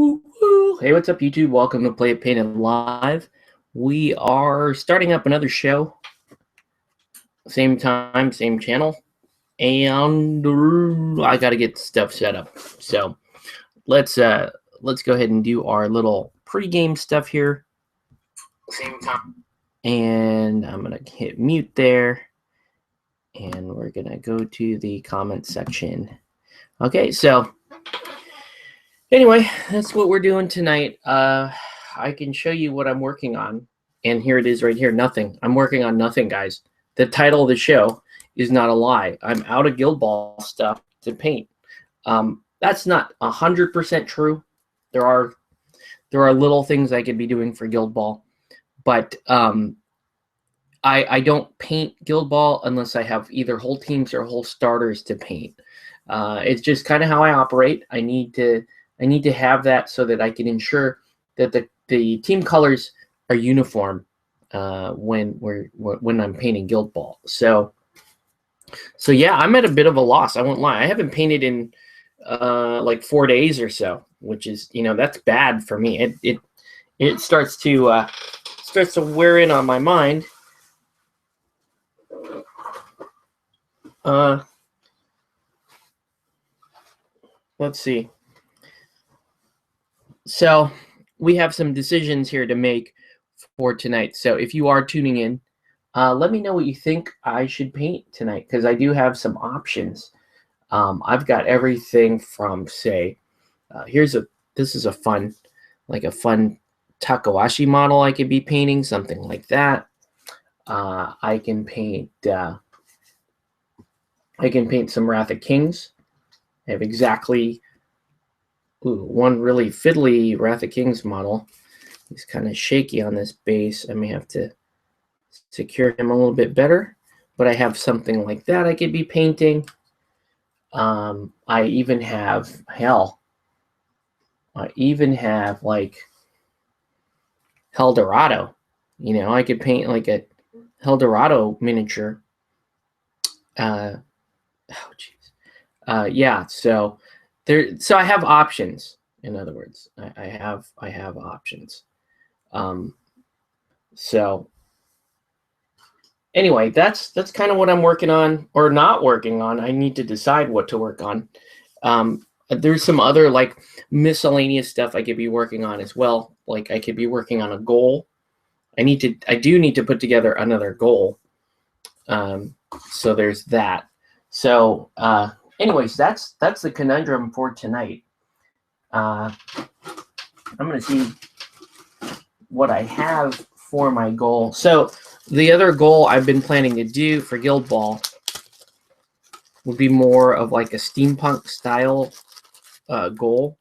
Woo, woo. Hey, what's up, YouTube? Welcome to Play It Painted Live. We are starting up another show. Same time, same channel. And I got to get stuff set up. So let's go ahead and do our little pregame stuff here. Same time. And I'm going to hit mute there. And we're going to go to the comment section. Okay, so anyway, that's what we're doing tonight. I can show you what I'm working on. And here it is right here, nothing. I'm working on nothing, guys. The title of the show is not a lie. I'm out of Guild Ball stuff to paint. That's not 100% true. There are little things I could be doing for Guild Ball. But I don't paint Guild Ball unless I have either whole teams or whole starters to paint. It's just kind of how I operate. I need to have that so that I can ensure that the team colors are uniform when I'm painting Guild Ball. So yeah, I'm at a bit of a loss. I won't lie. I haven't painted in like 4 days or so, which is, that's bad for me. It starts to wear in on my mind. Let's see. So we have some decisions here to make for tonight. So if you are tuning in, let me know what you think I should paint tonight, because I do have some options. I've got everything from, say, this is a fun Takawashi model I could be painting, something like that. I can paint some Wrath of Kings. I have exactly one really fiddly Wrath of Kings model. He's kind of shaky on this base. I may have to secure him a little bit better, but I have something like that I could be painting. I even have, like Helldorado. I could paint like a Helldorado miniature. Yeah, so I have options. In other words, I have options. So anyway, that's kind of what I'm working on or not working on. I need to decide what to work on. There's some other like miscellaneous stuff I could be working on as well. Like I could be working on a goal. I do need to put together another goal. So there's that. So anyways, that's the conundrum for tonight. I'm going to see what I have for my goal. So the other goal I've been planning to do for Guild Ball would be more of like a steampunk style goal,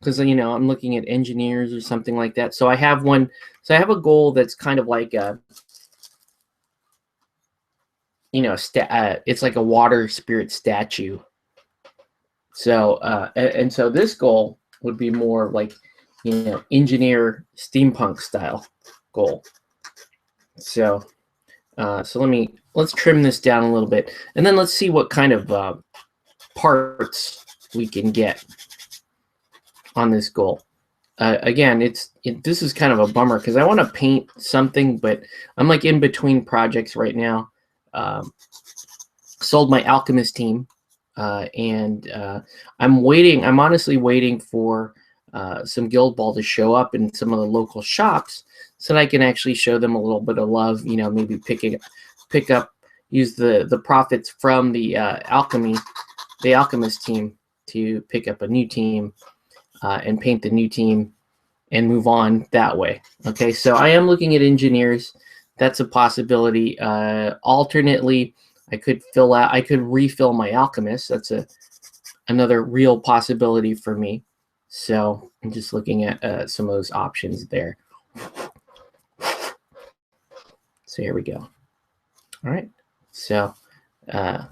because I'm looking at engineers or something like that. So I have one. So I have a goal that's kind of like a it's like a water spirit statue. So and so this goal would be more like engineer steampunk style goal. So let's trim this down a little bit, and then let's see what kind of parts we can get on this goal. Again, this is kind of a bummer because I want to paint something, but I'm like in between projects right now. Sold my Alchemist team, and I'm honestly waiting for some Guild Ball to show up in some of the local shops so that I can actually show them a little bit of love. Maybe use the profits from the Alchemist team to pick up a new team and paint the new team and move on that way. Okay, so I am looking at engineers. That's a possibility. Alternately, I could refill my Alchemist. That's another real possibility for me. So I'm just looking at some of those options there. So here we go. All right. So if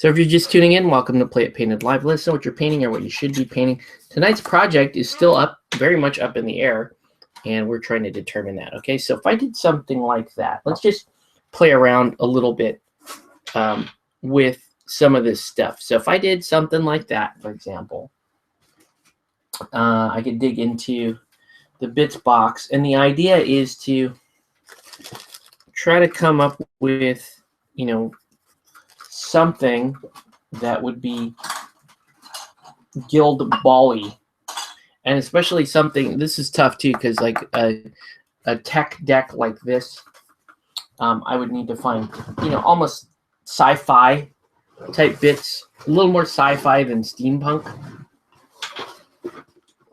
you're just tuning in, welcome to Play It Painted Live. Let us know what you're painting or what you should be painting. Tonight's project is still very much up in the air, and we're trying to determine that. Okay, so if I did something like that, let's just play around a little bit with some of this stuff. So if I did something like that, for example, I could dig into the bits box, and the idea is to try to come up with, something that would be guild bally, and especially something. This is tough too, because like a tech deck like this, I would need to find, almost sci-fi type bits, a little more sci-fi than steampunk.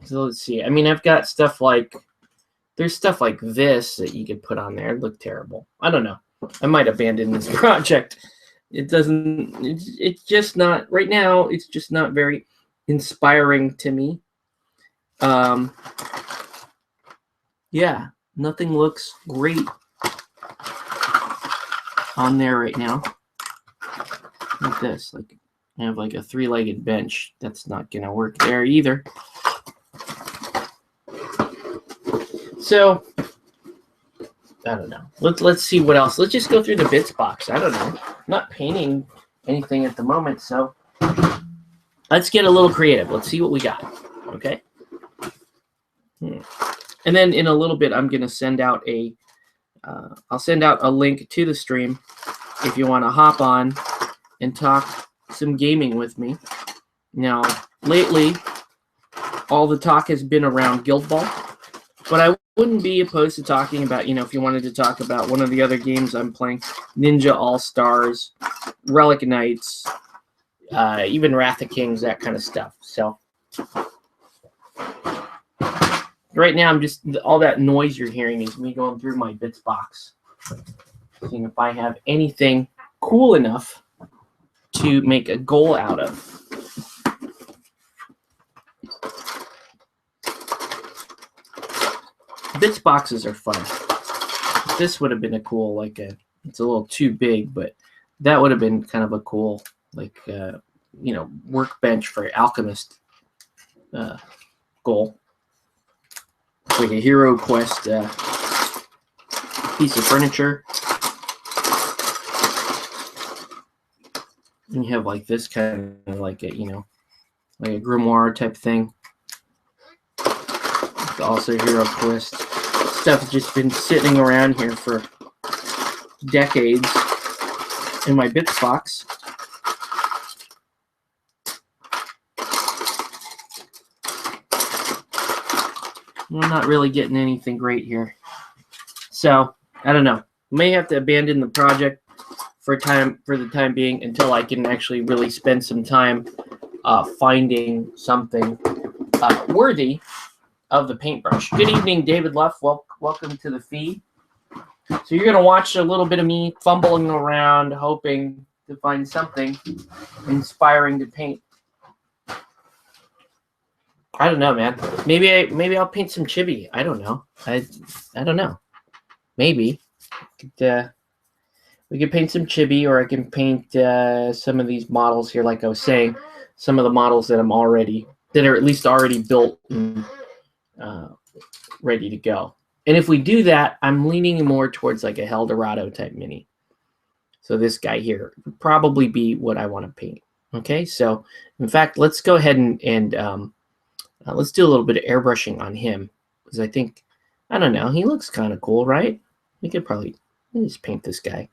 So let's see. I mean, I've got stuff like, there's stuff like this that you could put on there. It'd look terrible. I don't know. I might abandon this project. It doesn't, it's just not, right now, it's just not very inspiring to me. Yeah, nothing looks great on there right now. Like this, like I have like a 3-legged bench. That's not gonna work there either. So I don't know. Let's see what else. Let's just go through the bits box. I don't know. I'm not painting anything at the moment, so let's get a little creative. Let's see what we got. Okay. And then in a little bit, I'm gonna send out I'll send out a link to the stream if you want to hop on and talk some gaming with me. Now, lately, all the talk has been around Guild Ball, but I wouldn't be opposed to talking about, if you wanted to talk about one of the other games I'm playing, Ninja All-Stars, Relic Knights, even Wrath of Kings, that kind of stuff. So right now, I'm just, all that noise you're hearing is me going through my bits box, seeing if I have anything cool enough to make a goal out of. Bits boxes are fun. This would have been a cool, it's a little too big, but that would have been kind of a cool, workbench for Alchemist goal. It's like a Hero Quest piece of furniture. And you have like this kind of like a, like a grimoire type thing. It's also Hero Quest. Stuff has just been sitting around here for decades in my bits box. I'm not really getting anything great here. So, I don't know. May have to abandon the project for the time being until I can actually really spend some time finding something worthy of the paintbrush. Good evening, David Luff. Welcome to the feed. So you're going to watch a little bit of me fumbling around, hoping to find something inspiring to paint. I don't know, man. Maybe I'll paint some chibi. I don't know. I don't know. Maybe. We could paint some chibi, or I can paint some of these models here, like I was saying, some of the models that are at least already built and ready to go. And if we do that, I'm leaning more towards like a Eldorado type mini. So this guy here would probably be what I want to paint. Okay, so in fact, let's go ahead and let's do a little bit of airbrushing on him, because I don't know, he looks kind of cool, right? We could probably just paint this guy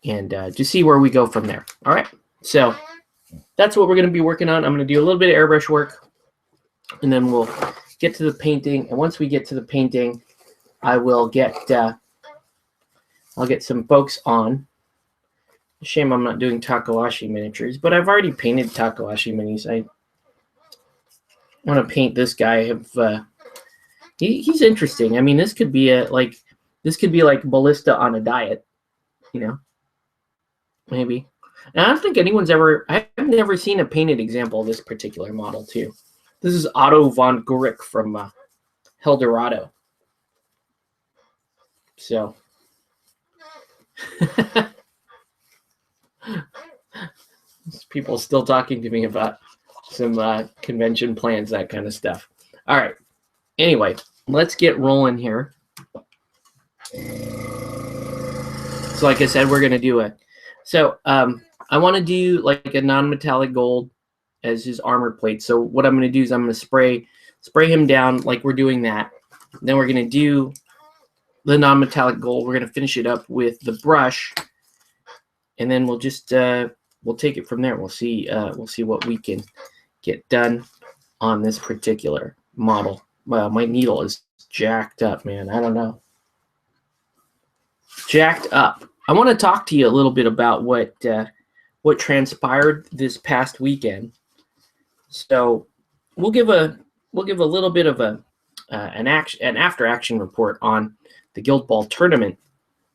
and just see where we go from there. All right, so that's what we're going to be working on. I'm going to do a little bit of airbrush work, and then we'll get to the painting. And once we get to the painting, I will I'll get some folks on. Shame I'm not doing Takahashi miniatures, but I've already painted Takahashi minis. I want to paint this guy. He's interesting. I mean, this could be like Ballista on a diet, maybe. And I don't think I've never seen a painted example of this particular model too. This is Otto von Guericke from Eldorado. So people still talking to me about some convention plans, that kind of stuff. All right. Anyway, let's get rolling here. So like I said, we're going to do I want to do like a non-metallic gold as his armor plate. So what I'm going to do is I'm going to spray him down like we're doing that. Then we're going to do the non-metallic gold. We're going to finish it up with the brush, and then we'll just we'll take it from there. We'll see what we can get done on this particular model. Well, my needle is jacked up, man. I don't know. Jacked up. I want to talk to you a little bit about what transpired this past weekend. So we'll give a little bit of an after action report on the Guild Ball tournament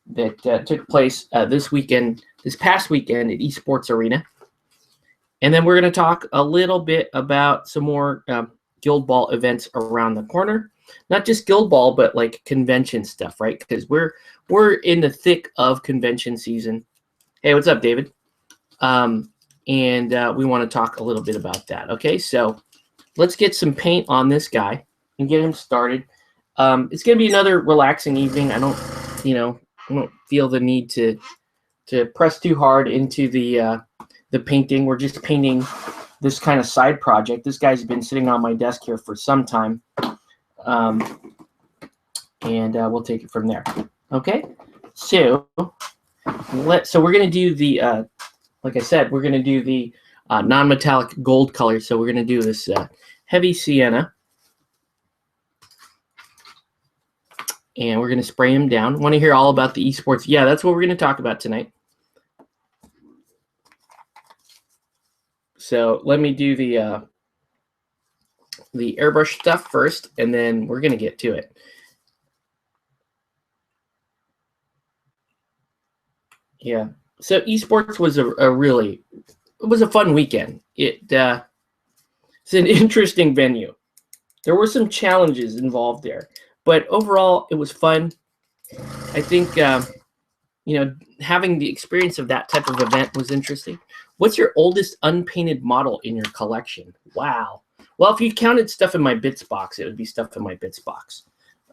that took place this past weekend at Esports Arena, and then we're going to talk a little bit about some more Guild Ball events around the corner. Not just Guild Ball, but like convention stuff, right? Because we're in the thick of convention season. Hey, what's up, David? And we want to talk a little bit about that. Okay, so let's get some paint on this guy and get him started. It's going to be another relaxing evening. I don't feel the need to press too hard into the painting. We're just painting this kind of side project. This guy's been sitting on my desk here for some time. And we'll take it from there. Okay, so we're going to do the like I said, we're going to do the non-metallic gold color. So we're going to do this heavy sienna, and we're going to spray him down. Want to hear all about the esports? Yeah, that's what we're going to talk about tonight. So let me do the airbrush stuff first, and then we're going to get to it. Yeah. So esports was it was a fun weekend. It's an interesting venue. There were some challenges involved there, but overall it was fun. I think having the experience of that type of event was interesting. What's your oldest unpainted model in your collection? Wow. Well, if you counted stuff in my bits box, it would be stuff in my bits box.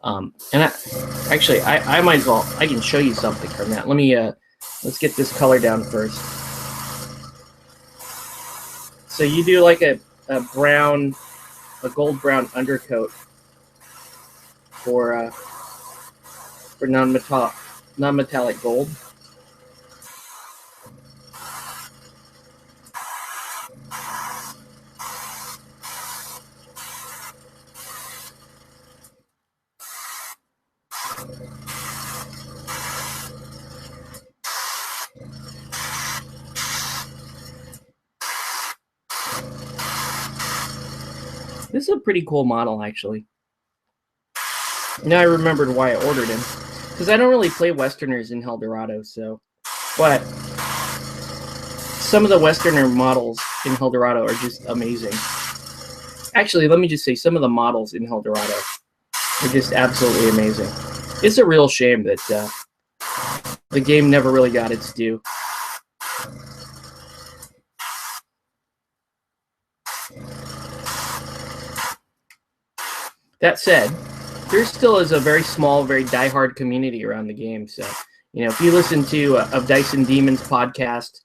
And I might as well. I can show you something from that. Let me. Let's get this color down first. So you do like a gold brown undercoat for non-metallic gold. This is a pretty cool model, actually. Now I remembered why I ordered him. Because I don't really play Westerners in Helldorado, so... But some of the Westerner models in Helldorado are just amazing. Actually, let me just say, some of the models in Helldorado are just absolutely amazing. It's a real shame that the game never really got its due. That said, there still is a very small, very diehard community around the game. So, if you listen to of Dice and Demons podcast,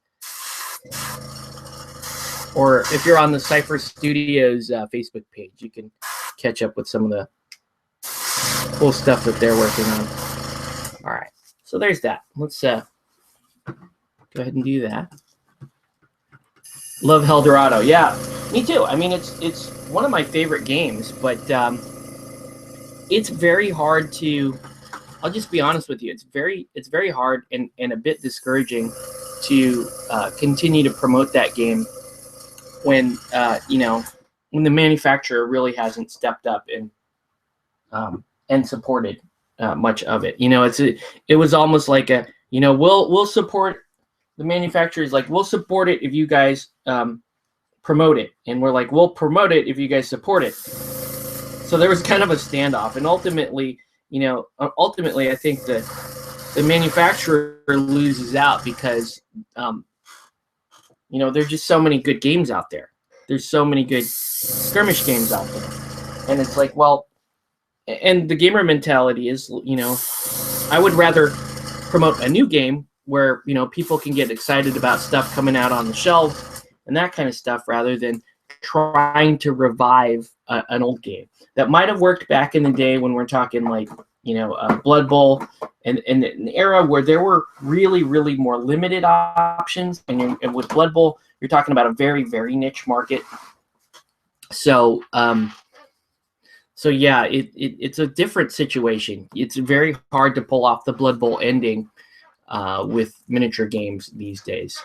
or if you're on the Cypher Studios Facebook page, you can catch up with some of the cool stuff that they're working on. All right, so there's that. Let's go ahead and do that. Love Helldorado. Yeah, me too. I mean, it's one of my favorite games, but it's very hard to. I'll just be honest with you. It's very hard and a bit discouraging to continue to promote that game when when the manufacturer really hasn't stepped up and supported much of it. It was almost like we'll support the manufacturers, like we'll support it if you guys promote it, and we're like we'll promote it if you guys support it. So there was kind of a standoff, and ultimately I think the manufacturer loses out because there's just so many good games out there. There's so many good skirmish games out there, and it's like, well, and the gamer mentality is, I would rather promote a new game where people can get excited about stuff coming out on the shelves and that kind of stuff, rather than trying to revive an old game that might have worked back in the day when we're talking like, Blood Bowl and an era where there were really, really more limited options. And with Blood Bowl, you're talking about a very, very niche market. So, yeah, it's a different situation. It's very hard to pull off the Blood Bowl ending with miniature games these days.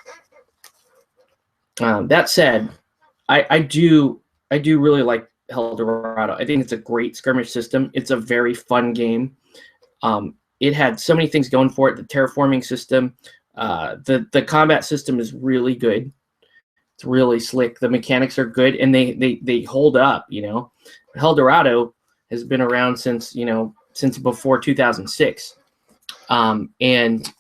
That said, I do really like Helldorado. I think it's a great skirmish system. It's a very fun game. It had so many things going for it. The terraforming system, the combat system is really good. It's really slick. The mechanics are good, and they hold up. Helldorado has been around since before 2006, and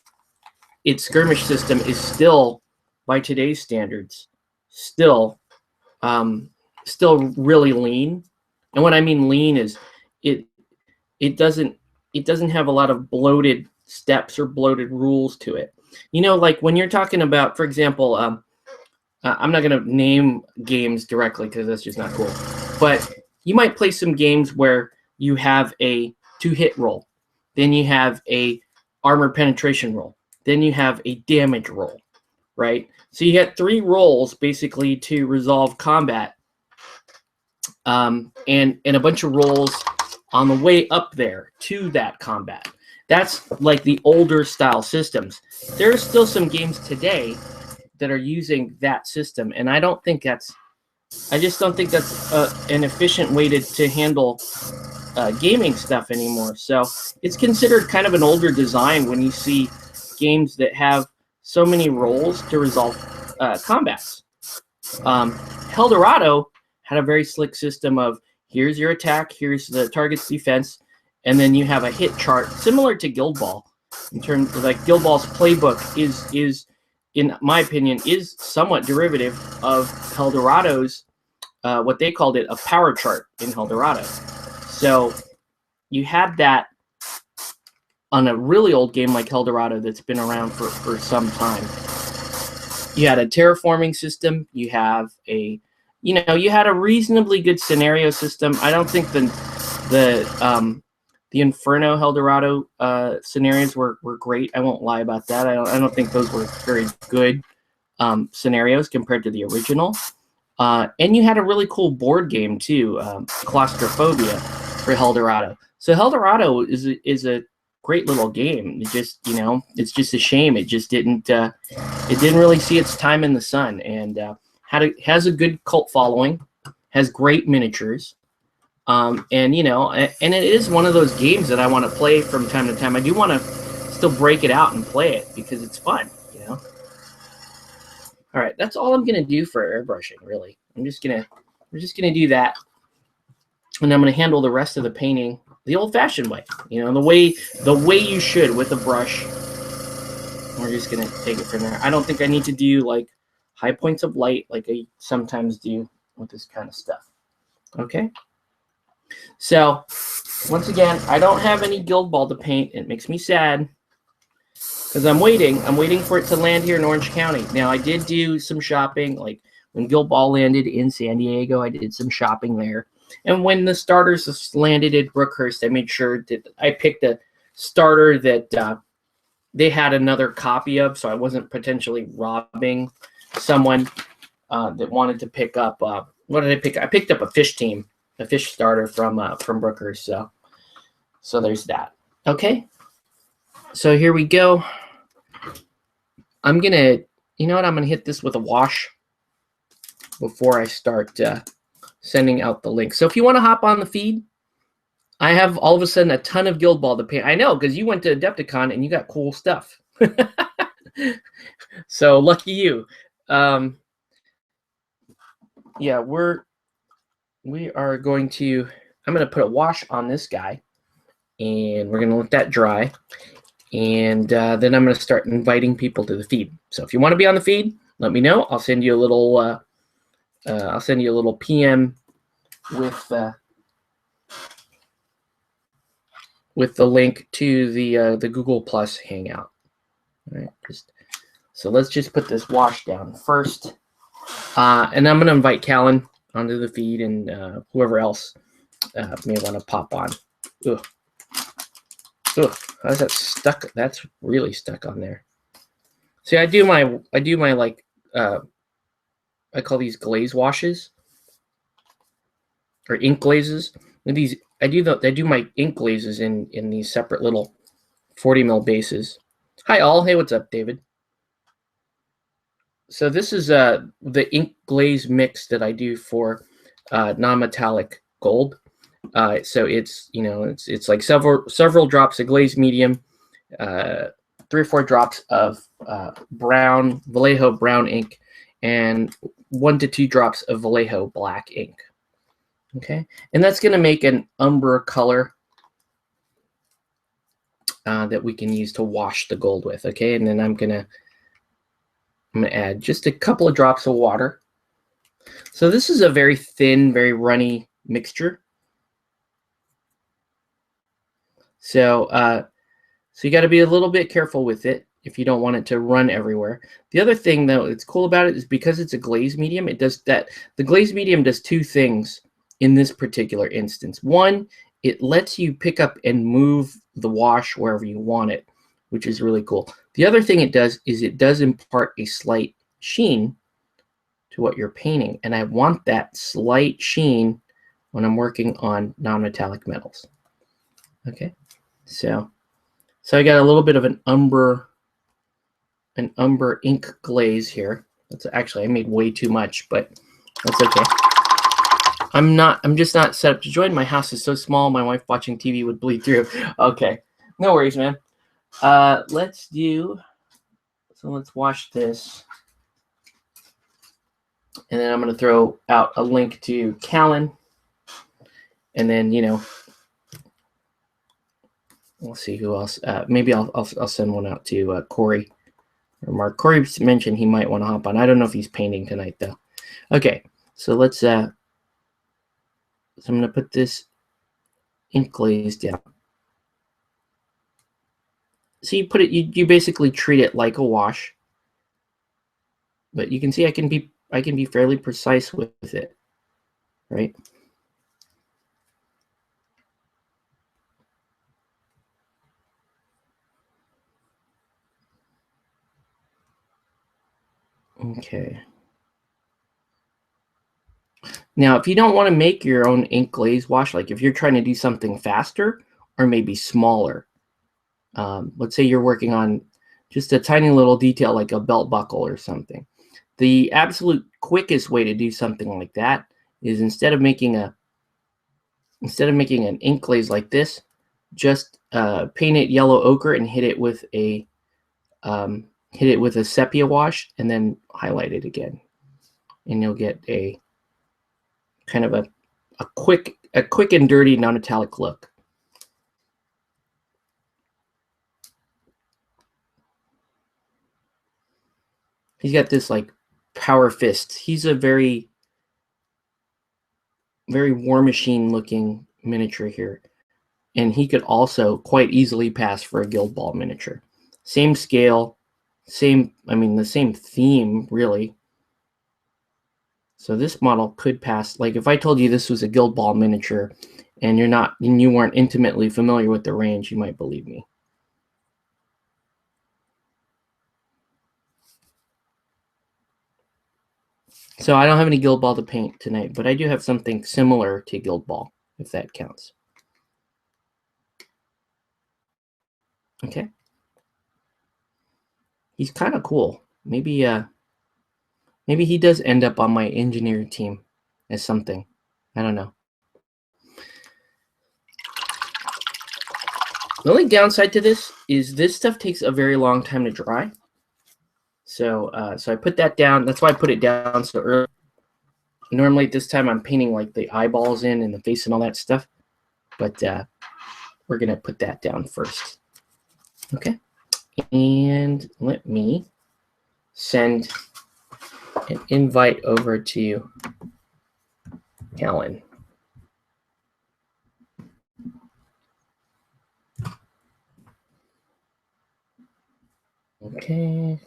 its skirmish system is still, by today's standards, still really lean. And what I mean lean is it doesn't have a lot of bloated steps or bloated rules to it. Like when you're talking about, for example, I'm not going to name games directly because that's just not cool, but you might play some games where you have a 2-hit roll, then you have a armor penetration roll, then you have a damage roll, right? So you get 3 rolls basically to resolve combat, and a bunch of rolls on the way up there to that combat. That's like the older style systems. There are still some games today that are using that system, and I just don't think that's an efficient way to handle gaming stuff anymore. So it's considered kind of an older design when you see games that have so many rolls to resolve combats. Helldorado had a very slick system of here's your attack, here's the target's defense, and then you have a hit chart similar to Guild Ball. In terms of like Guild Ball's playbook is in my opinion is somewhat derivative of Heldorado's what they called it a power chart in Helldorado. So you had that on a really old game like Helldorado that's been around for some time. You had a terraforming system. You have you had a reasonably good scenario system. I don't think the Inferno Helldorado scenarios were great. I won't lie about that. I don't think those were very good scenarios compared to the original. And you had a really cool board game too, Claustrophobia for Helldorado. So Helldorado is a great little game. It just it's just a shame it just didn't really see its time in the sun, and has a good cult following, has great miniatures. And it is one of those games that I want to play from time to time. I do want to still break it out and play it because it's fun, All right, that's all I'm gonna do for airbrushing. Really, we're just gonna do that, and I'm gonna handle the rest of the painting the old-fashioned way. The way you should with a brush. We're just gonna take it from there. I don't think I need to do like high points of light like I sometimes do with this kind of stuff. Okay. So, once again, I don't have any Guild Ball to paint. It makes me sad because I'm waiting. I'm waiting for it to land here in Orange County. Now, I did do some shopping. Like, when Guild Ball landed in San Diego, I did some shopping there. And when the starters landed at Brookhurst, I made sure that I picked a starter that they had another copy of, so I wasn't potentially robbing someone that wanted to pick up. What did I pick? I picked up a fish team. A fish starter from Brookhurst, so there's that. Okay, so here we go. I'm gonna, I'm gonna hit this with a wash before I start sending out the link. So if you want to hop on the feed, I have all of a sudden a ton of Guild Ball to paint. I know because you went to Adepticon and you got cool stuff. So lucky you. Yeah, we are going to, I'm going to put a wash on this guy, and we're going to let that dry, and then I'm going to start inviting people to the feed. So if you want to be on the feed, let me know. I'll send you a little PM with the link to the Google Plus Hangout. All right, so let's just put this wash down first, and I'm going to invite Callan. onto the feed, and whoever else may want to pop on. Ugh. Ugh, how's that stuck? That's really stuck on there. See, I do my like I call these glaze washes or ink glazes. And these I do my ink glazes in these separate little 40 mil bases. Hi all. Hey, what's up, David? So this is the ink glaze mix that I do for non-metallic gold. So it's it's like several drops of glaze medium, 3 or 4 drops of brown Vallejo brown ink, and 1 to 2 drops of Vallejo black ink. Okay, and that's going to make an umber color that we can use to wash the gold with. Okay, and then I'm gonna add just a couple of drops of water. So this is a very thin, very runny mixture. So so you got to be a little bit careful with it if you don't want it to run everywhere. The other thing though that's cool about it is because it's a glaze medium, it does that. The glaze medium does 2 things in this particular instance. One, it lets you pick up and move the wash wherever you want it, which is really cool. The other thing it does is it does impart a slight sheen to what you're painting, and I want that slight sheen when I'm working on non-metallic metals. Okay, so I got a little bit of an umber ink glaze here. That's actually, I made way too much, but that's okay. I'm just not set up to join. My house is so small, my wife watching TV would bleed through. Okay, no worries, man. Let's wash this. And then I'm going to throw out a link to Callan. And then, we'll see who else. Maybe I'll send one out to Corey or Mark. Corey mentioned he might want to hop on. I don't know if he's painting tonight, though. Okay, so let's. So I'm going to put this ink glaze down. So you put it. You basically treat it like a wash. But you can see I can be fairly precise with it, right? Okay. Now, if you don't want to make your own ink glaze wash, like if you're trying to do something faster or maybe smaller, let's say you're working on just a tiny little detail like a belt buckle or something. The absolute quickest way to do something like that is instead of making an ink glaze like this, just paint it yellow ochre and hit it with a sepia wash and then highlight it again, and you'll get a kind of a quick and dirty non-metallic look. He's got this like power fist. He's a very War Machine looking miniature here, and he could also quite easily pass for a Guild Ball miniature. Same scale, the same theme really. So this model could pass. Like if I told you this was a Guild Ball miniature and you weren't intimately familiar with the range, you might believe me. So I don't have any Guild Ball to paint tonight, but I do have something similar to Guild Ball, if that counts. Okay. He's kind of cool. Maybe he does end up on my engineer team as something. I don't know. The only downside to this is this stuff takes a very long time to dry. So I put that down. That's why I put it down so early. Normally at this time I'm painting like the eyeballs in and the face and all that stuff. But we're going to put that down first. Okay. And let me send an invite over to Callan. Okay.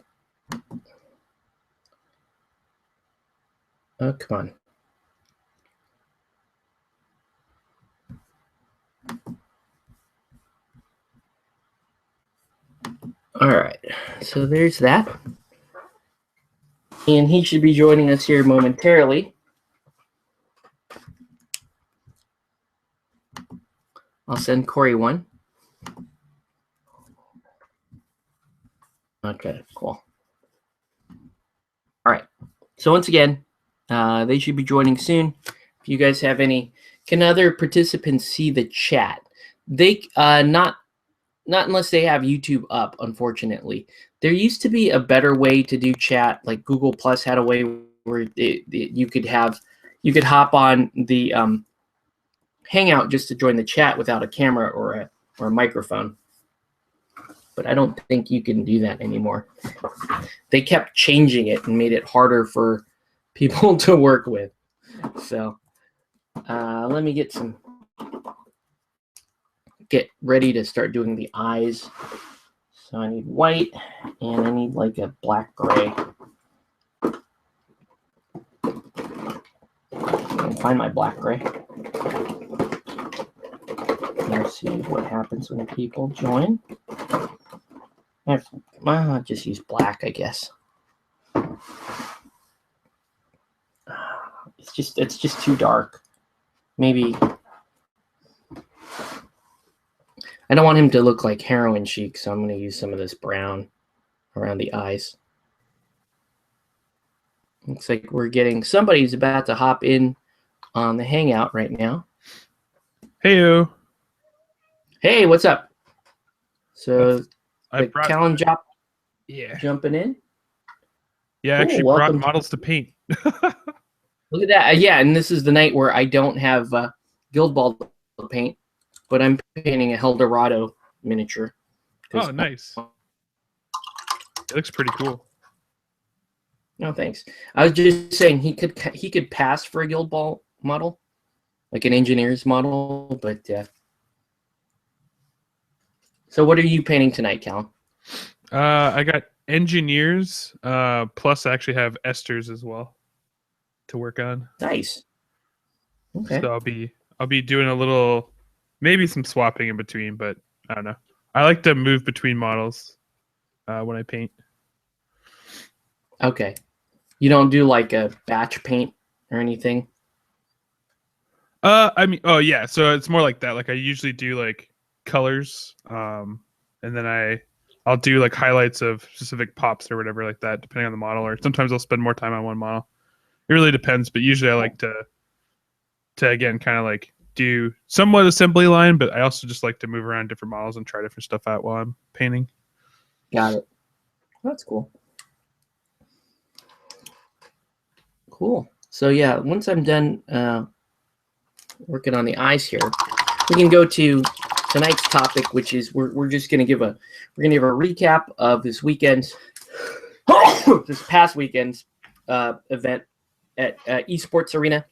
Oh, come on. All right, so there's that. And he should be joining us here momentarily. I'll send Corey one. Okay, cool. All right. So once again, they should be joining soon. If you guys have any, can other participants see the chat? They not unless they have YouTube up, unfortunately. There used to be a better way to do chat, like Google Plus had a way where you could hop on the Hangout just to join the chat without a camera or a microphone. But I don't think you can do that anymore. They kept changing it and made it harder for people to work with. So let me get ready to start doing the eyes. So I need white and I need like a black gray. And find my black gray. Let's see what happens when people join. I'll just use black, I guess. It's just too dark. Maybe I don't want him to look like Heroin Chic, so I'm going to use some of this brown around the eyes. Looks like we're getting somebody's about to hop in on the Hangout right now. Heyo. Hey, what's up? So Callan jumping in. Yeah, cool. Actually brought models to paint. Look at that. Yeah, and this is the night where I don't have Guild Ball to paint, but I'm painting a Eldorado miniature. Oh, nice. It looks pretty cool. No, thanks. I was just saying he could pass for a Guild Ball model, like an engineer's model, but So what are you painting tonight, Cal? I got engineers, plus I actually have esters as well to work on. Nice. Okay. So I'll be doing a little, maybe some swapping in between, but I don't know. I like to move between models when I paint. Okay. You don't do like a batch paint or anything? I mean, oh yeah. So it's more like that. Like I usually do like colors, and then I'll do like highlights of specific pops or whatever like that, depending on the model. Or sometimes I'll spend more time on one model. It really depends, but usually I like to again kind of like do somewhat assembly line, but I also just like to move around different models and try different stuff out while I'm painting. Got it. That's cool. Cool. So yeah, once I'm done working on the eyes here, we can go to tonight's topic, which is we're just gonna give a recap of this weekend's this past weekend's event at Esports Arena,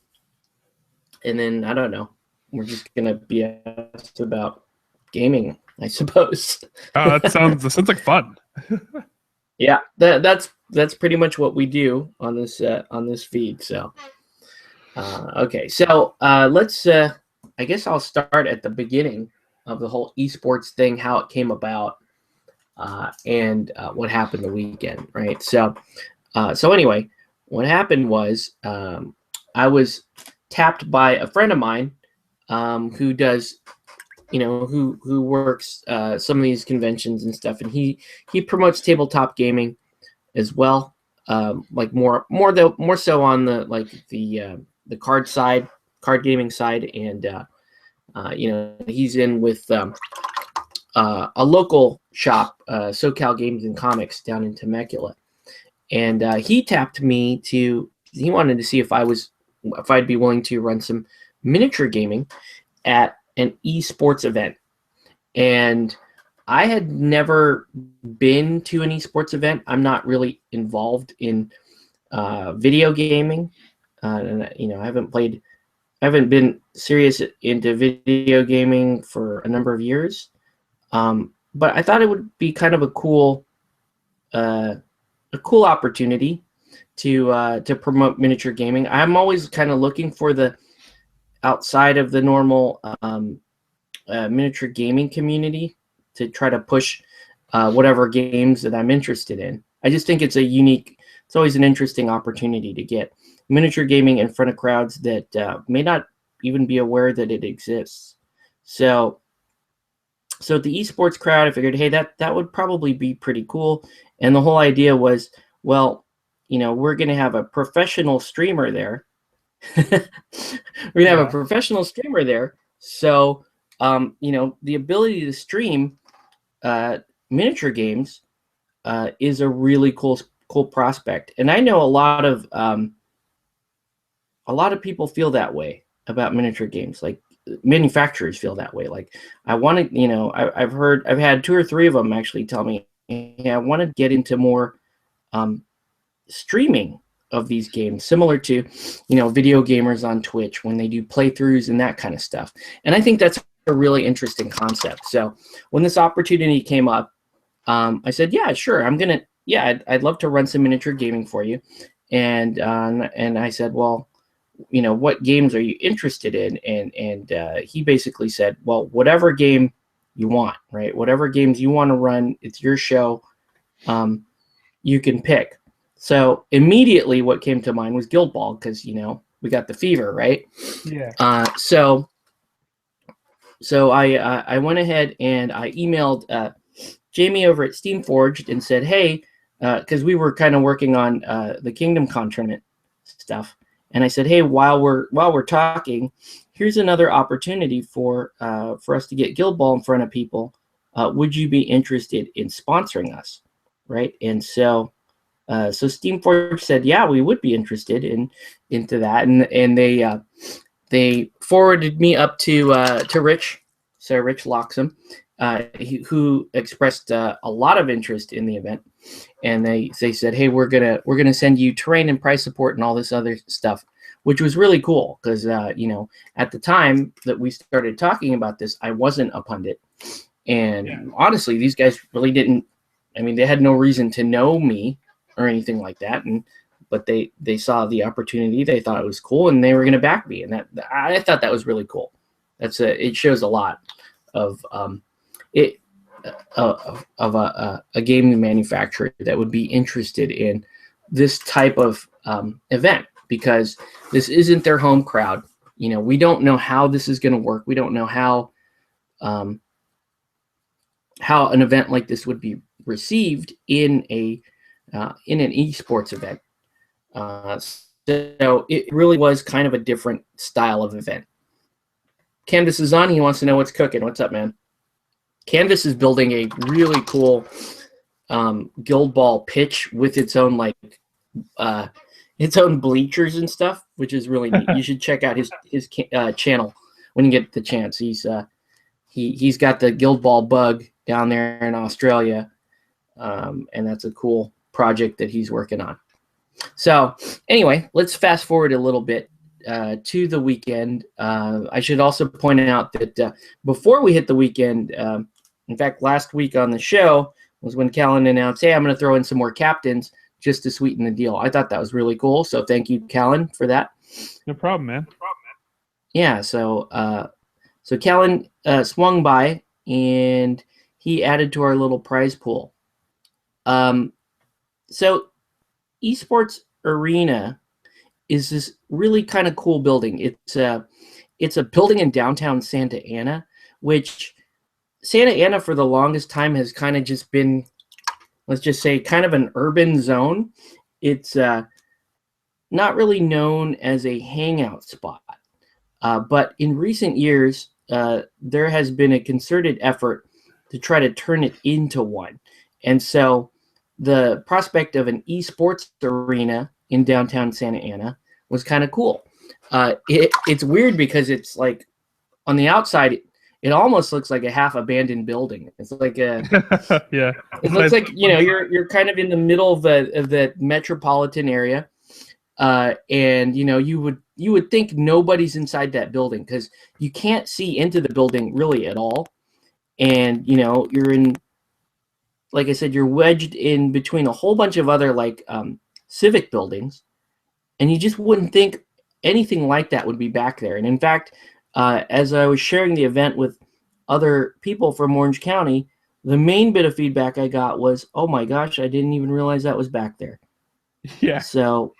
and then I don't know, we're just gonna be asked about gaming, I suppose. Oh, that sounds like fun. Yeah, that's pretty much what we do on this feed. So okay, so let's I guess I'll start at the beginning of the whole esports thing, how it came about, and what happened the weekend, right? So anyway, what happened was I was tapped by a friend of mine who does, who works some of these conventions and stuff, and he promotes tabletop gaming as well, like more so on the like the card gaming side, and he's in with a local shop, SoCal Games and Comics down in Temecula, and he tapped me he wanted to see if I'd be willing to run some miniature gaming at an esports event. And I had never been to an esports event. I'm not really involved in video gaming, and I haven't been serious into video gaming for a number of years. But I thought it would be kind of a cool opportunity to promote miniature gaming. I'm always kind of looking for the outside of the normal miniature gaming community to try to push whatever games that I'm interested in. I just think it's always an interesting opportunity to get miniature gaming in front of crowds that may not even be aware that it exists. So the esports crowd, I figured, hey, that would probably be pretty cool. And the whole idea was, well, we're going to have a professional streamer there. We're going to have a professional streamer there. So, the ability to stream miniature games is a really cool prospect. And I know a lot of people feel that way about miniature games. Like, manufacturers feel that way. Like, I want to, I've had 2 or 3 of them actually tell me, hey, I want to get into more streaming of these games, similar to, video gamers on Twitch when they do playthroughs and that kind of stuff. And I think that's a really interesting concept. So when this opportunity came up, I said, yeah, sure. I'd love to run some miniature gaming for you. And I said, well, what games are you interested in? And he basically said, well, whatever game you want, right? Whatever games you want to run, it's your show. You can pick. So immediately what came to mind was Guild Ball, because, we got the fever, right? Yeah. So I went ahead and I emailed Jamie over at Steamforged and said, hey, because we were kind of working on the Kingdom Con tournament stuff. And I said, hey, while we're talking, here's another opportunity for us to get Guild Ball in front of people. Would you be interested in sponsoring us, right? And so Steamforged said, yeah, we would be interested into that, and they forwarded me up to Rich, so Rich Loxham, who expressed a lot of interest in the event. And they said, hey, we're gonna send you terrain and price support and all this other stuff, which was really cool because at the time that we started talking about this, I wasn't a pundit, and honestly, these guys really didn't. I mean, they had no reason to know me or anything like that, but they saw the opportunity, they thought it was cool, and they were gonna back me, and I thought that was really cool. It shows a lot of a gaming manufacturer that would be interested in this type of event, because this isn't their home crowd. We don't know how this is going to work. We don't know how an event like this would be received in an esports event. So it really was kind of a different style of event. Canvas is on. He wants to know what's cooking. What's up, man? Canvas is building a really cool Guild Ball pitch with its own its own bleachers and stuff, which is really neat. You should check out his channel when you get the chance. He's got the Guild Ball bug down there in Australia, and that's a cool project that he's working on. So anyway, let's fast forward a little bit to the weekend. I should also point out that before we hit the weekend, in fact, last week on the show was when Callan announced, hey, I'm going to throw in some more captains just to sweeten the deal. I thought that was really cool. So thank you, Callan, for that. No problem, man. Yeah. So Callan swung by and he added to our little prize pool. So Esports Arena is this really kind of cool building. It's a building in downtown Santa Ana, which Santa Ana for the longest time has kind of just been, let's just say, kind of an urban zone. It's not really known as a hangout spot. But in recent years, there has been a concerted effort to try to turn it into one. And so the prospect of an esports arena in downtown Santa Ana was kind of cool. It's weird because it's like on the outside, it almost looks like a half abandoned building. It's like a yeah. It looks like you're kind of in the middle of the metropolitan area, and you would think nobody's inside that building because you can't see into the building really at all, and you're in, like I said, you're wedged in between a whole bunch of other civic buildings, and you just wouldn't think anything like that would be back there. And in fact, as I was sharing the event with other people from Orange County, the main bit of feedback I got was, "Oh my gosh, I didn't even realize that was back there." Yeah. So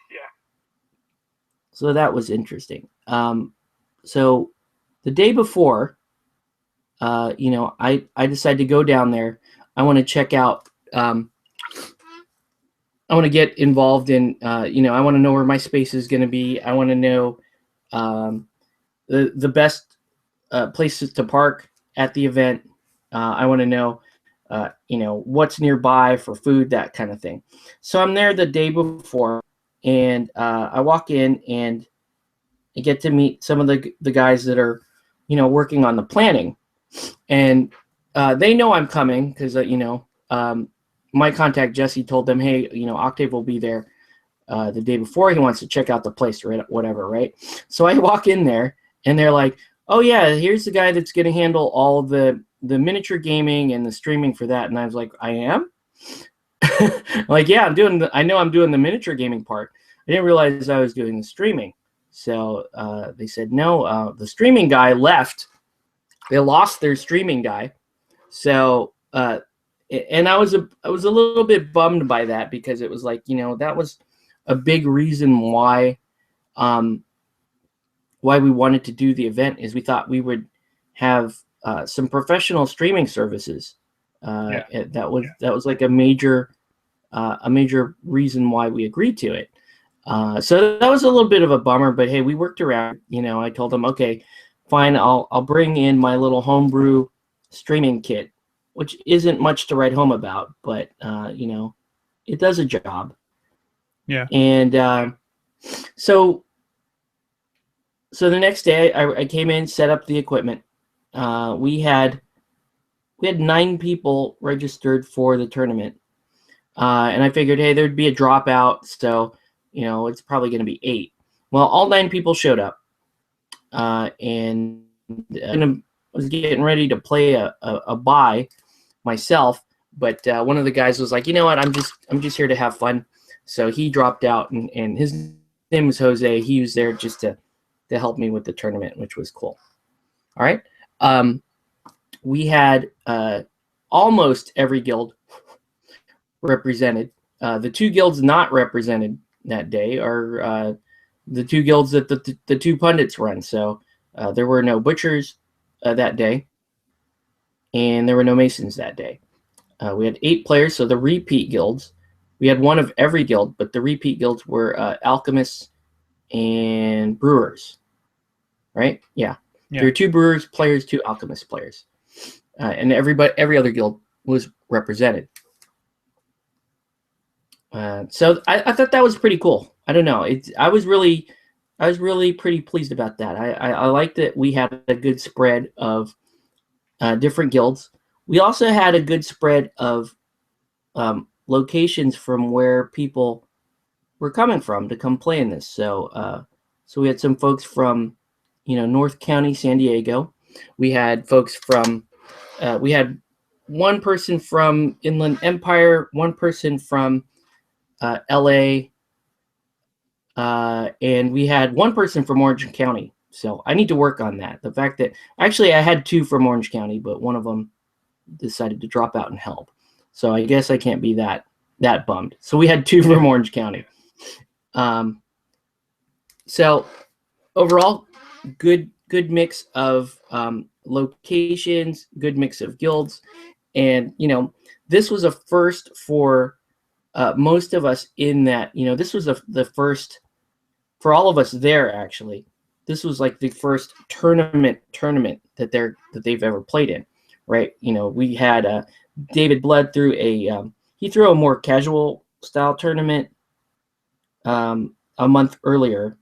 that was interesting. So the day before, I decided to go down there. I want to check out. I want to get involved in. I want to know where my space is going to be. I want to know the best places to park at the event. I want to know, what's nearby for food, that kind of thing. So I'm there the day before, and I walk in and I get to meet some of the guys that are, working on the planning, and they know I'm coming because my contact Jesse told them, hey, Octave will be there the day before. He wants to check out the place or whatever, right? So I walk in there and they're like, oh yeah, here's the guy that's going to handle all the miniature gaming and the streaming for that. And I was like, I am? Like, yeah, I know I'm doing the miniature gaming part. I didn't realize I was doing the streaming. So they said, no, the streaming guy left. They lost their streaming guy. So, and I was a little bit bummed by that, because it was like, that was a big reason why we wanted to do the event, is we thought we would have some professional streaming services. That was like a major reason why we agreed to it. So that was a little bit of a bummer, but hey, we worked around. I told them, okay, fine, I'll bring in my little homebrew streaming kit, which isn't much to write home about, but it does a job. Yeah. And so the next day, I came in, set up the equipment. We had 9 people registered for the tournament, and I figured, hey, there'd be a dropout, so it's probably going to be 8. Well, all 9 people showed up, and I was getting ready to play a bye myself, but one of the guys was like, you know what, I'm just here to have fun. So he dropped out, and his name was Jose. He was there just to help me with the tournament, which was cool. All right. We had almost every guild represented. The 2 guilds not represented that day are the 2 guilds that the 2 pundits run. So there were no butchers that day, and there were no masons that day. We had 8 players, so the repeat guilds. We had 1 of every guild, but the repeat guilds were alchemists and brewers. Right? Yeah. There were 2 brewers players, 2 alchemist players, and every other guild was represented. So I thought that was pretty cool. I don't know. I was really pretty pleased about that. I liked that we had a good spread of different guilds. We also had a good spread of locations from where people were coming from to come play in this. So we had some folks from North County, San Diego. We had folks from we had 1 person from Inland Empire, 1 person from LA, and we had 1 person from Orange County. So I need to work on that. The fact that actually I had 2 from Orange County, but one of them decided to drop out and help. So I guess I can't be that bummed. So we had 2 from Orange County. So overall, good mix of locations, good mix of guilds, and this was a first for most of us in that this was the first for all of us there. Actually, this was like the first tournament that they've ever played in, right? We had David Blood threw he threw a more casual style tournament a month earlier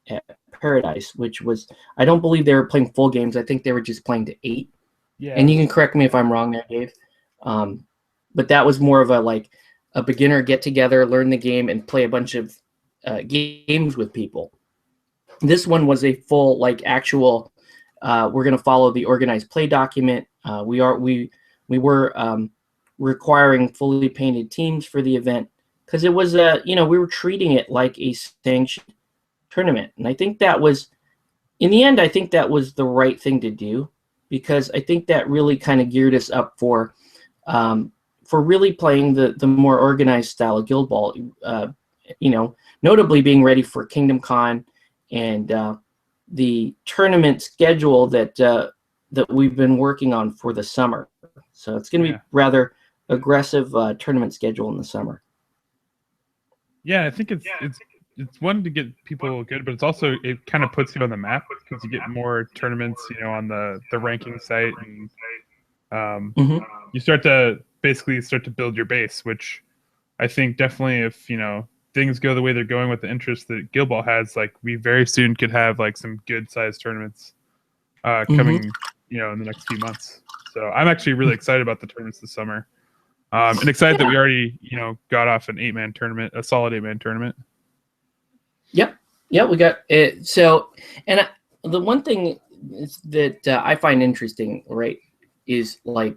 at Paradise, which was, I don't believe they were playing full games. I think they were just playing to 8. Yeah. And you can correct me if I'm wrong there, Dave. But that was more of a beginner get together, learn the game, and play a bunch of games with people. This one was a full actual. We're going to follow the organized play document. We were requiring fully painted teams for the event, because it was we were treating it like a sanctioned tournament. And I think that was, in the end, I think that was the right thing to do, because I think that really kind of geared us up for for really playing the more organized style of Guild Ball. Notably being ready for Kingdom Con and the tournament schedule that we've been working on for the summer. So it's going to be rather aggressive tournament schedule in the summer. Yeah, I think it's one to get people good, but it's also, it kind of puts you on the map because you get more tournaments, on the ranking site, and you start to build your base, which I think definitely if things go the way they're going with the interest that Guild Ball has, like we very soon could have like some good sized tournaments coming in the next few months. So I'm actually really excited about the tournaments this summer. And excited that we already, got off an 8-man tournament, a solid 8-man tournament. Yep. Yeah, we got it. So, and the one thing that I find interesting, right, is like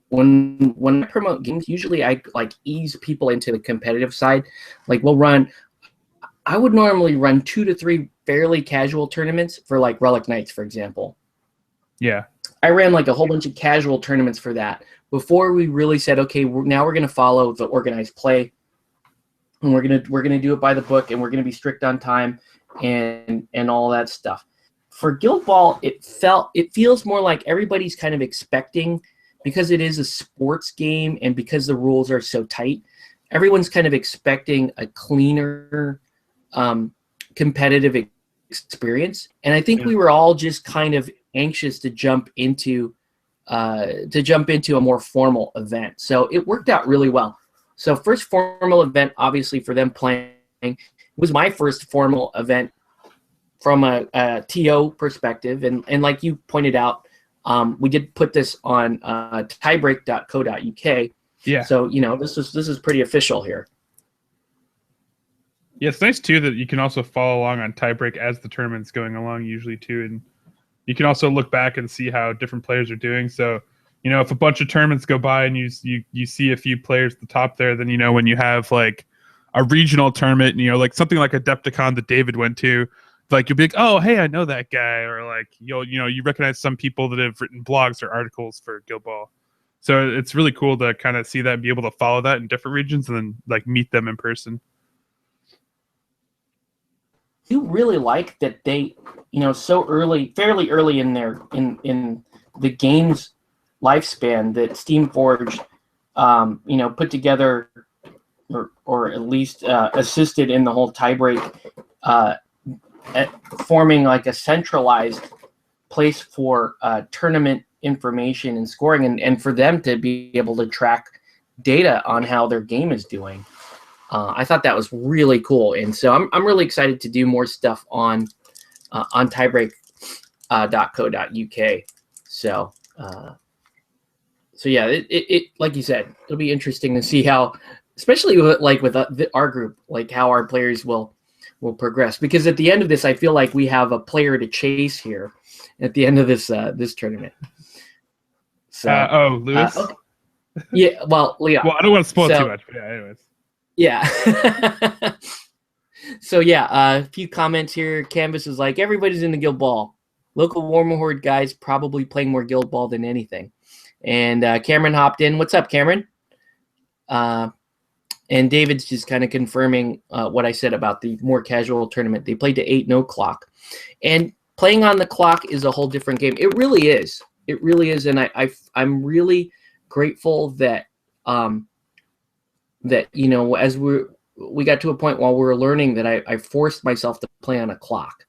when I promote games, usually I like ease people into the competitive side. Like I would normally run 2 to 3 fairly casual tournaments for like Relic Knights, for example. Yeah. I ran like a whole bunch of casual tournaments for that before we really said, okay, now we're going to follow the organized play, and we're gonna do it by the book, and we're going to be strict on time and all that stuff. For Guild Ball, it feels more like everybody's kind of expecting, because it is a sports game and because the rules are so tight, everyone's kind of expecting a cleaner, competitive experience. And I think we were all just kind of anxious to jump into a more formal event. So it worked out really well. So first formal event, obviously for them playing, was my first formal event from a TO perspective. And like you pointed out, we did put this on tiebreak.co.uk. Yeah. So, this is pretty official here. Yeah, it's nice too that you can also follow along on Tiebreak as the tournament's going along usually too, and you can also look back and see how different players are doing. So, if a bunch of tournaments go by and you see a few players at the top there, then when you have like a regional tournament, like something like Adepticon that David went to, like you'll be like, oh, hey, I know that guy, or like you recognize some people that have written blogs or articles for Guild Ball. So it's really cool to kind of see that and be able to follow that in different regions and then like meet them in person. You really like that they, so early, fairly early in in the game's lifespan, that Steamforged, put together or at least assisted in the whole Tiebreak, forming like a centralized place for tournament information and scoring, and for them to be able to track data on how their game is doing. I thought that was really cool, and so I'm really excited to do more stuff on tiebreak.co.uk. So yeah, it like you said, it'll be interesting to see how, especially with our group, like how our players will progress. Because at the end of this, I feel like we have a player to chase here at the end of this tournament. So, Lewis. Okay. Yeah, well, Leon. Well, I don't want to spoil too much, but yeah, anyways. Yeah. So yeah, a few comments here. Canvas is like, everybody's in the Guild Ball. Local Warmahorde guys probably playing more Guild Ball than anything. And Cameron hopped in. What's up, Cameron? And David's just kind of confirming what I said about the more casual tournament. They played to 8, no clock. And playing on the clock is a whole different game. It really is. It really is. And I'm really grateful that as we got to a point while we were learning that I forced myself to play on a clock.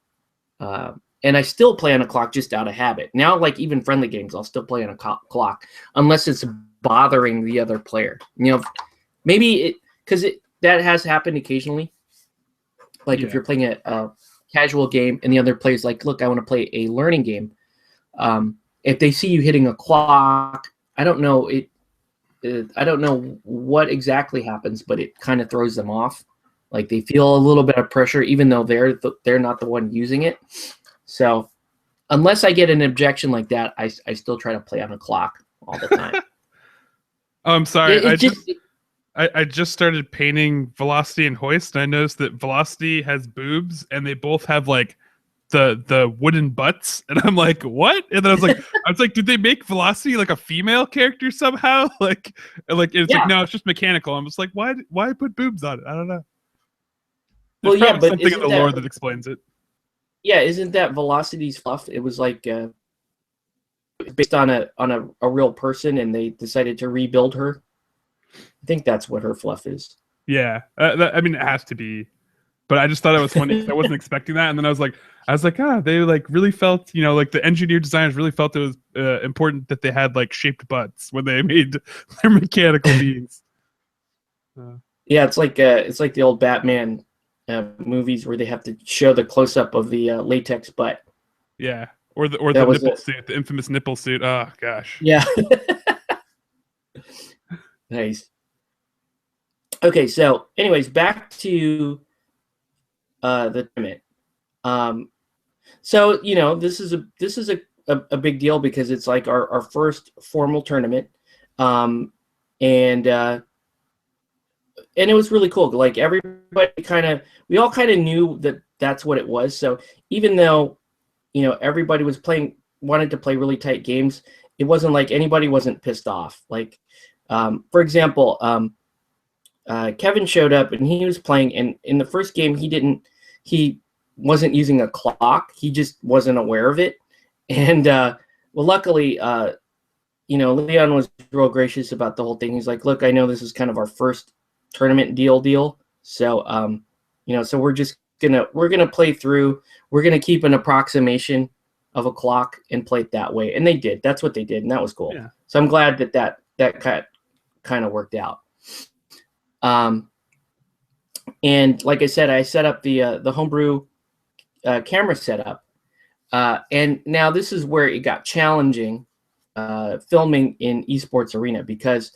And I still play on a clock just out of habit. Now, like even friendly games, I'll still play on a clock unless it's bothering the other player. Maybe that has happened occasionally. Like if you're playing a casual game and the other player's like, look, I want to play a learning game. If they see you hitting a clock, I don't know what exactly happens, but it kind of throws them off. Like they feel a little bit of pressure, even though they're not the one using it. So unless I get an objection like that, I still try to play on a clock all the time. Oh, I'm sorry. I just started painting Velocity and Hoist, and I noticed that Velocity has boobs, and they both have like the wooden butts, and I'm like, what? And then I was like, did they make Velocity like a female character somehow? Like it's Yeah. like, no, it's just mechanical. I'm just like, why put boobs on it? I don't know. Well, There's yeah, probably but something in the lore that explains it. Yeah, isn't that Velocity's fluff? It was like based on a real person, and they decided to rebuild her. I think that's what her fluff is. Yeah, I mean, it has to be, but I just thought it was funny because I wasn't expecting that, and then I was like, they like really felt, like the engineer designers really felt it was important that they had like shaped butts when they made their mechanical beings. Yeah, it's like the old Batman movies where they have to show the close up of the latex butt. Yeah, or the nipple suit, the infamous nipple suit. Oh gosh. Yeah. Nice. Okay, so anyways, back to the tournament. So this is a big deal because it's like our first formal tournament, and it was really cool. Like everybody we all kind of knew that that's what it was. So even though everybody wanted to play really tight games, it wasn't like anybody wasn't pissed off. Like for example, Kevin showed up and he was playing, and in the first game he wasn't using a clock. He just wasn't aware of it. And well, luckily, Leon was real gracious about the whole thing. He's like, look, I know this is kind of our first tournament deal. So, so we're gonna play through. We're gonna keep an approximation of a clock and play it that way. And they did. That's what they did, and that was cool. Yeah. So I'm glad that kind of worked out. And like I said, I set up the homebrew camera setup, and now this is where it got challenging filming in Esports Arena because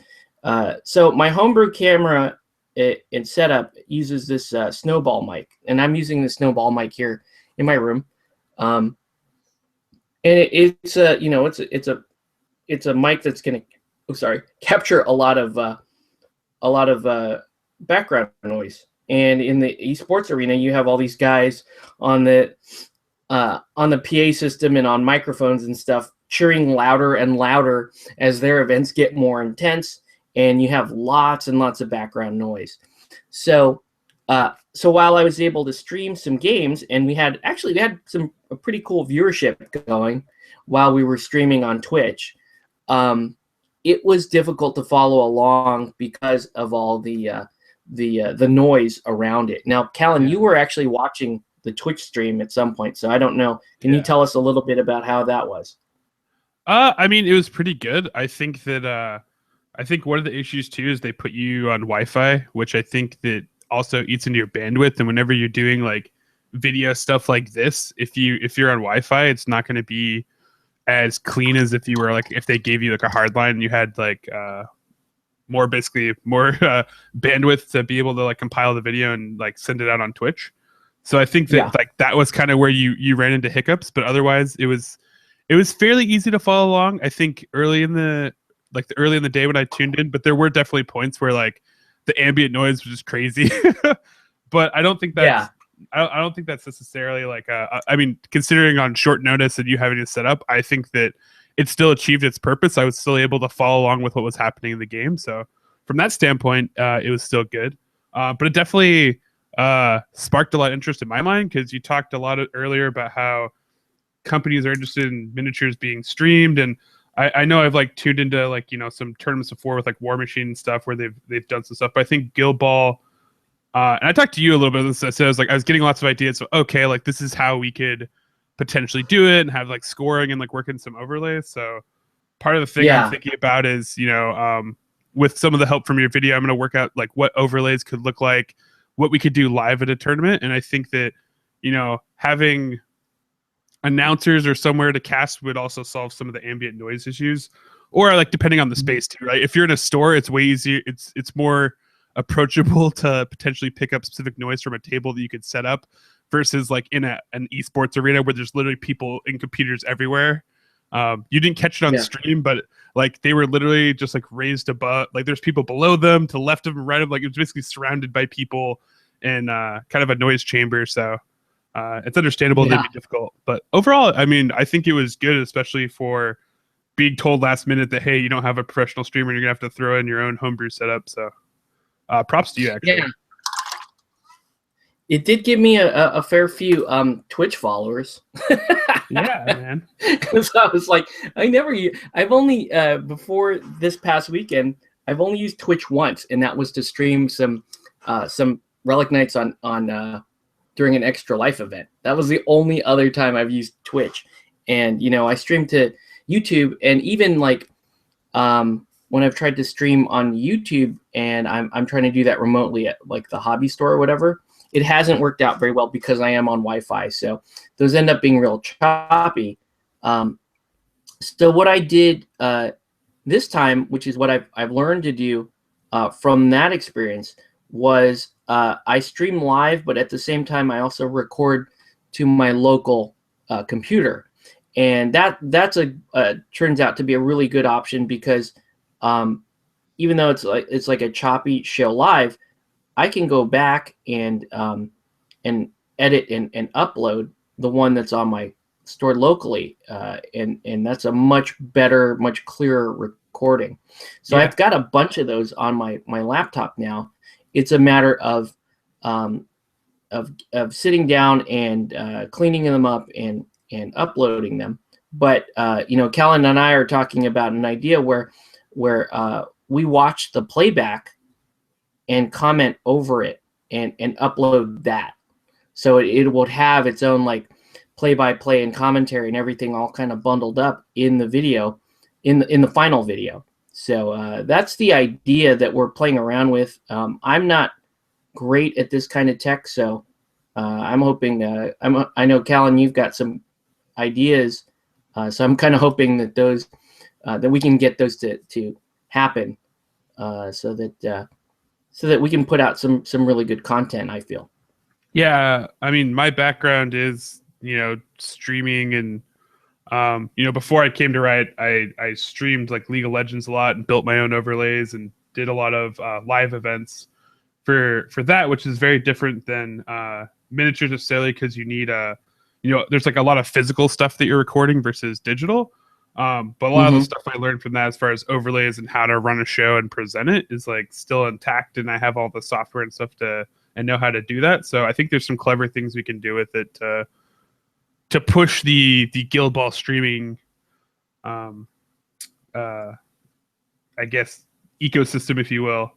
so my homebrew camera and setup uses this snowball mic, and I'm using the snowball mic here in my room, and it's a mic that's gonna capture a lot of background noise. And in the Esports Arena, you have all these guys on the PA system and on microphones and stuff, cheering louder and louder as their events get more intense, and you have lots and lots of background noise. So while I was able to stream some games, and we had a pretty cool viewership going while we were streaming on Twitch, it was difficult to follow along because of all the noise around it. Now, Callan, you were actually watching the Twitch stream at some point, so I don't know. Can you tell us a little bit about how that was? I mean, it was pretty good. I think that one of the issues too is they put you on Wi-Fi, which I think that also eats into your bandwidth. And whenever you're doing like video stuff like this, if you're on Wi-Fi, it's not going to be as clean as if you were like, if they gave you like a hard line and you had like more bandwidth to be able to like compile the video and like send it out on Twitch. So I think that like that was kind of where you ran into hiccups, but otherwise it was fairly easy to follow along. I think early in the day when I tuned in, but there were definitely points where like the ambient noise was just crazy. But I don't think that's I don't think that's necessarily like I mean, considering on short notice and you having to set up, I think that it still achieved its purpose. I was still able to follow along with what was happening in the game. So from that standpoint, it was still good. But it definitely sparked a lot of interest in my mind because you talked a lot earlier about how companies are interested in miniatures being streamed, and I know I've like tuned into like some tournaments before with like War Machine and stuff where they've done some stuff. But I think Guild Ball, and I talked to you a little bit of this. So I was getting lots of ideas. So okay, like this is how we could potentially do it and have like scoring and like working some overlays. So part of the thing I'm thinking about is with some of the help from your video, I'm going to work out like what overlays could look like, what we could do live at a tournament. And I think that having announcers or somewhere to cast would also solve some of the ambient noise issues, or like depending on the space too, right? If you're in a store, it's way easier. It's more approachable to potentially pick up specific noise from a table that you could set up versus like in an esports arena where there's literally people and computers everywhere. You didn't catch it on stream, but like they were literally just like raised above, like there's people below them, to the left of them, right of them, like it was basically surrounded by people in kind of a noise chamber. So It's understandable Yeah. they'd be difficult, but overall, I mean, I think it was good, especially for being told last minute that, hey, you don't have a professional streamer, you're gonna have to throw in your own homebrew setup. So props to you, actually. Yeah. It did give me a fair few Twitch followers. Yeah, man. Because I was like, I've only before this past weekend, I've only used Twitch once, and that was to stream some Relic Nights on during an Extra Life event. That was the only other time I've used Twitch. And I streamed to YouTube, and even like when I've tried to stream on YouTube, and I'm trying to do that remotely at like the hobby store or whatever, it hasn't worked out very well because I am on Wi-Fi. So those end up being real choppy. So what I did this time, which is what I've learned to do from that experience, was I stream live, but at the same time I also record to my local computer, and that's turns out to be a really good option because even though it's like a choppy show live, I can go back and edit and upload the one that's on my stored locally, and that's a much better, much clearer recording. So Yeah. I've got a bunch of those on my laptop now. It's a matter of sitting down and cleaning them up and uploading them. But Callan and I are talking about an idea where we watch the playback and comment over it and upload that. So it will have its own like play-by-play and commentary and everything all kind of bundled up in the video, in the final video. So that's the idea that we're playing around with. I'm not great at this kind of tech, so I'm hoping. I know, Callan, you've got some ideas, so I'm kind of hoping that those that we can get those to happen, so that we can put out some really good content, I feel. Yeah, I mean, my background is, streaming, and before I came to Riot, I streamed like League of Legends a lot and built my own overlays and did a lot of live events for that, which is very different than miniatures necessarily, because you need there's like a lot of physical stuff that you're recording versus digital. But a lot of the stuff I learned from that, as far as overlays and how to run a show and present it, is like still intact, and I have all the software and stuff and know how to do that. So I think there's some clever things we can do with it to push the Guild Ball streaming, I guess, ecosystem, if you will.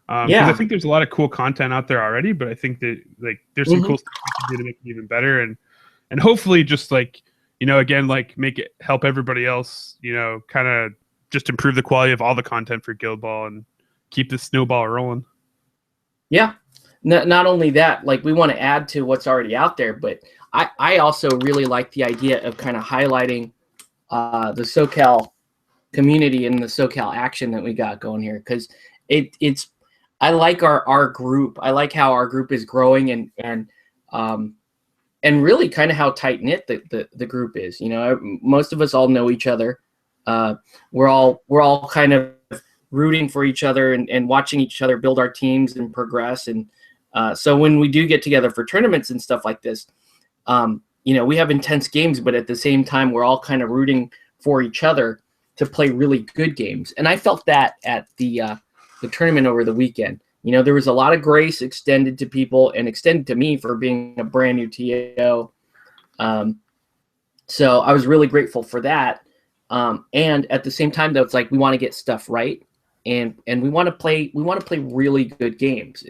Yeah. I think there's a lot of cool content out there already, but I think that like there's some cool stuff we can do to make it even better, and hopefully just like, again, like make it help everybody else, kind of just improve the quality of all the content for Guild Ball and keep the snowball rolling. Yeah. Not only that, like we want to add to what's already out there, but I also really like the idea of kind of highlighting the SoCal community and the SoCal action that we got going here, because I like our group. I like how our group is growing and really kind of how tight knit the group is. Most of us all know each other. We're all kind of rooting for each other and watching each other build our teams and progress. And so when we do get together for tournaments and stuff like this, we have intense games, but at the same time, we're all kind of rooting for each other to play really good games. And I felt that at the tournament over the weekend. There was a lot of grace extended to people and extended to me for being a brand new TO. So I was really grateful for that. And at the same time, though, it's like we want to get stuff right, and we want to play really good games.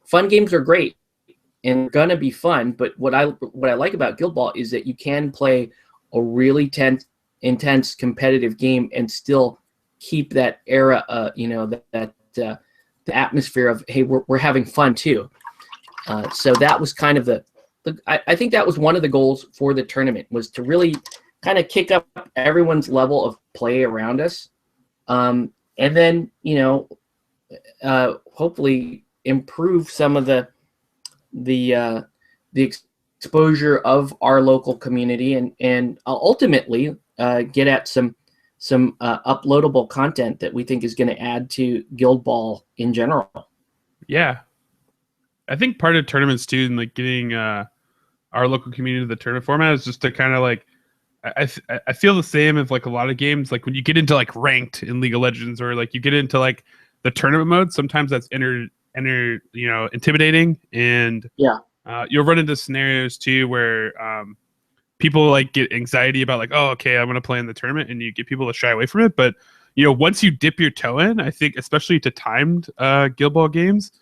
Fun games are great and gonna be fun, but what I like about Guild Ball is that you can play a really intense competitive game and still keep that era, the atmosphere of, hey, we're having fun too. So that was kind of I think that was one of the goals for the tournament, was to really kind of kick up everyone's level of play around us, and then hopefully improve some of the exposure of our local community, and ultimately get at some uploadable content that we think is going to add to Guild Ball in general. Yeah, I think part of tournaments too, and like getting our local community, the tournament format, is just to kind of like I feel the same as like a lot of games. Like when you get into like ranked in League of Legends, or like you get into like the tournament mode, sometimes that's intimidating, and Yeah. You'll run into scenarios too where people like get anxiety about like, oh, okay, I'm going to play in the tournament, and you get people to shy away from it. But once you dip your toe in, I think especially to timed Guild Ball games,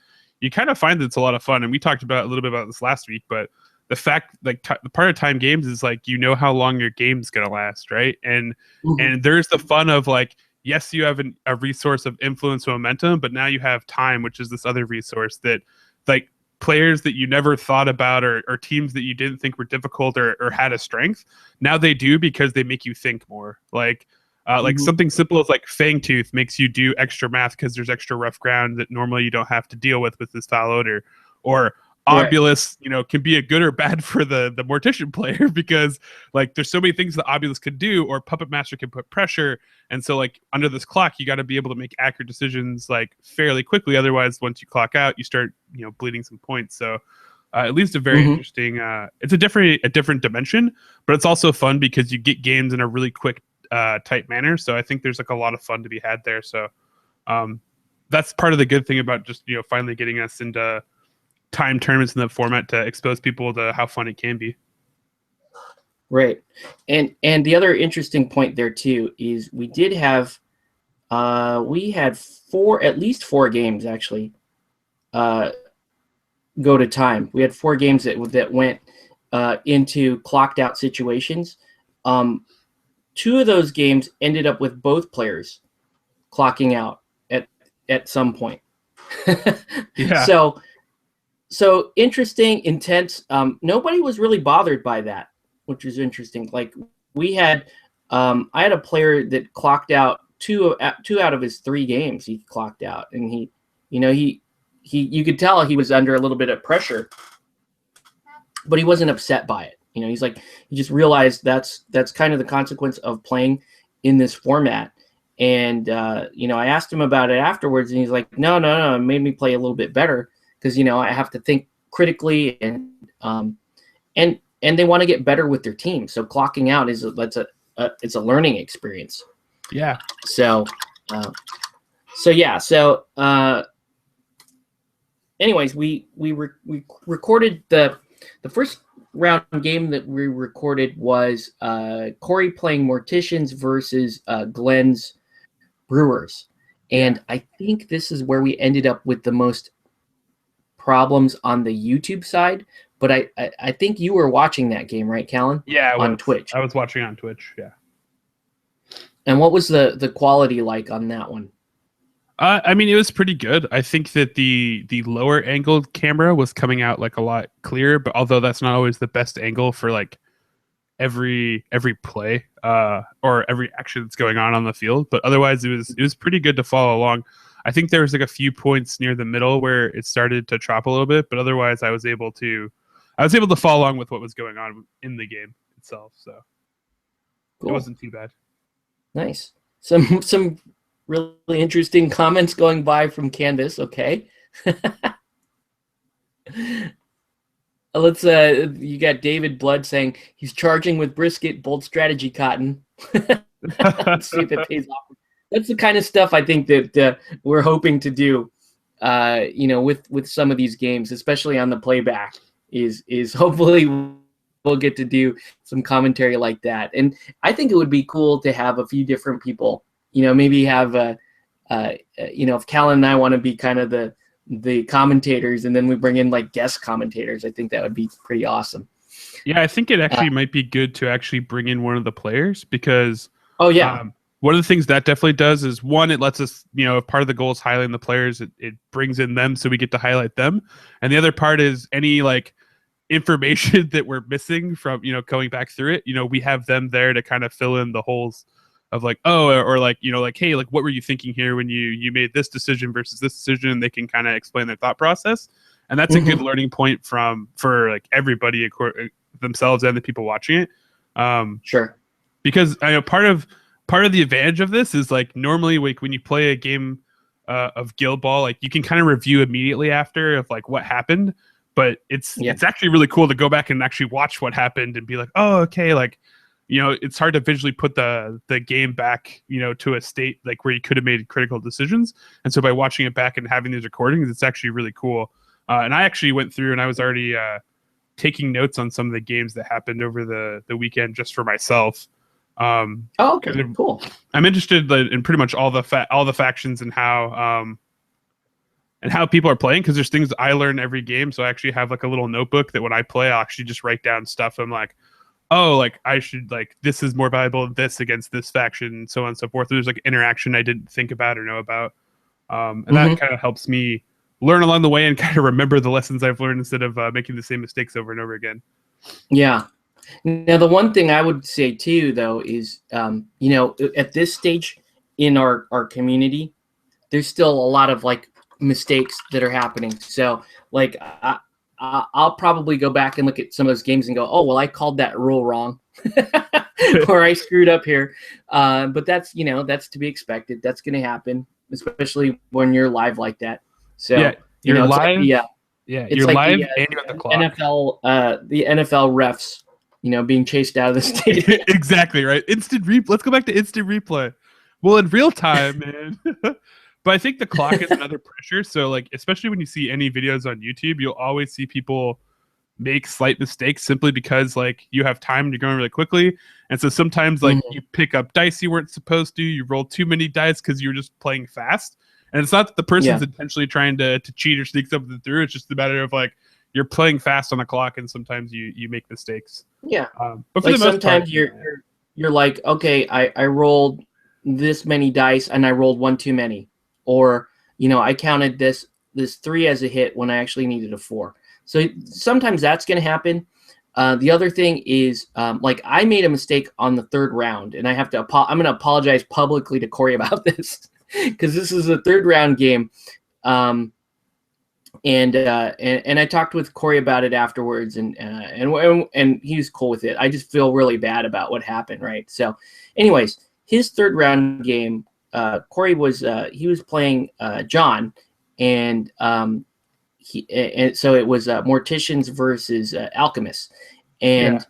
you kind of find that it's a lot of fun. And we talked about a little bit about this last week, but the fact like the part of time games is like how long your game's going to last, right? And there's the fun of like, yes, you have a resource of influence momentum, but now you have time, which is this other resource that like players that you never thought about, or teams that you didn't think were difficult or had a strength, now they do because they make you think more. Like something simple as like Fangtooth makes you do extra math because there's extra rough ground that normally you don't have to deal with this style loader. Or Obulus, can be a good or bad for the Mortician player because like there's so many things that Obulus could do, or Puppet Master can put pressure. And so like under this clock, you got to be able to make accurate decisions like fairly quickly. Otherwise, once you clock out, you start, bleeding some points. So at least a very interesting, it's a different dimension, but it's also fun because you get games in a really quick, tight manner. So I think there's like a lot of fun to be had there. So that's part of the good thing about just, finally getting us into time tournaments in the format to expose people to how fun it can be. Right. And the other interesting point there too is we did have we had at least four games actually go to time. We had four games that went into clocked out situations. Two of those games ended up with both players clocking out at some point. Yeah. So interesting, intense. Nobody was really bothered by that, which was interesting. Like we had, I had a player that clocked out two out of his three games. He clocked out, and he you could tell he was under a little bit of pressure, but he wasn't upset by it. He's like, he just realized that's kind of the consequence of playing in this format. And I asked him about it afterwards, and he's like, no, it made me play a little bit better. Because I have to think critically, and they want to get better with their team. So clocking out it's a learning experience. Yeah. So anyways, we recorded the first round game that we recorded was Corey playing Morticians versus Glenn's Brewers, and I think this is where we ended up with the most problems on the YouTube side, but I think you were watching that game, right, Callan? Yeah, on Twitch. I was watching on Twitch. Yeah. And what was the quality like on that one? I mean, it was pretty good. I think that the lower angled camera was coming out like a lot clearer, but although that's not always the best angle for like every play or every action that's going on the field, but otherwise it was pretty good to follow along. I think there was like a few points near the middle where it started to chop a little bit, but otherwise I was able to follow along with what was going on in the game itself. So cool. It wasn't too bad. Nice. Some really interesting comments going by from Canvas. Okay. Let's you got David Blood saying he's charging with brisket, bold strategy, Cotton. Let's see if it pays off. That's the kind of stuff I think that we're hoping to do, with some of these games, especially on the playback, is hopefully we'll get to do some commentary like that. And I think it would be cool to have a few different people, maybe have, if Callan and I want to be kind of the commentators, and then we bring in like guest commentators. I think that would be pretty awesome. Yeah, I think it actually might be good to actually bring in one of the players because one of the things that definitely does is, one, it lets us, if part of the goal is highlighting the players, it brings in them so we get to highlight them. And the other part is any like information that we're missing from, going back through it, we have them there to kind of fill in the holes of like, or like, like, hey, like, what were you thinking here when you made this decision versus this decision? And they can kind of explain their thought process. And that's a good learning point for like everybody themselves and the people watching it. Sure. Because I know part of the advantage of this is like normally like when you play a game of Guild Ball, like you can kind of review immediately after of like what happened. But it's actually really cool to go back and actually watch what happened and be like, oh, okay, like, you know, it's hard to visually put the game back, you know, to a state like where you could have made critical decisions. And so by watching it back and having these recordings, it's actually really cool. And I actually went through and I was already taking notes on some of the games that happened over the weekend just for myself. Okay, cool. I'm interested in pretty much all the factions and how people are playing, because there's things that I learn every game. So I actually have like a little notebook that when I play, I'll actually just write down stuff. I'm like, oh, like I should, like, this is more valuable than this against this faction, so on and so forth. There's like interaction I didn't think about or know about. And that kind of helps me learn along the way and kind of remember the lessons I've learned instead of making the same mistakes over and over again. Yeah. Now, the one thing I would say too, though, is, you know, at this stage in our community, there's still a lot of like mistakes that are happening. So like, I'll probably go back and look at some of those games and go, oh, well, I called that rule wrong or I screwed up here. But that's, you know, that's to be expected. That's going to happen, especially when you're live like that. So, yeah, you're live. Like it's you're like live and you're on the clock. the NFL refs, you know, being chased out of the stadium. Exactly, right. Instant replay. Let's go back to instant replay. Well, in real time, man. But I think the clock is another pressure. So, like, especially when you see any videos on YouTube, you'll always see people make slight mistakes simply because, like, you have time, you're going really quickly. And so sometimes, like, you pick up dice you weren't supposed to, you roll too many dice because you were just playing fast. And it's not that the person's intentionally trying to cheat or sneak something through. It's just a matter of, like, you're playing fast on the clock, and sometimes you make mistakes. Yeah. But for like the most sometimes part, you're like, okay, I rolled this many dice and I rolled one too many. Or, you know, I counted this 3 as a hit when I actually needed a 4. So sometimes that's going to happen. The other thing is, like, I made a mistake on the 3rd round, and I have to I'm going to apologize publicly to Corey about this because this is a 3rd round game. And I talked with Corey about it afterwards, and he was cool with it. I just feel really bad about what happened, right? So, anyways, his 3rd round game, Corey was he was playing John, and so it was Morticians versus Alchemists, and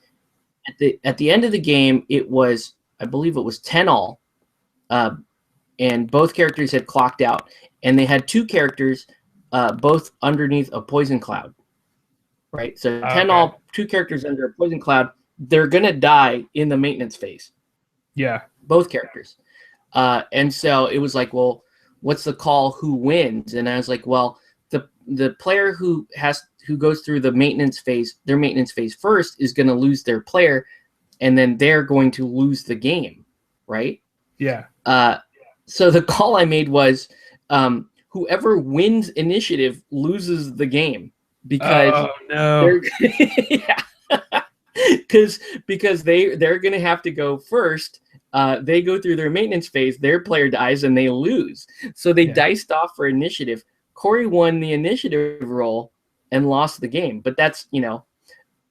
at the end of the game, it was, I believe it was 10-all, and both characters had clocked out, and they had 2 characters both underneath a poison cloud, right? So 10-all, 2 characters under a poison cloud, they're gonna die in the maintenance phase. Yeah, both characters. And so it was like, well, what's the call? Who wins? And I was like, well, the player who goes through the maintenance phase, their maintenance phase first, is going to lose their player, and then they're going to lose the game, right? Yeah. So the call I made was, whoever wins initiative loses the game, because because they're going to have to go first. They go through their maintenance phase, their player dies, and they lose. So they diced off for initiative. Corey won the initiative roll and lost the game. But that's, you know,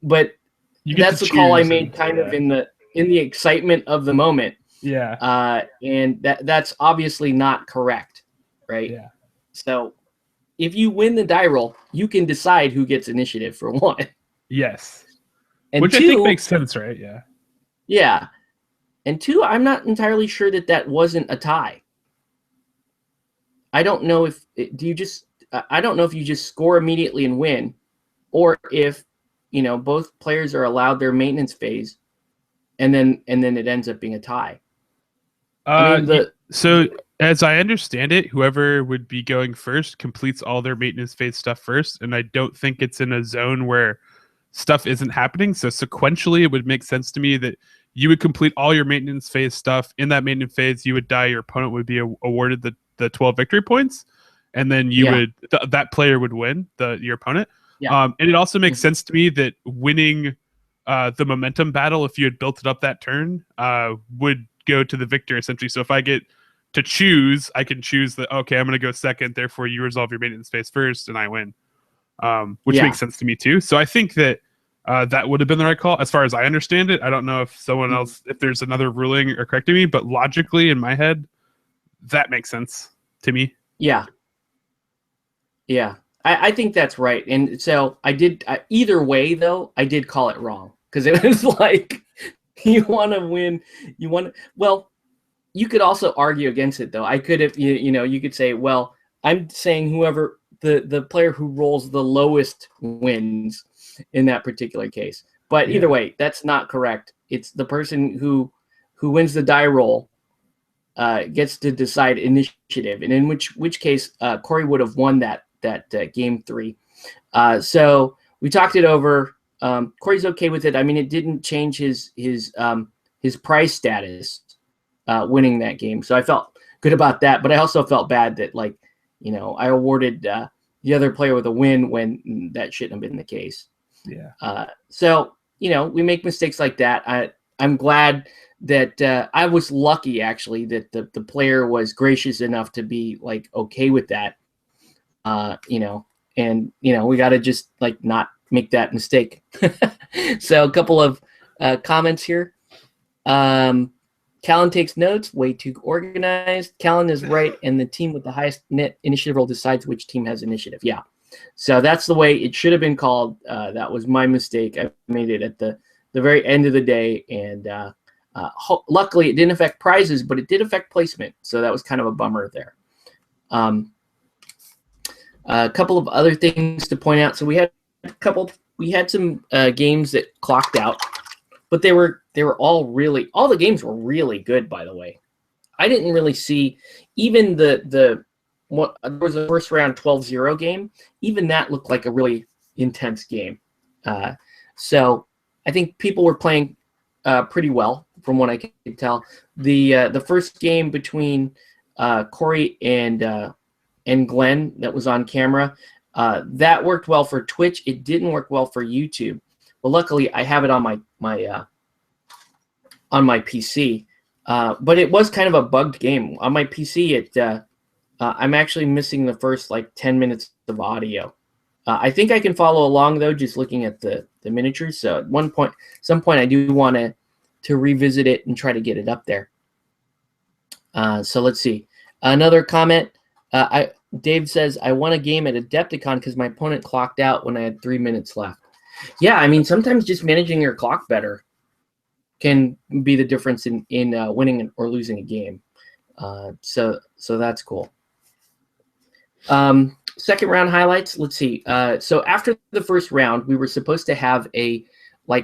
that's the call I made kind of in the excitement of the moment. Yeah. And that's obviously not correct, right? Yeah. So if you win the die roll, you can decide who gets initiative, for one. Yes. And which 2, I think makes sense, right? Yeah. Yeah. And 2, I'm not entirely sure that wasn't a tie. I don't know if I don't know if you just score immediately and win, or if, you know, both players are allowed their maintenance phase, and then it ends up being a tie. So as I understand it, whoever would be going first completes all their maintenance phase stuff first, and I don't think it's in a zone where stuff isn't happening. So sequentially, it would make sense to me that you would complete all your maintenance phase stuff. In that maintenance phase, you would die. Your opponent would be awarded the 12 victory points, and then you would that player would win your opponent. Yeah. And it also makes sense to me that winning the momentum battle, if you had built it up that turn, would go to the victor essentially. So if I get to choose, I can choose that. Okay, I'm going to go second. Therefore, you resolve your maintenance phase first, and I win. Which makes sense to me too. So I think that that would have been the right call, as far as I understand it. I don't know if someone else, if there's another ruling or correcting me, but logically in my head, that makes sense to me. Yeah. Yeah. I think that's right. And so either way, though, I did call it wrong because it was like you want to win. Well, you could also argue against it, though. I could have, you could say, well, I'm saying whoever the player who rolls the lowest wins in that particular case. But either way, that's not correct. It's the person who wins the die roll gets to decide initiative, and in which case Corey would have won that game 3. So we talked it over. Corey's okay with it. I mean, it didn't change his prize status winning that game, so I felt good about that. But I also felt bad that I awarded the other player with a win when that shouldn't have been the case. Yeah. So we make mistakes like that. I'm glad that I was lucky actually that the player was gracious enough to be okay with that. And we got to just not make that mistake. So a couple of comments here. Callan takes notes, way too organized. Callan is right, and the team with the highest net initiative roll decides which team has initiative. Yeah. So that's the way it should have been called. That was my mistake. I made it at the very end of the day, and luckily it didn't affect prizes, but it did affect placement. So that was kind of a bummer there. A couple of other things to point out. So we had some games that clocked out, but they were all the games were really good, by the way. I didn't really see even there was a first round 12-0 game. Even that looked like a really intense game. So I think people were playing pretty well from what I can tell. The first game between Corey and Glenn that was on camera, that worked well for Twitch. It didn't work well for YouTube. Well, luckily I have it on my PC. But it was kind of a bugged game on my PC. I'm actually missing the first 10 minutes of audio. I think I can follow along though, just looking at the miniatures. So at some point I do want to revisit it and try to get it up there. So let's see. Another comment. Dave says, I won a game at Adepticon because my opponent clocked out when I had 3 minutes left. Yeah, I mean, sometimes just managing your clock better can be the difference in winning or losing a game. So that's cool. Second round highlights. Let's see. So after the first round, we were supposed to have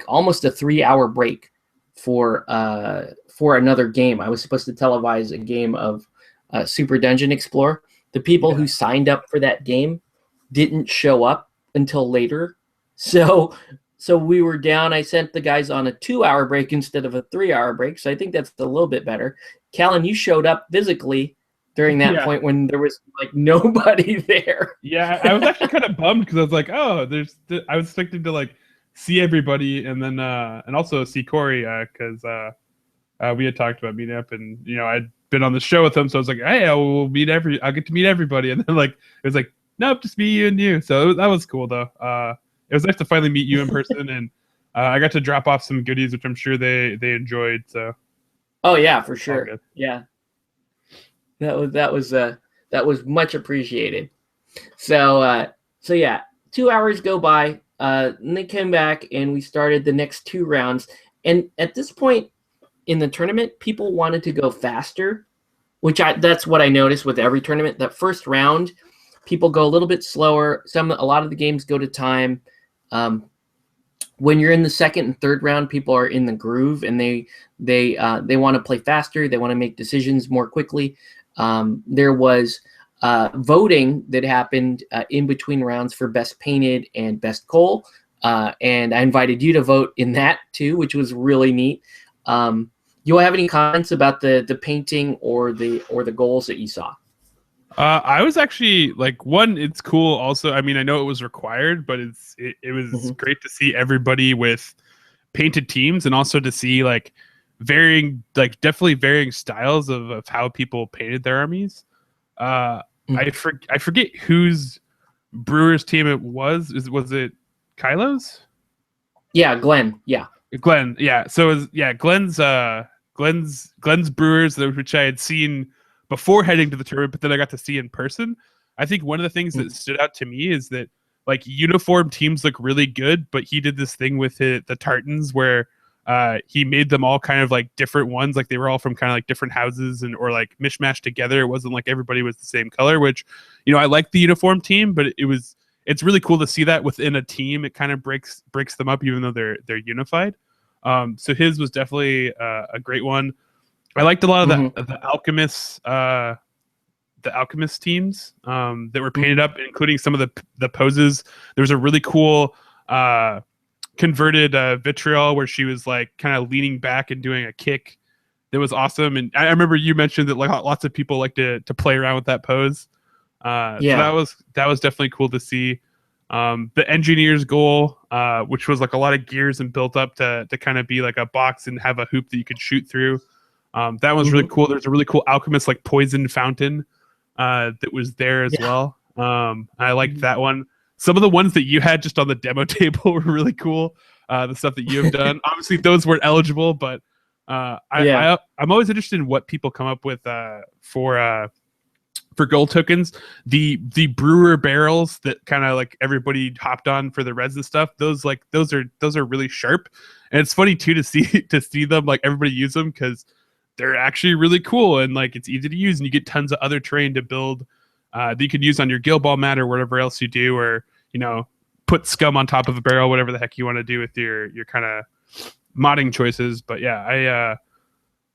almost a 3-hour break for another game. I was supposed to televise a game of Super Dungeon Explorer. The people who signed up for that game didn't show up until later. So we were down. I sent the guys on a 2-hour break instead of a 3-hour break. So I think that's a little bit better. Callan, you showed up physically during that point when there was nobody there. Yeah, I was actually kind of bummed because I was like, oh, I was expecting to see everybody and then and also see Corey because we had talked about meeting up, and I'd been on the show with him, so I was like, hey, I'll get to meet everybody, and then it was nope, just me, you and you. So that was cool though. It was nice to finally meet you in person, and I got to drop off some goodies, which I'm sure they enjoyed. So. Oh yeah, for sure. Yeah. That was much appreciated. So yeah, 2 hours go by, and they came back and we started the next 2 rounds. And at this point in the tournament, people wanted to go faster, that's what I noticed with every tournament. That first round, people go a little bit slower. A lot of the games go to time. When you're in the second and third round, people are in the groove and they want to play faster. They want to make decisions more quickly. There was voting that happened in between rounds for best painted and best coal, and I invited you to vote in that too, which was really neat. You have any comments about the painting or the goals that you saw? I was actually one, it's cool. Also, I mean, I know it was required, but it was great to see everybody with painted teams, and also to see definitely varying styles of how people painted their armies. I forget whose Brewers team it was. Was it Kylo's? Yeah, Glenn. Yeah, Glenn. Yeah. So it was, Glenn's Brewers, which I had seen before heading to the tournament, but then I got to see in person. I think one of the things that stood out to me is that like uniform teams look really good, but he did this thing with the tartans where he made them all kind of like different ones, like they were all from kind of like different houses and or like mishmashed together. It wasn't like everybody was the same color, which, you know, I like the uniform team, but it's really cool to see that within a team. It kind of breaks them up, even though they're unified. So his was definitely a great one. I liked a lot of the alchemist teams that were painted up, including some of the poses. There was a really cool converted vitriol where she was like kind of leaning back and doing a kick that was awesome. And I remember you mentioned that like lots of people like to play around with that pose. So that was definitely cool to see. The engineer's goal, which was like a lot of gears and built up to kind of be like a box and have a hoop that you could shoot through. That was really cool. There's a really cool alchemist like poison fountain that was there as well. I liked that one. Some of the ones that you had just on the demo table were really cool. The stuff that you have done. Obviously, those weren't eligible, but I'm always interested in what people come up with for gold tokens. The brewer barrels that kind of like everybody hopped on for the resin stuff. Those are really sharp, and it's funny too to see them like everybody use them because they're actually really cool and like it's easy to use, and you get tons of other terrain to build that you could use on your guild ball mat or whatever else you do, or you know, put scum on top of a barrel, whatever the heck you want to do with your kind of modding choices. But yeah,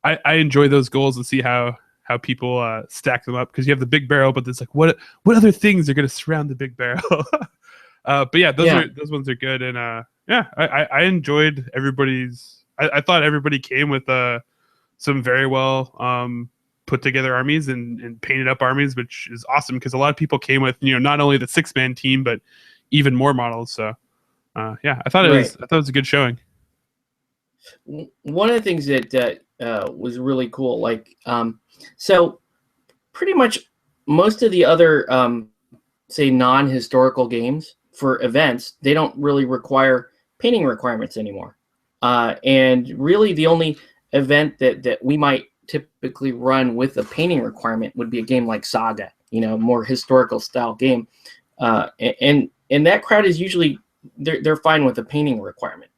I enjoy those goals and see how people stack them up, because you have the big barrel, but there's like what other things are going to surround the big barrel. But yeah, those ones are good, and I enjoyed everybody's. I thought everybody came with some very well put together armies and painted up armies, which is awesome because a lot of people came with, you know, not only the 6-man team but even more models. So I thought it was a good showing. One of the things that was really cool, like so pretty much most of the other say non-historical games for events, they don't really require painting requirements anymore, and really the only event that we might typically run with a painting requirement would be a game like Saga, you know, more historical style game, and that crowd is usually they're fine with a painting requirement.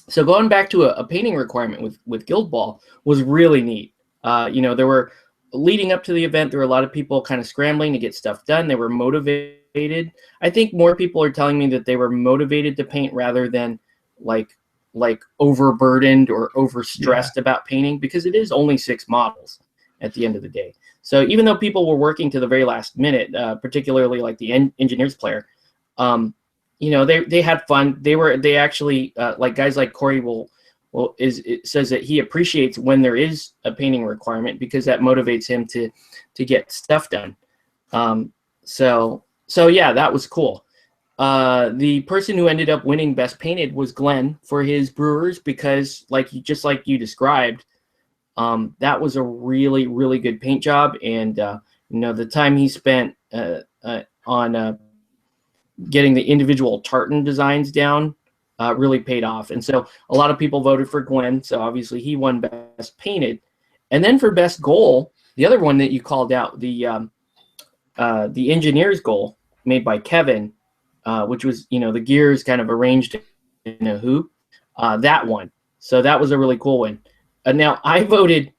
So going back to a painting requirement with Guild Ball was really neat. You know, there were leading up to the event, there were a lot of people kind of scrambling to get stuff done. They were motivated. I think more people are telling me that they were motivated to paint rather than like overburdened or overstressed about painting, because it is only 6 models at the end of the day. So even though people were working to the very last minute, particularly like the engineers player, you know, they had fun. They actually like guys like Corey it says that he appreciates when there is a painting requirement because that motivates him to get stuff done. So yeah, that was cool. The person who ended up winning Best Painted was Glenn for his Brewers, because just like you described, that was a really, really good paint job. And, you know, the time he spent on getting the individual tartan designs down really paid off. And so a lot of people voted for Glenn. So obviously he won Best Painted. And then for Best Goal, the other one that you called out, the engineer's goal made by Kevin, which was, you know, the gears kind of arranged in a hoop, that one. So that was a really cool one. Now I voted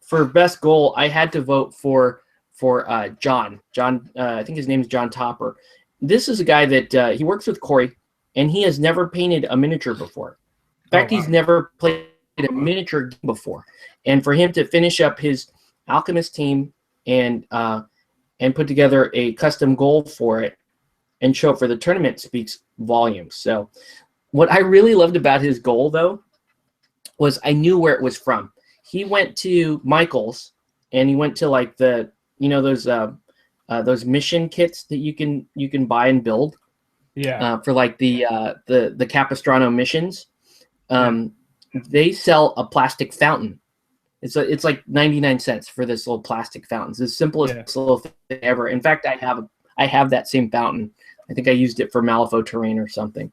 for Best Goal. I had to vote for John. I think his name is John Topper. This is a guy that he works with Corey, and he has never painted a miniature before. In fact, he's never played a miniature game before. And for him to finish up his Alchemist team and put together a custom goal for it and show up for the tournament speaks volumes. So what I really loved about his goal, though, was I knew where it was from. He went to Michael's, and he went to like the, you know, those mission kits that you can buy and build. Yeah. For like the Capistrano missions. They sell a plastic fountain. It's like 99 cents for this little plastic fountain. It's the simplest little thing ever. In fact, I have that same fountain. I think I used it for Malifaux terrain or something.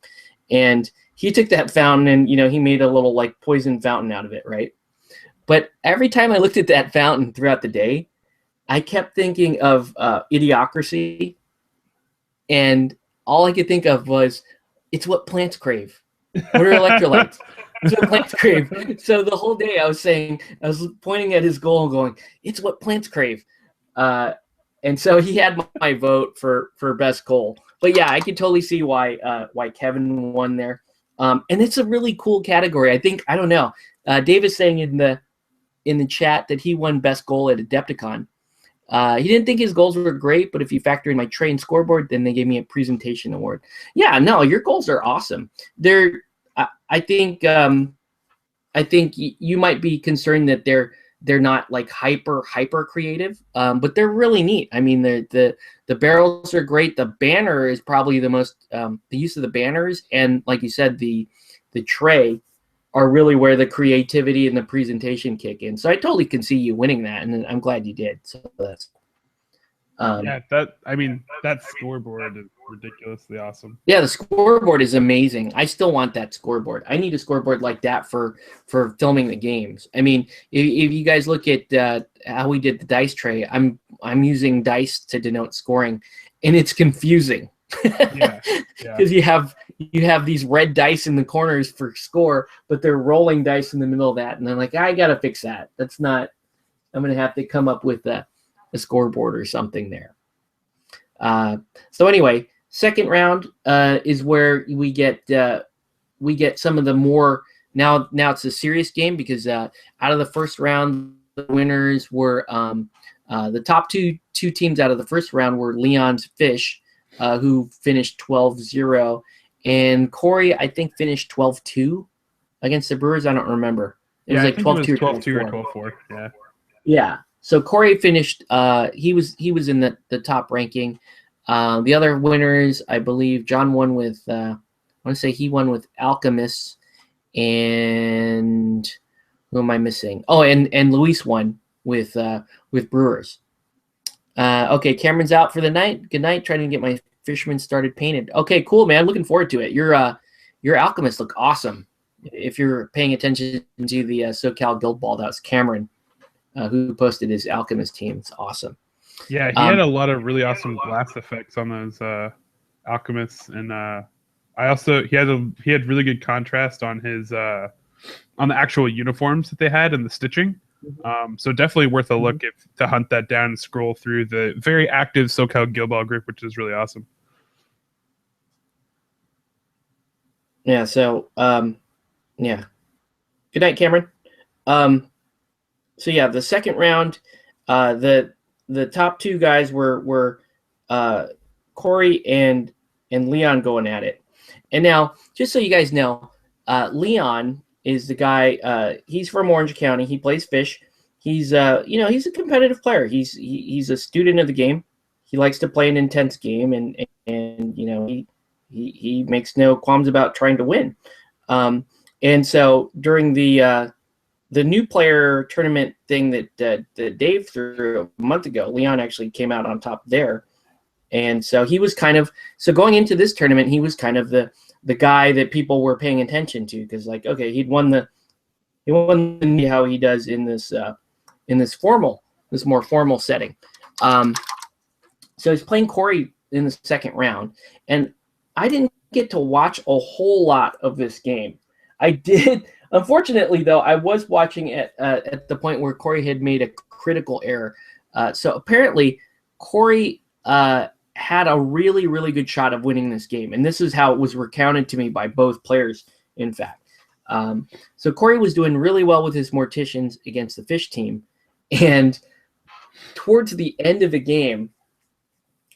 And he took that fountain and, you know, he made a little like poison fountain out of it, right? But every time I looked at that fountain throughout the day, I kept thinking of Idiocracy, and all I could think of was, it's what plants crave. What are electrolytes? It's what plants crave. So the whole day I was pointing at his goal and going, it's what plants crave. And so he had my vote for best goal. But yeah, I can totally see why Kevin won there. And it's a really cool category. I think, I don't know. Dave is saying in the chat that he won best goal at Adepticon. He didn't think his goals were great, but if you factor in my train scoreboard, then they gave me a presentation award. Yeah, no, your goals are awesome. I think you might be concerned that they're not like hyper creative, but they're really neat. I mean, the barrels are great. The banner is probably the most the use of the banners, and like you said, the tray are really where the creativity and the presentation kick in. So I totally can see you winning that, and I'm glad you did. So that's that scoreboard is ridiculously awesome. Yeah, the scoreboard is amazing. I still want that scoreboard. I need a scoreboard like that for filming the games. I mean, if you guys look at how we did the dice tray, I'm using dice to denote scoring, and it's confusing. Yeah. Because you have these red dice in the corners for score, but they're rolling dice in the middle of that, and I'm like, I gotta fix that. That's not. I'm gonna have to come up with a scoreboard or something there. So anyway, second round is where we get some of the more now it's a serious game, because out of the first round, the winners were the top two teams out of the first round were Leon's Fish, who finished 12-0, and Corey, I think, finished 12-2 against the Brewers. I don't remember. It was like 12-2 or 12-4. Yeah. Yeah. So Corey finished. He was in the top ranking. The other winners, I believe, John won with. I want to say he won with Alchemists, and who am I missing? Oh, and Luis won with Brewers. Okay, Cameron's out for the night. Good night. Trying to get my Fisherman started painted. Okay, cool, man. Looking forward to it. Your Alchemists look awesome. If you're paying attention to the SoCal Guild Ball, that was Cameron who posted his Alchemist team. It's awesome. Yeah, he had a lot of really awesome glass effects on those Alchemists, and he had really good contrast on his on the actual uniforms that they had and the stitching. So definitely worth a look to hunt that down and scroll through the very active SoCal Guild Ball group, which is really awesome. Yeah. So yeah. Good night, Cameron. So yeah, the second round, the top two guys were Corey and Leon going at it. And now, just so you guys know, Leon is the guy. He's from Orange County. He plays fish. He's he's a competitive player. He's a student of the game. He likes to play an intense game, and he makes no qualms about trying to win. And so during the new player tournament thing that Dave threw a month ago, Leon actually came out on top there. And so he was going into this tournament, he was kind of the guy that people were paying attention to, because like, okay, he won how he does in this more formal setting. So he's playing Corey in the second round, and I didn't get to watch a whole lot of this game. I did. Unfortunately, though, I was watching at the point where Corey had made a critical error. So apparently, Corey had a really, really good shot of winning this game. And this is how it was recounted to me by both players, in fact. So Corey was doing really well with his Morticians against the Fish team. And towards the end of the game,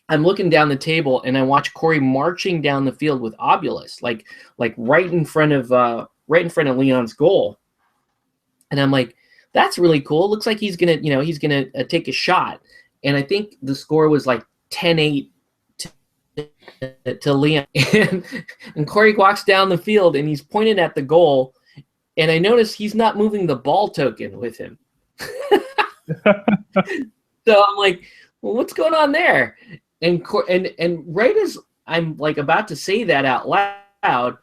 I'm looking down the table, and I watch Corey marching down the field with Obulus, like right in front of Leon's goal. And I'm like, that's really cool. Looks like he's gonna take a shot. And I think the score was like 10-8 to Leon. And Corey walks down the field, and he's pointing at the goal. And I notice he's not moving the ball token with him. So I'm like, well, what's going on there? And right as I'm like about to say that out loud,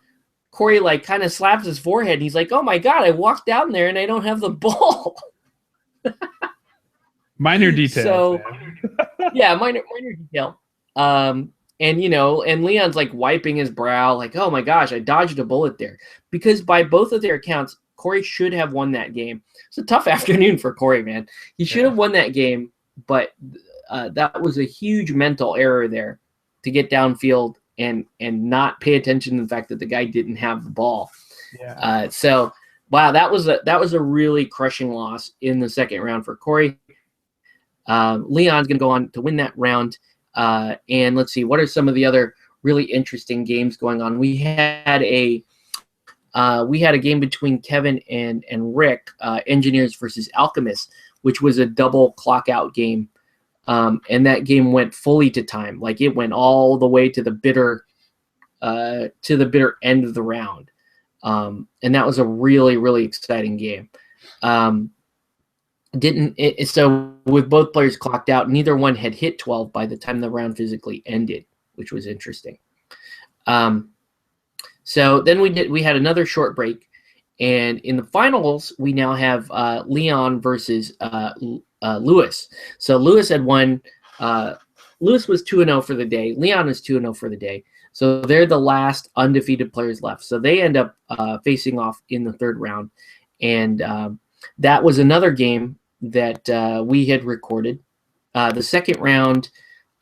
Corey like kind of slaps his forehead, and he's like, "Oh my God, I walked down there and I don't have the ball." Minor details, So man. yeah, minor detail. And and Leon's like wiping his brow, like, oh my gosh, I dodged a bullet there. Because by both of their accounts, Corey should have won that game. It's a tough afternoon for Corey, man. He should have won that game, but that was a huge mental error there to get downfield and not pay attention to the fact that the guy didn't have the ball. Yeah. So wow, that was a really crushing loss in the second round for Corey. Leon's going to go on to win that round. And let's see, what are some of the other really interesting games going on? We had a game between Kevin and Rick, Engineers versus Alchemists, which was a double clock out game. And that game went fully to time. Like it went all the way to the bitter end of the round. And that was a really, really exciting game. So with both players clocked out, neither one had hit 12 by the time the round physically ended, which was interesting. So then we had another short break, and in the finals we now have Leon versus Lewis. So Lewis had won. Lewis was 2-0 for the day. Leon is 2-0 for the day. So they're the last undefeated players left. So they end up facing off in the third round, and that was another game that we had recorded. The second round,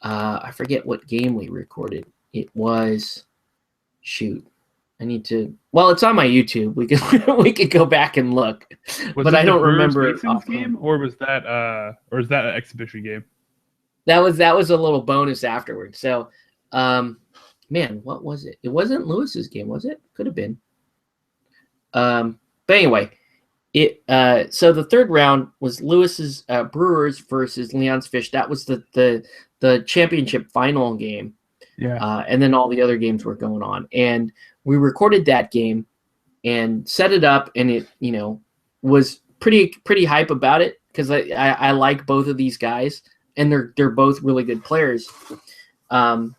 I forget what game we recorded. It was, I need to. Well, it's on my YouTube. We could go back and look, but I don't remember it. Game, or was that an exhibition game? That was a little bonus afterwards. So, man, what was it? It wasn't Lewis's game, was it? Could have been. But anyway, so the third round was Lewis's Brewers versus Leon's Fish. That was the championship final game. Yeah. And then all the other games were going on, and we recorded that game and set it up, and it was pretty hype about it because I like both of these guys, and they're both really good players. And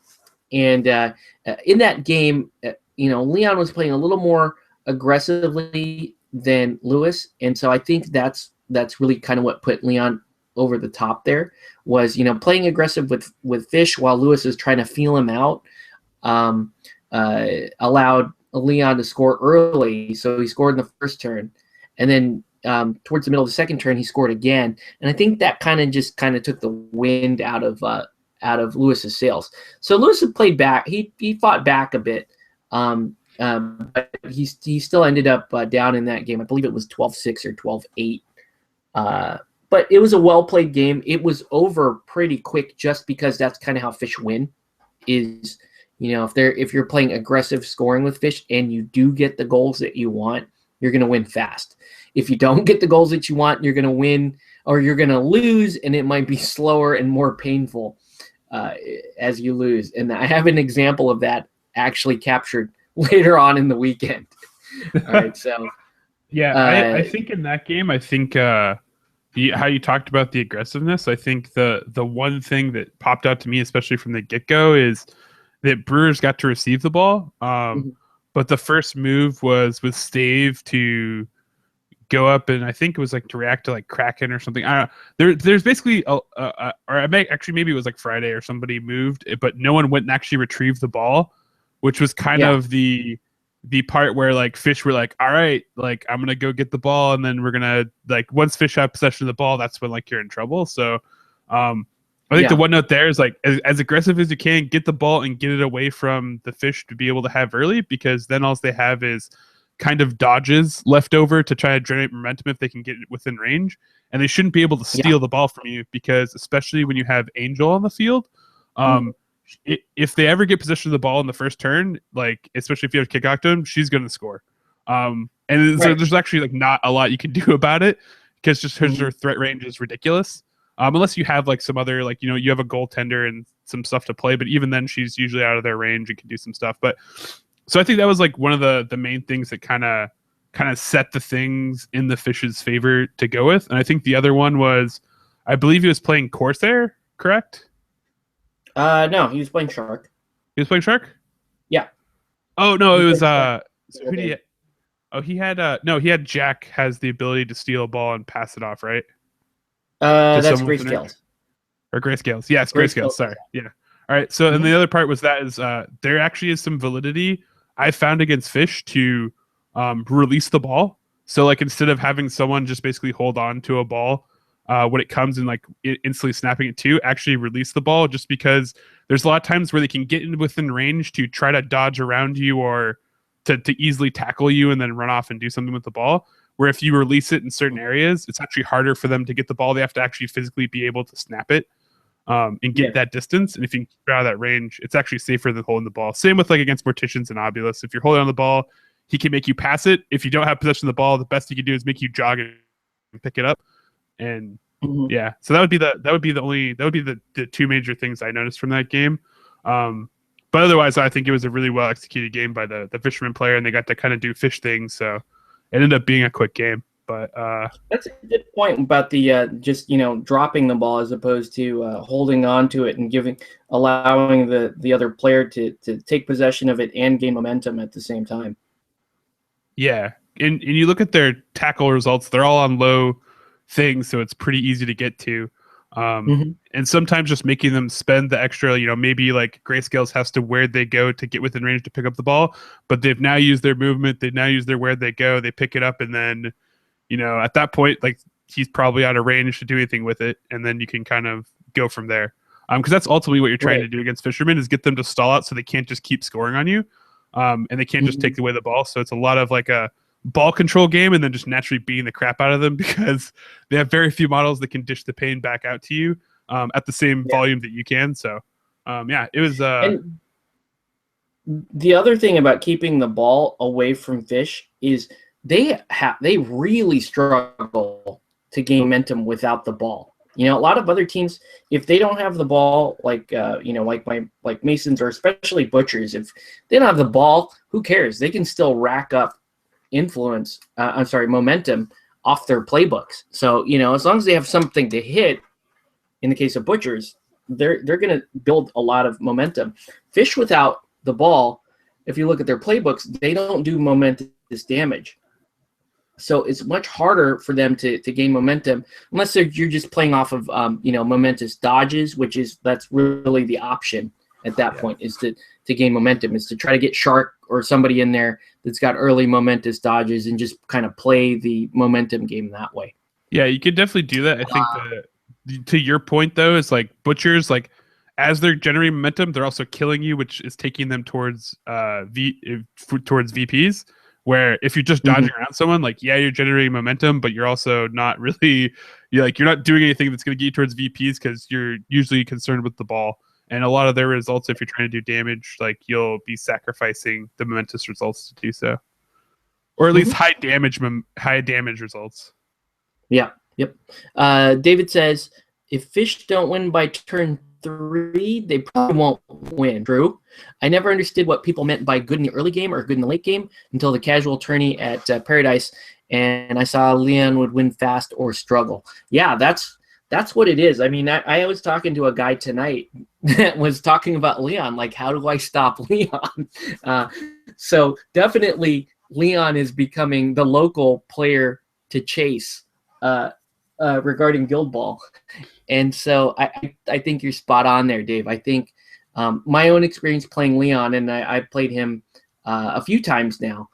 in that game, Leon was playing a little more aggressively than Lewis, and so I think that's really kind of what put Leon over the top there, was playing aggressive with Fish while Lewis is trying to feel him out. Allowed Leon to score early, so he scored in the first turn, and then towards the middle of the second turn he scored again, and I think that kind of took the wind out of Lewis's sails. So Lewis had played back. He fought back a bit. But he still ended up down in that game. I believe it was 12-6 or 12-8. But it was a well-played game. It was over pretty quick just because that's kind of how Fish win. Is if you're playing aggressive scoring with Fish and you do get the goals that you want, you're going to win fast. If you don't get the goals that you want, you're going to win, or you're going to lose, and it might be slower and more painful as you lose. And I have an example of that actually captured later on in the weekend. All right, so yeah, I think in that game, how you talked about the aggressiveness, I think the one thing that popped out to me, especially from the get-go, is that Brewers got to receive the ball, but the first move was with Stave to go up, and I think it was like to react to like Kraken or something. I don't know. There's basically maybe it was like Friday or somebody moved, but no one went and actually retrieved the ball, which was kind of the part where like Fish were like, all right, like I'm gonna go get the ball, and then we're gonna, like, once Fish have possession of the ball, that's when like you're in trouble. So I think the one note there is like as aggressive as you can, get the ball and get it away from the Fish to be able to have early, because then all they have is kind of dodges left over to try to generate momentum if they can get it within range, and they shouldn't be able to steal the ball from you, because especially when you have Angel on the field, if they ever get possession of the ball in the first turn, like especially if you have kick out to them, she's going to score. So there's actually like not a lot you can do about it, because just her threat range is ridiculous. Unless you have like some other, like, you have a goaltender and some stuff to play, but even then she's usually out of their range and can do some stuff. But so I think that was like one of the main things that kind of set the things in the Fish's favor to go with. And I think the other one was, I believe he was playing Corsair, correct? No, he was playing Shark. He was playing Shark? Yeah. Oh no, it was so who did he? He had Jack has the ability to steal a ball and pass it off, right? Just That's someone with an edge? grayscales. Or grayscales? Yes, grayscales. Grayscales. Sorry. Yeah. All right. So, and the other part was that is there actually is some validity I found against fish to release the ball. So, like, instead of having someone just basically hold on to a ball when it comes and like instantly snapping it to, actually release the ball, just because there's a lot of times where they can get in within range to try to dodge around you or to easily tackle you and then run off and do something with the ball. Where if you release it in certain areas, it's actually harder for them to get the ball. They have to actually physically be able to snap it and get that distance. And if you can keep out of that range, it's actually safer than holding the ball. Same with like against Morticians and Obulus. If you're holding on the ball, he can make you pass it. If you don't have possession of the ball, the best he can do is make you jog it and pick it up. And yeah, so that would be the two major things I noticed from that game. But otherwise, I think it was a really well executed game by the Fisherman player, and they got to kind of do fish things. So it ended up being a quick game. But that's a good point about the just dropping the ball as opposed to holding on to it and allowing the other player to take possession of it and gain momentum at the same time. Yeah, and you look at their tackle results; they're all on low things, so it's pretty easy to get to. And sometimes just making them spend the extra, maybe like grayscales has to where they go to get within range to pick up the ball, but they've now used their movement, they've now used their where they go, they pick it up, and then at that point, like, he's probably out of range to do anything with it, and then you can kind of go from there. Because that's ultimately what you're trying to do against fishermen, is get them to stall out so they can't just keep scoring on you, and they can't just take away the ball. So it's a lot of like a ball control game, and then just naturally beating the crap out of them because they have very few models that can dish the pain back out to you at the same volume that you can. So it was. And the other thing about keeping the ball away from fish is they really struggle to gain momentum without the ball. A lot of other teams, if they don't have the ball, like like Masons or especially Butchers, if they don't have the ball, who cares? They can still rack up momentum off their playbooks. So as long as they have something to hit, in the case of Butchers, they're going to build a lot of momentum. Fish without the ball, if you look at their playbooks, they don't do momentous damage. So it's much harder for them to gain momentum unless you're just playing off of momentous dodges, that's really the option at that point, is to gain momentum, is to try to get Shark or somebody in there that's got early momentous dodges and just kind of play the momentum game that way. Yeah, you could definitely do that. I think to your point though, is like Butchers, like as they're generating momentum, they're also killing you, which is taking them towards towards VPs. Where if you're just dodging around someone, like, yeah, you're generating momentum, but you're also not really, you're not doing anything that's going to get you towards VPs because you're usually concerned with the ball. And a lot of their results, if you're trying to do damage, like, you'll be sacrificing the momentous results to do so, or at least high damage results. Yeah. Yep. David says, if fish don't win by turn 3, they probably won't win. True. I never understood what people meant by good in the early game or good in the late game until the casual tourney at Paradise, and I saw Leon would win fast or struggle. Yeah, that's what it is. I mean, I was talking to a guy tonight that was talking about Leon, like, how do I stop Leon? So definitely Leon is becoming the local player to chase regarding Guild Ball. And so I think you're spot on there, Dave. I think my own experience playing Leon, and I played him a few times now,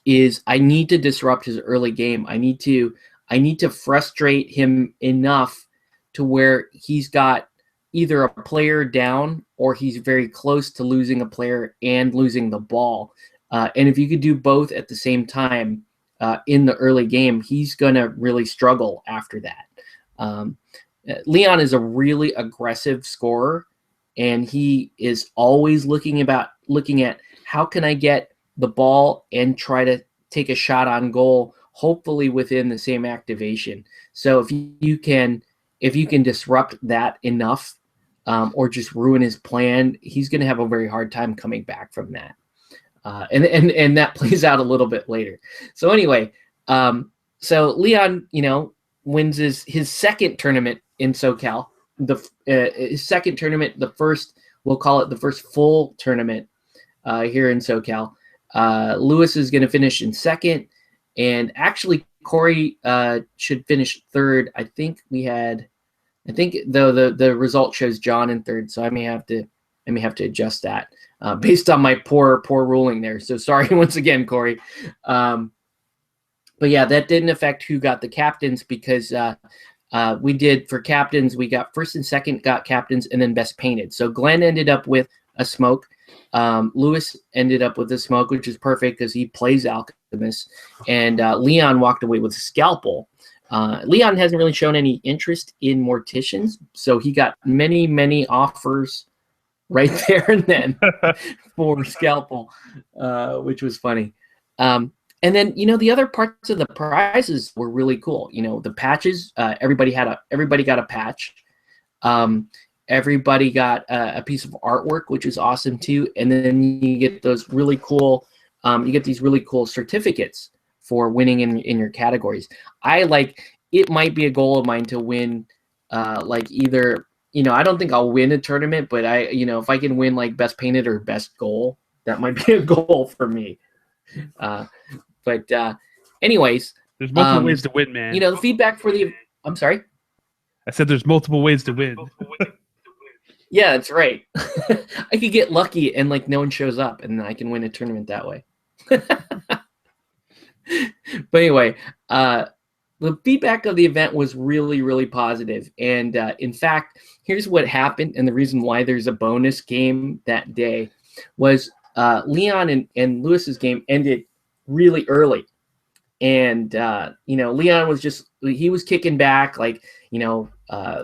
is I need to disrupt his early game. I need to frustrate him enough to where he's got either a player down or he's very close to losing a player and losing the ball. And if you could do both at the same time in the early game, he's going to really struggle after that. Leon is a really aggressive scorer, and he is always looking at how can I get the ball and try to take a shot on goal, hopefully within the same activation. So if you can disrupt that enough, or just ruin his plan, he's going to have a very hard time coming back from that. And that plays out a little bit later. So anyway, so Leon, wins his second tournament in SoCal. His second tournament, we'll call it the first full tournament here in SoCal. Lewis is going to finish in second, and actually Corey should finish third. I think though the result shows John in third, so I may have to adjust that based on my poor ruling there. So sorry once again, Corey. But yeah, that didn't affect who got the captains because we did for captains. We got first and second got captains, and then best painted. So Glenn ended up with a smoke. Lewis ended up with a smoke, which is perfect because he plays Alchemist, and Leon walked away with a scalpel. Leon hasn't really shown any interest in Morticians, so he got many offers right there and then for scalpel, which was funny. And then, the other parts of the prizes were really cool. The patches, everybody got a patch. Everybody got a piece of artwork, which is awesome too. And then you get those really cool, these really cool certificates for winning in your categories. It might be a goal of mine to win, either, I don't think I'll win a tournament, but if I can win like best painted or best goal, that might be a goal for me. But anyways, there's multiple ways to win, man. The feedback for I'm sorry. I said there's multiple ways to win. Yeah, that's right. I could get lucky and no one shows up, and then I can win a tournament that way. But anyway, the feedback of the event was really positive. And in fact, here's what happened, and the reason why there's a bonus game that day was Leon and Lewis's game ended really early, and Leon was he was kicking back,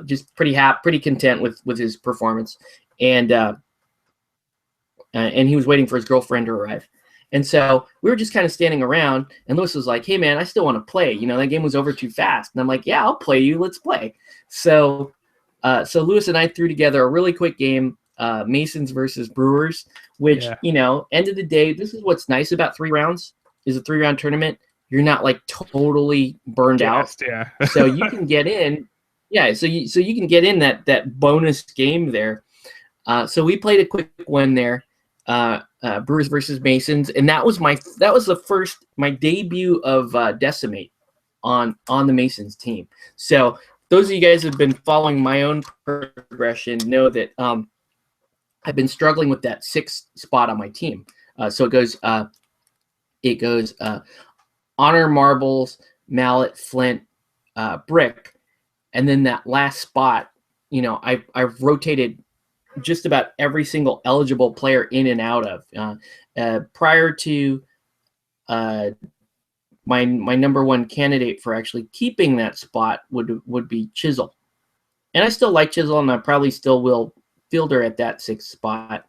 just pretty content with his performance, and he was waiting for his girlfriend to arrive. And so we were just kind of standing around, and Lewis was like, "Hey man, I still want to play. That game was over too fast." And I'm like, "Yeah, I'll play you. Let's play." So Lewis and I threw together a really quick game, Masons versus Brewers, which end of the day, this is what's nice about 3 rounds. Is a 3-round tournament. You're not totally burned out. Yeah. So you can get in. Yeah. So you can get in that bonus game there. So we played a quick one there, Brewers versus Masons, and that was my debut of Decimate on the Masons team. So those of you guys who have been following my own progression know that I've been struggling with that 6th spot on my team. So it goes Honor, Marbles, Mallet, Flint, Brick, and then that last spot, I've rotated just about every single eligible player in and out of. Prior to my number one candidate for actually keeping that spot would be Chisel, and I still like Chisel, and I probably still will field her at that 6th spot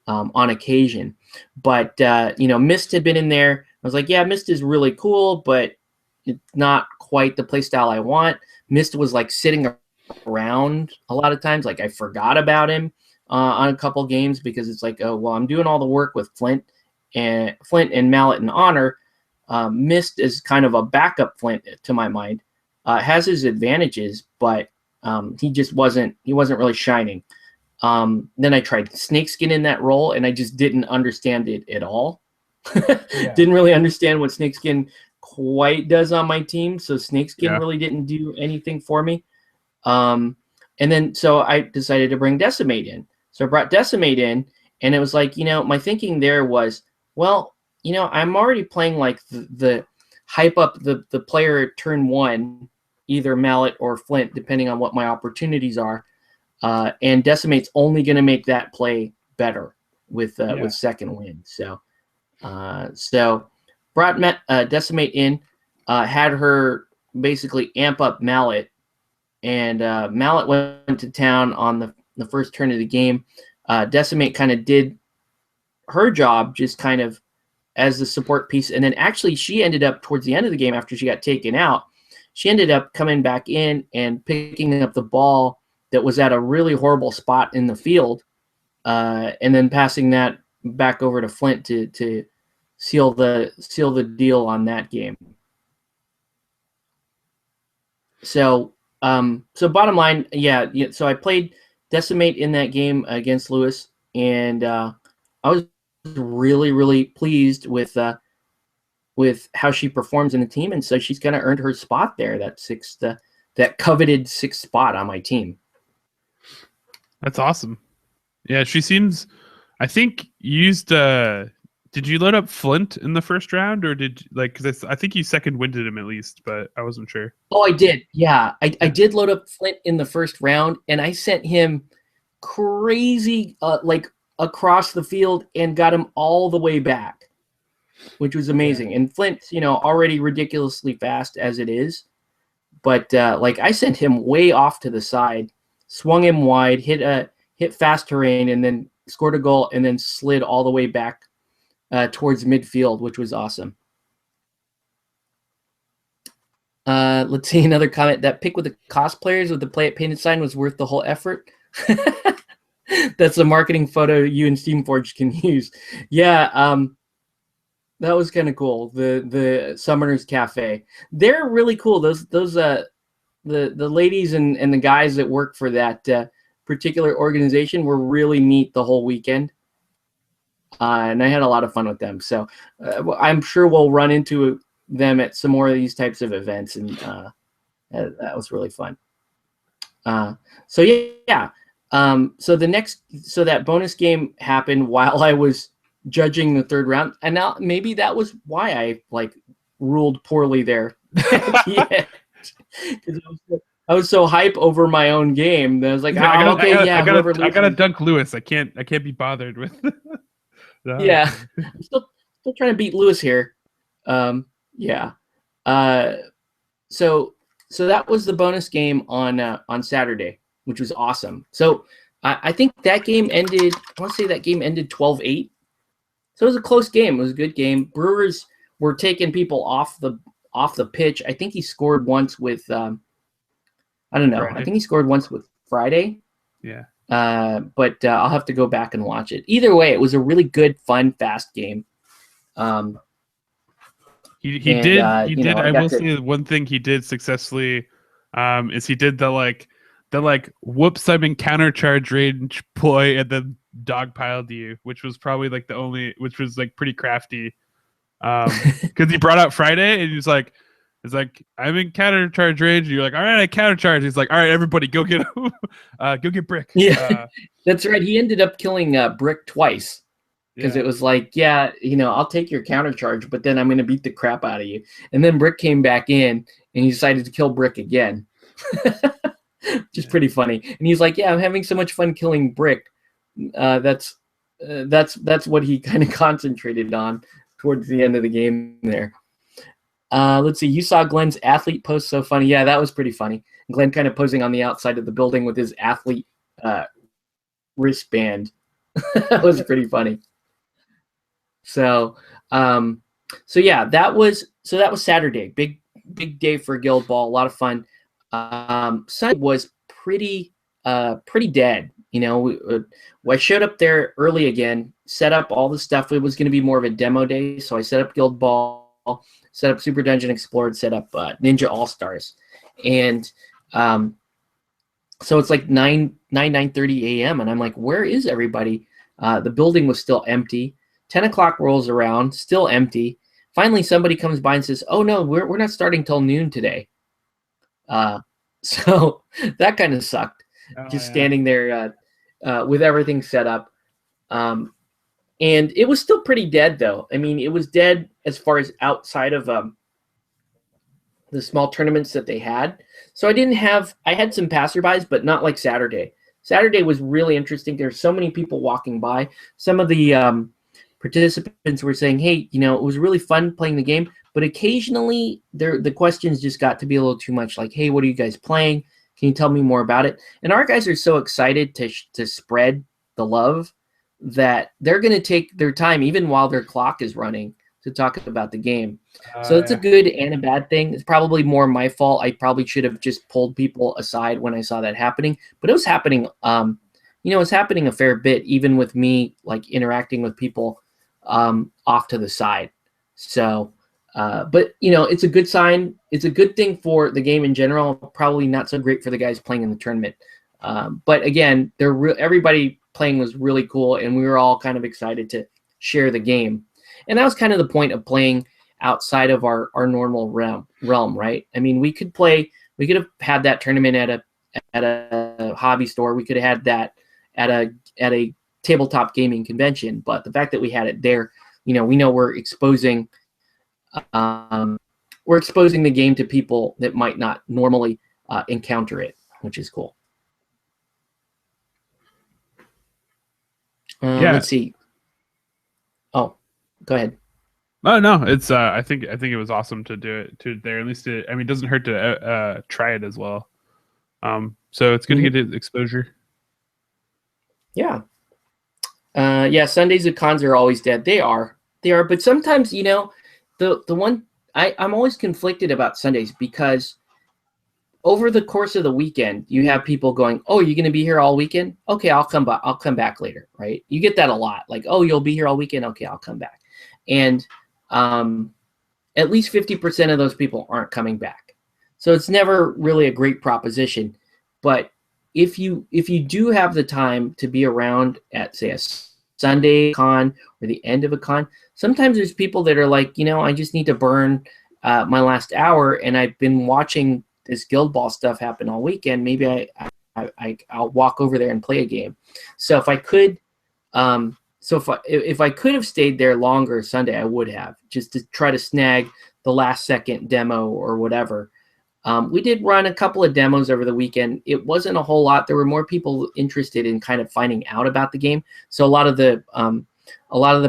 on occasion. But Mist had been in there. I was like, yeah, Mist is really cool, but it's not quite the play style I want. Mist was sitting around a lot of times. I forgot about him on a couple games because it's oh, well, I'm doing all the work with Flint and Mallet and Honor. Mist is kind of a backup Flint to my mind. Has his advantages, but he wasn't really shining. Then I tried Snakeskin in that role, and I just didn't understand it at all. Didn't really understand what Snakeskin quite does on my team, so Snakeskin really didn't do anything for me. And then so I decided to bring Decimate in. So I brought Decimate in, and it was my thinking there was, well, I'm already playing the hype up the player at turn 1, either Mallet or Flint, depending on what my opportunities are. And Decimate's only going to make that play better with second win. So brought Decimate in, had her basically amp up Mallet, and Mallet went to town on the first turn of the game. Decimate kind of did her job just kind of as the support piece, and then actually she ended up towards the end of the game after she got taken out, she ended up coming back in and picking up the ball that was at a really horrible spot in the field, and then passing that back over to Flint to seal the deal on that game. So bottom line, so I played Decimate in that game against Lewis, and I was really pleased with with how she performs in the team, and so she's kind of earned her spot there, that coveted 6th spot on my team. That's awesome. Yeah, she seems. I think you used. Did you load up Flint in the first round, or did because I think you second winded him at least, but I wasn't sure. Oh, I did. Yeah, I did load up Flint in the first round, and I sent him crazy like across the field and got him all the way back, which was amazing. And Flint's already ridiculously fast as it is, but like I sent him way off to the side, swung him wide, hit fast terrain, and then scored a goal, and then slid all the way back towards midfield, which was awesome. Let's see another comment. That pick with the cosplayers with the Play It Painted sign was worth the whole effort. That's a marketing photo you and Steamforged can use. Yeah, that was kind of cool. The Summoners Cafe. They're really cool. Those the ladies and the guys that work for that particular organization were really neat the whole weekend. And I had a lot of fun with them. So I'm sure we'll run into them at some more of these types of events, and that was really fun. So yeah. So that bonus game happened while I was judging the 3rd round, and now maybe that was why I ruled poorly there. Yeah, because I was so hype over my own game that I was like, I gotta dunk Lewis. I can't be bothered with. No. Yeah, I'm still trying to beat Lewis here. Yeah. So that was the bonus game on Saturday, which was awesome. So I think that game ended. I want to say that game ended 12-8. So it was a close game. It was a good game. Brewers were taking people off the pitch. I think he scored once with I don't know. Friday. I think he scored once with Friday. Yeah. But I'll have to go back and watch it. Either way, it was a really good, fun, fast game. He did. I will say one thing he did successfully is he did the whoops, I'm in counter charge range ploy and then dogpiled you, which was probably which was pretty crafty. Because he brought out Friday and he's like, I'm in counter charge range. And you're like, all right, I counter charge. He's like, all right, everybody, go get him. Go get Brick. Yeah, that's right. He ended up killing Brick twice because it was like, I'll take your counter charge, but then I'm going to beat the crap out of you. And then Brick came back in and he decided to kill Brick again, which is pretty funny. And he's like, yeah, I'm having so much fun killing Brick. That's what he kind of concentrated on towards the end of the game there. Let's see. You saw Glenn's athlete post. So funny. Yeah, that was pretty funny. Glenn kind of posing on the outside of the building with his athlete wristband. That was pretty funny. So yeah, that was Saturday. Big day for Guild Ball. A lot of fun. Sunday was pretty dead. I showed up there early again, set up all the stuff. It was going to be more of a demo day, so I set up Guild Ball, set up Super Dungeon Explored, set up Ninja All Stars, and so it's like 9:30 a.m. and I'm like, where is everybody? The building was still empty. 10 o'clock rolls around, still empty. Finally, somebody comes by and says, "Oh no, we're not starting till noon today." So that kind of sucked. Standing there with everything set up. And it was still pretty dead, though. I mean, it was dead as far as outside of the small tournaments that they had. So I had some passerbys, but not like Saturday. Saturday was really interesting. There's so many people walking by. Some of the participants were saying, hey, it was really fun playing the game, but occasionally the questions just got to be a little too much. Like, hey, what are you guys playing? Can you tell me more about it? And our guys are so excited to spread the love that they're going to take their time, even while their clock is running, to talk about the game. So it's a good and a bad thing. It's probably more my fault. I probably should have just pulled people aside when I saw that happening. But it was happening, it was happening a fair bit, even with me interacting with people off to the side. So, but it's a good sign. It's a good thing for the game in general. Probably not so great for the guys playing in the tournament. But again, everybody playing was really cool, and we were all kind of excited to share the game. And that was kind of the point of playing outside of our normal realm, right? I mean, we could have had that tournament at a hobby store. We could have had that at a tabletop gaming convention, but the fact that we had it there, we know we're exposing the game to people that might not normally encounter it, which is cool. Let's see. Oh, go ahead. Oh no, it's I think it was awesome to do it there. At least it doesn't hurt to try it as well. So it's good to get exposure. Yeah. Sundays at cons are always dead. They are, but sometimes the one I'm always conflicted about Sundays, because over the course of the weekend, you have people going, "Oh, you're going to be here all weekend? Okay, I'll come back later." Right? You get that a lot. Like, "Oh, you'll be here all weekend? Okay, I'll come back." And at least 50% of those people aren't coming back. So it's never really a great proposition. But if you do have the time to be around at, say, a Sunday con or the end of a con, sometimes there's people that are like, I just need to burn my last hour, and I've been watching this Guild Ball stuff happen all weekend. Maybe I'll walk over there and play a game. So if I could, if I could have stayed there longer Sunday, I would have, just to try to snag the last second demo or whatever. We did run a couple of demos over the weekend. It wasn't a whole lot. There were more people interested in kind of finding out about the game. So a lot of the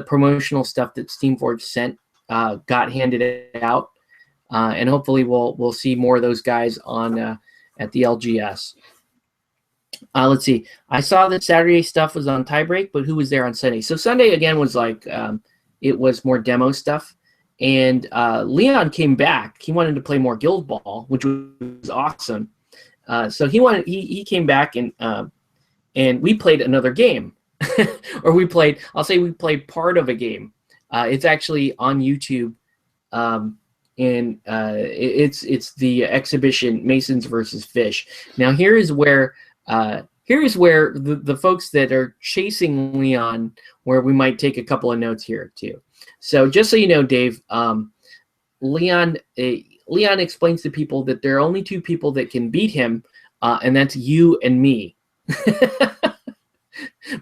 promotional stuff that Steamforge sent got handed out. And hopefully we'll see more of those guys on at the LGS. Let's see. I saw that Saturday stuff was on Tiebreak, but who was there on Sunday? So Sunday again was like it was more demo stuff, and Leon came back. He wanted to play more Guild Ball, which was awesome. So he came back and we played another game, or we played part of a game. It's actually on YouTube. And it's the exhibition Masons versus Fish. Now here is where the folks that are chasing Leon, where we might take a couple of notes here too. So just so you know, Dave, Leon explains to people that there are only two people that can beat him, and that's you and me. But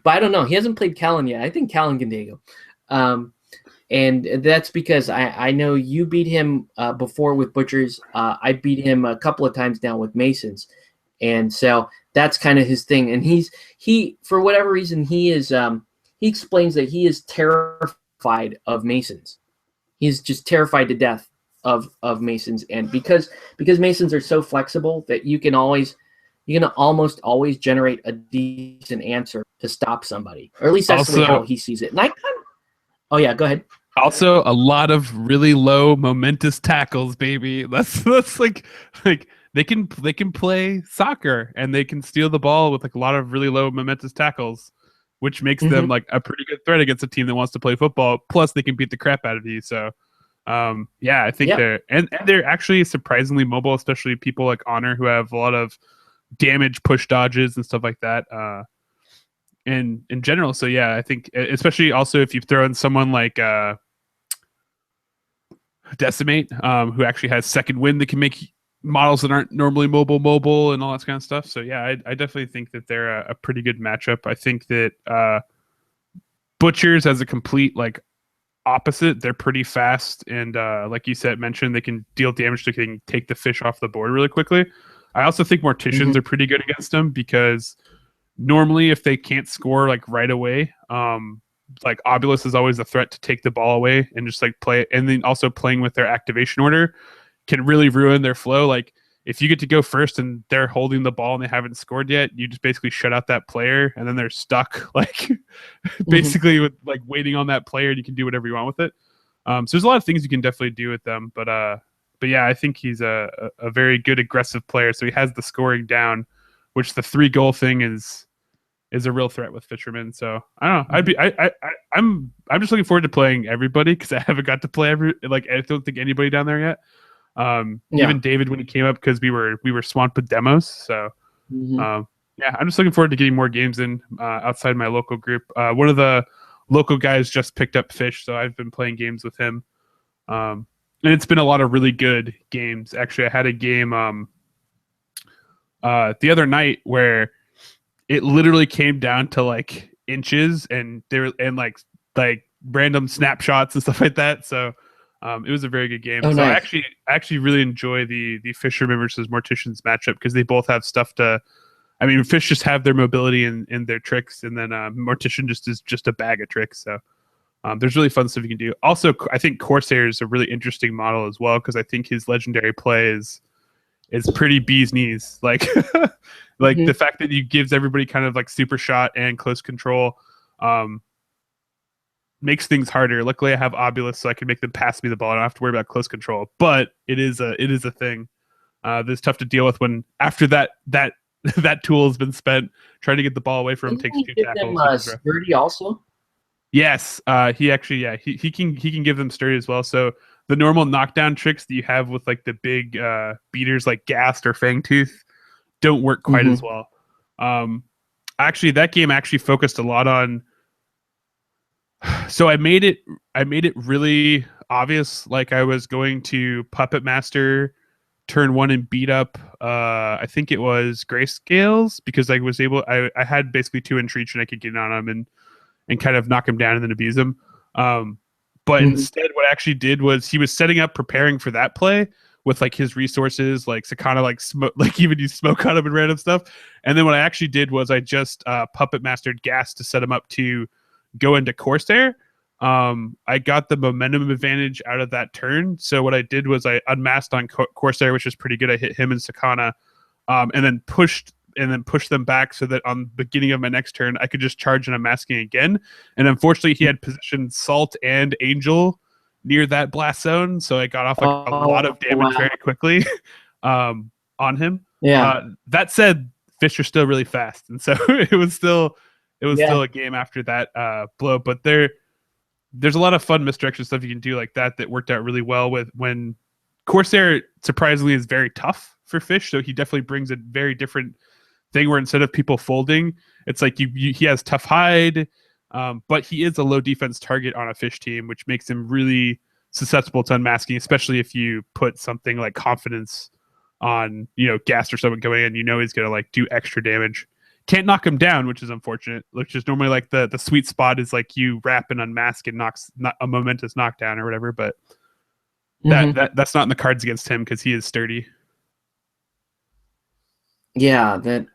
I don't know. He hasn't played Callan yet. I think Callan can take him. And that's because I know you beat him before with Butchers. I beat him a couple of times now with Masons. And so that's kind of his thing. And he for whatever reason, he explains that he is terrified of Masons. He's just terrified to death of Masons. And because Masons are so flexible that you can almost always generate a decent answer to stop somebody. Or at least that's the way how he sees it. And oh yeah, go ahead. Also, a lot of really low momentous tackles, baby. That's like they can play soccer and they can steal the ball with like a lot of really low momentous tackles, which makes them like a pretty good threat against a team that wants to play football. Plus, they can beat the crap out of you. So, I think they're actually surprisingly mobile, especially people like Honor who have a lot of damage push dodges and stuff like that. In general, so yeah, I think especially also if you throw in someone like Decimate, who actually has second wind that can make models that aren't normally mobile and all that kind of stuff. So yeah, I definitely think that they're a pretty good matchup. I think that Butchers as a complete like opposite, they're pretty fast and like you mentioned, they can deal damage. They can take the fish off the board really quickly. I also think Morticians are pretty good against them because normally, if they can't score like right away, like Obulus is always a threat to take the ball away and just like play it. And then also playing with their activation order can really ruin their flow. Like if you get to go first and they're holding the ball and they haven't scored yet, you just basically shut out that player and then they're stuck like basically with like waiting on that player and you can do whatever you want with it. So there's a lot of things you can definitely do with them. But yeah, I think he's a very good aggressive player. So he has the scoring down, which the 3-goal thing is a real threat with Fisherman. So I don't know. I'm just looking forward to playing everybody because I haven't got to play I don't think anybody down there yet. Even David when he came up because we were swamped with demos. So I'm just looking forward to getting more games in outside my local group. One of the local guys just picked up Fish, so I've been playing games with him. And it's been a lot of really good games. Actually, I had a game the other night where it literally came down to like inches and there and like random snapshots and stuff like that. So it was a very good game. Oh, So nice. I actually really enjoy the Fisherman versus Morticians matchup because they both have stuff to. I mean, Fish just have their mobility and their tricks, and then Mortician just is just a bag of tricks. So there's really fun stuff you can do. Also, I think Corsair is a really interesting model as well because I think his legendary play is pretty bee's knees. Like like the fact that he gives everybody kind of like super shot and close control makes things harder. Luckily, I have Obulus, so I can make them pass me the ball. I don't have to worry about close control. But it is a thing that's tough to deal with when after that that tool has been spent trying to get the ball away from him. Takes two tackles. Sturdy also. Yes, he actually he can give them sturdy as well. So the normal knockdown tricks that you have with like the big beaters like Ghast or Fangtooth don't work quite as well. Actually, that game actually focused a lot on. So I made it really obvious, like I was going to Puppet Master turn 1 and beat up I think it was Grayscales because I was able I had basically 2 entreat and I could get on him and kind of knock him down and then abuse him. But instead what I actually did was he was setting up preparing for that play with like his resources, like Sakana like smoke, like even use smoke on him and random stuff. And then what I actually did was I just Puppet Mastered Gas to set him up to go into Corsair. I got the momentum advantage out of that turn. So what I did was I unmasked on Corsair, which is pretty good. I hit him and Sakana, and then pushed them back so that on the beginning of my next turn, I could just charge and unmasking again. And unfortunately, he had positioned Salt and Angel near that blast zone, so I got off like a lot of damage very quickly on him. Yeah. That said, Fish are still really fast, and so it was still a game after that blow. But there's a lot of fun misdirection stuff you can do like that worked out really well with when Corsair surprisingly is very tough for Fish, so he definitely brings a very different thing where instead of people folding, it's like he has tough hide, but he is a low defense target on a Fish team, which makes him really susceptible to unmasking, especially if you put something like confidence on, Ghast or someone going in, he's going to like do extra damage. Can't knock him down, which is unfortunate, which is normally like the sweet spot is like you wrap and unmask and knocks not a momentous knockdown or whatever, but that's not in the cards against him because he is sturdy. Yeah, that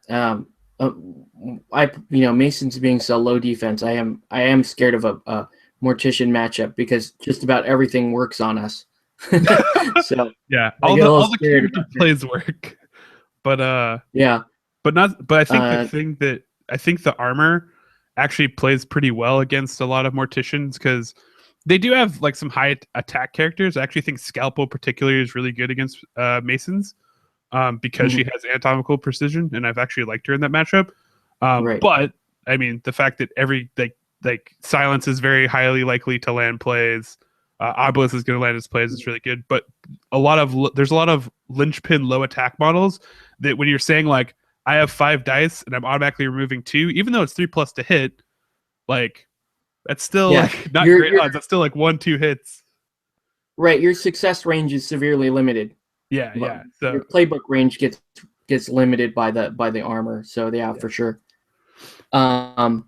Mason's being so low defense, I am scared of a Mortician matchup because just about everything works on us. So yeah, all the character plays work, but yeah, but I think the thing that I think the armor actually plays pretty well against a lot of Morticians because they do have like some high attack characters. I actually think Scalpel particularly is really good against Masons. Because she has anatomical precision, and I've actually liked her in that matchup. Right. But I mean, the fact that every like Silence is very highly likely to land plays, Obelisk is going to land his plays is really good. But there's a lot of linchpin low attack models that when you're saying like I have 5 dice and I'm automatically removing 2, even though it's 3+ to hit, like that's still like not great odds. That's still like 1-2 hits. Right, your success range is severely limited. Yeah. So your playbook range gets limited by the armor. So yeah, for sure. So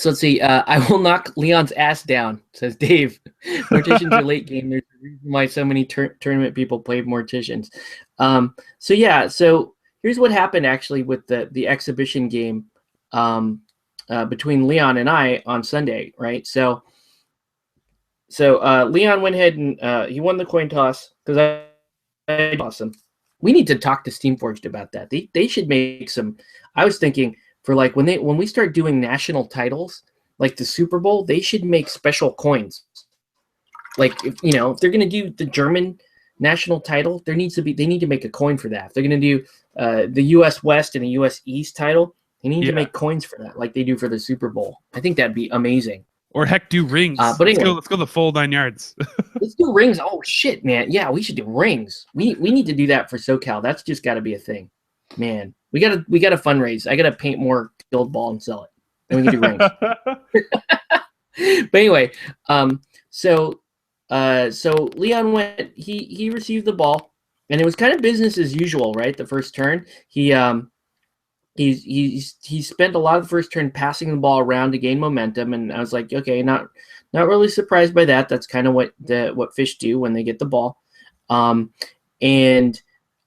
let's see. I will knock Leon's ass down, says Dave. Morticians are late game. There's a reason why so many tournament people play Morticians. So yeah. So here's what happened actually with the exhibition game between Leon and I on Sunday, right? So Leon went ahead and he won the coin toss because awesome. We need to talk to Steamforged about that. They should make some. I was thinking for like when we start doing national titles, like the Super Bowl, they should make special coins. Like if they're going to do the German national title, they need to make a coin for that. If they're going to do the U.S. West and a U.S. East title, they need to make coins for that, like they do for the Super Bowl. I think that'd be amazing. Or heck, do rings. But anyway, let's go the full 9 yards. Let's do rings. Oh shit, man! Yeah, we should do rings. We need to do that for SoCal. That's just got to be a thing, man. We gotta fundraise. I gotta paint more Guild Ball and sell it. Then we can do rings. But anyway, so so Leon went. He received the ball, and it was kind of business as usual, right? The first turn, he spent a lot of the first turn passing the ball around to gain momentum, and I was like, okay, not really surprised by that. That's kind of what fish do when they get the ball. And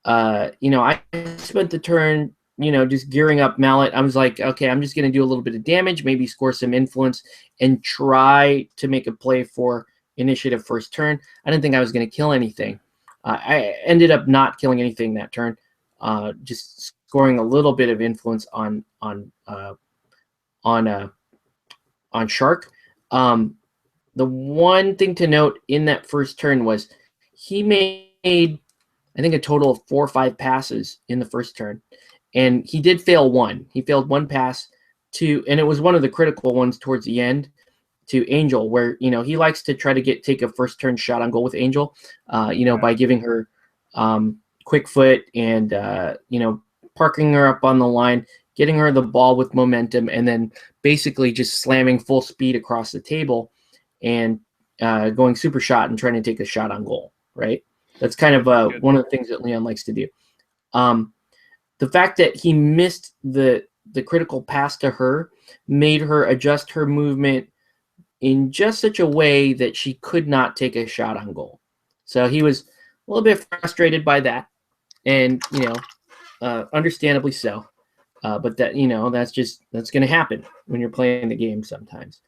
I spent the turn, just gearing up Mallet. I was like, okay, I'm just going to do a little bit of damage, maybe score some influence, and try to make a play for initiative first turn. I didn't think I was going to kill anything. I ended up not killing anything that turn, just scoring a little bit of influence on Shark. The one thing to note in that first turn was he made, I think, a total of 4 or 5 passes in the first turn, and he did fail one. He failed one pass and it was one of the critical ones towards the end, to Angel, where he likes to try to take a first turn shot on goal with Angel, by giving her quick foot and parking her up on the line, getting her the ball with momentum, and then basically just slamming full speed across the table and going super shot and trying to take a shot on goal. Right, that's kind of one of the things that Leon likes to do. The fact that he missed the critical pass to her made her adjust her movement in just such a way that she could not take a shot on goal. So he was a little bit frustrated by that, and understandably so. But that that's going to happen when you're playing the game sometimes.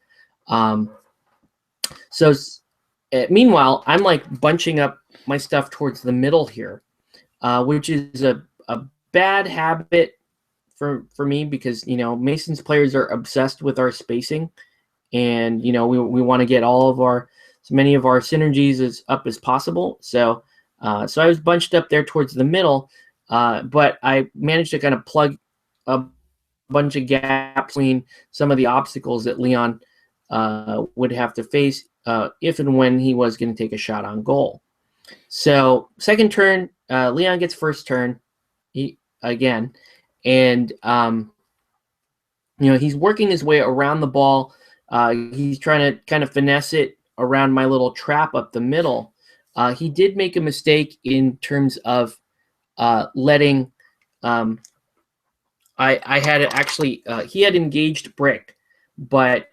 Meanwhile, I'm like bunching up my stuff towards the middle here, which is a bad habit for me, because Mason's players are obsessed with our spacing. And we want to get as many of our synergies as up as possible. So I was bunched up there towards the middle, but I managed to kind of plug a bunch of gaps between some of the obstacles that Leon would have to face if and when he was going to take a shot on goal. So second turn, Leon gets first turn again, and he's working his way around the ball. He's trying to kind of finesse it around my little trap up the middle. He did make a mistake in terms of letting. I had actually. He had engaged Brick, but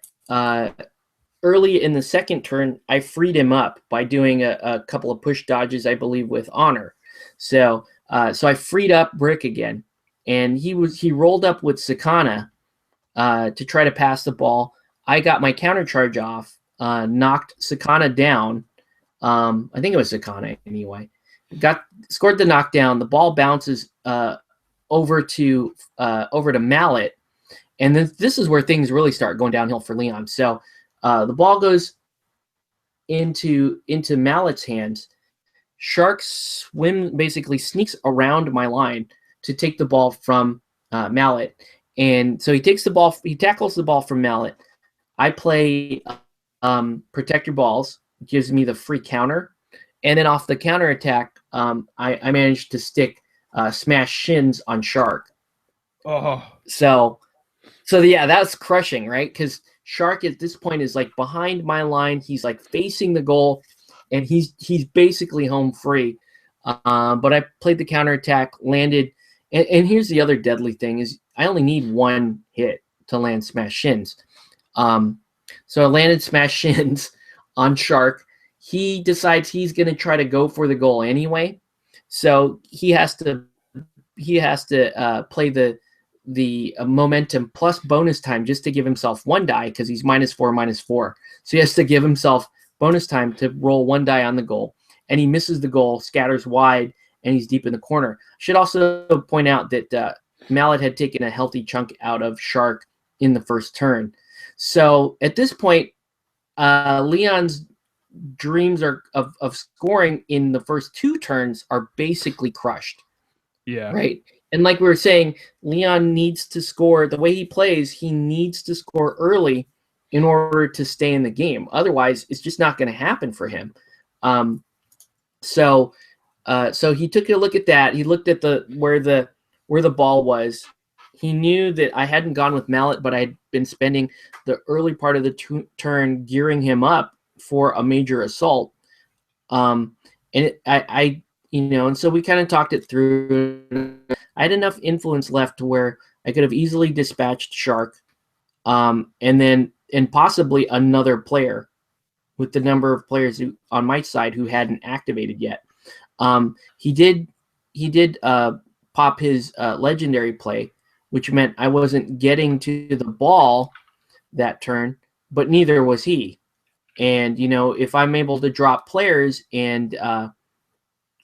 early in the second turn, I freed him up by doing a couple of push dodges, I believe, with Honor. So I freed up Brick again, and he rolled up with Sakana to try to pass the ball. I got my counter charge off, knocked Sakana down. I think it was Sakana anyway. Scored the knockdown. The ball bounces over to Mallet, and then this is where things really start going downhill for Leon. So the ball goes into Mallet's hands. Shark basically sneaks around my line to take the ball from Mallet, and so he tackles the ball from Mallet. I play Protect Your Balls, gives me the free counter, and then off the counter attack, I managed to stick Smash Shins on Shark. Oh, so yeah, that's crushing, right? Because Shark at this point is like behind my line. He's like facing the goal, and he's basically home free. But I played the counter attack, landed, and here's the other deadly thing: is I only need one hit to land Smash Shins. So I landed Smash Shins on Shark. He decides he's going to try to go for the goal anyway. So he has to play the momentum plus bonus time just to give himself one die, because he's -4. So he has to give himself bonus time to roll one die on the goal. And he misses the goal, scatters wide, and he's deep in the corner. Should also point out that Mallet had taken a healthy chunk out of Shark in the first turn. So at this point, Leon's dreams of scoring in the first 2 turns are basically crushed. yeah. Right. And like we were saying, Leon needs to score. The way he plays, he needs to score early in order to stay in the game. Otherwise, it's just not going to happen for him. So he took a look at that. He looked at where the ball was. He knew that I hadn't gone with Mallet, but I had been spending the early part of the turn gearing him up for a major assault. I and so we kind of talked it through. I had enough influence left to where I could have easily dispatched Shark, and possibly another player with the number of players on my side who hadn't activated yet. He did pop his legendary play, which meant I wasn't getting to the ball that turn, but neither was he. And if I'm able to drop players, and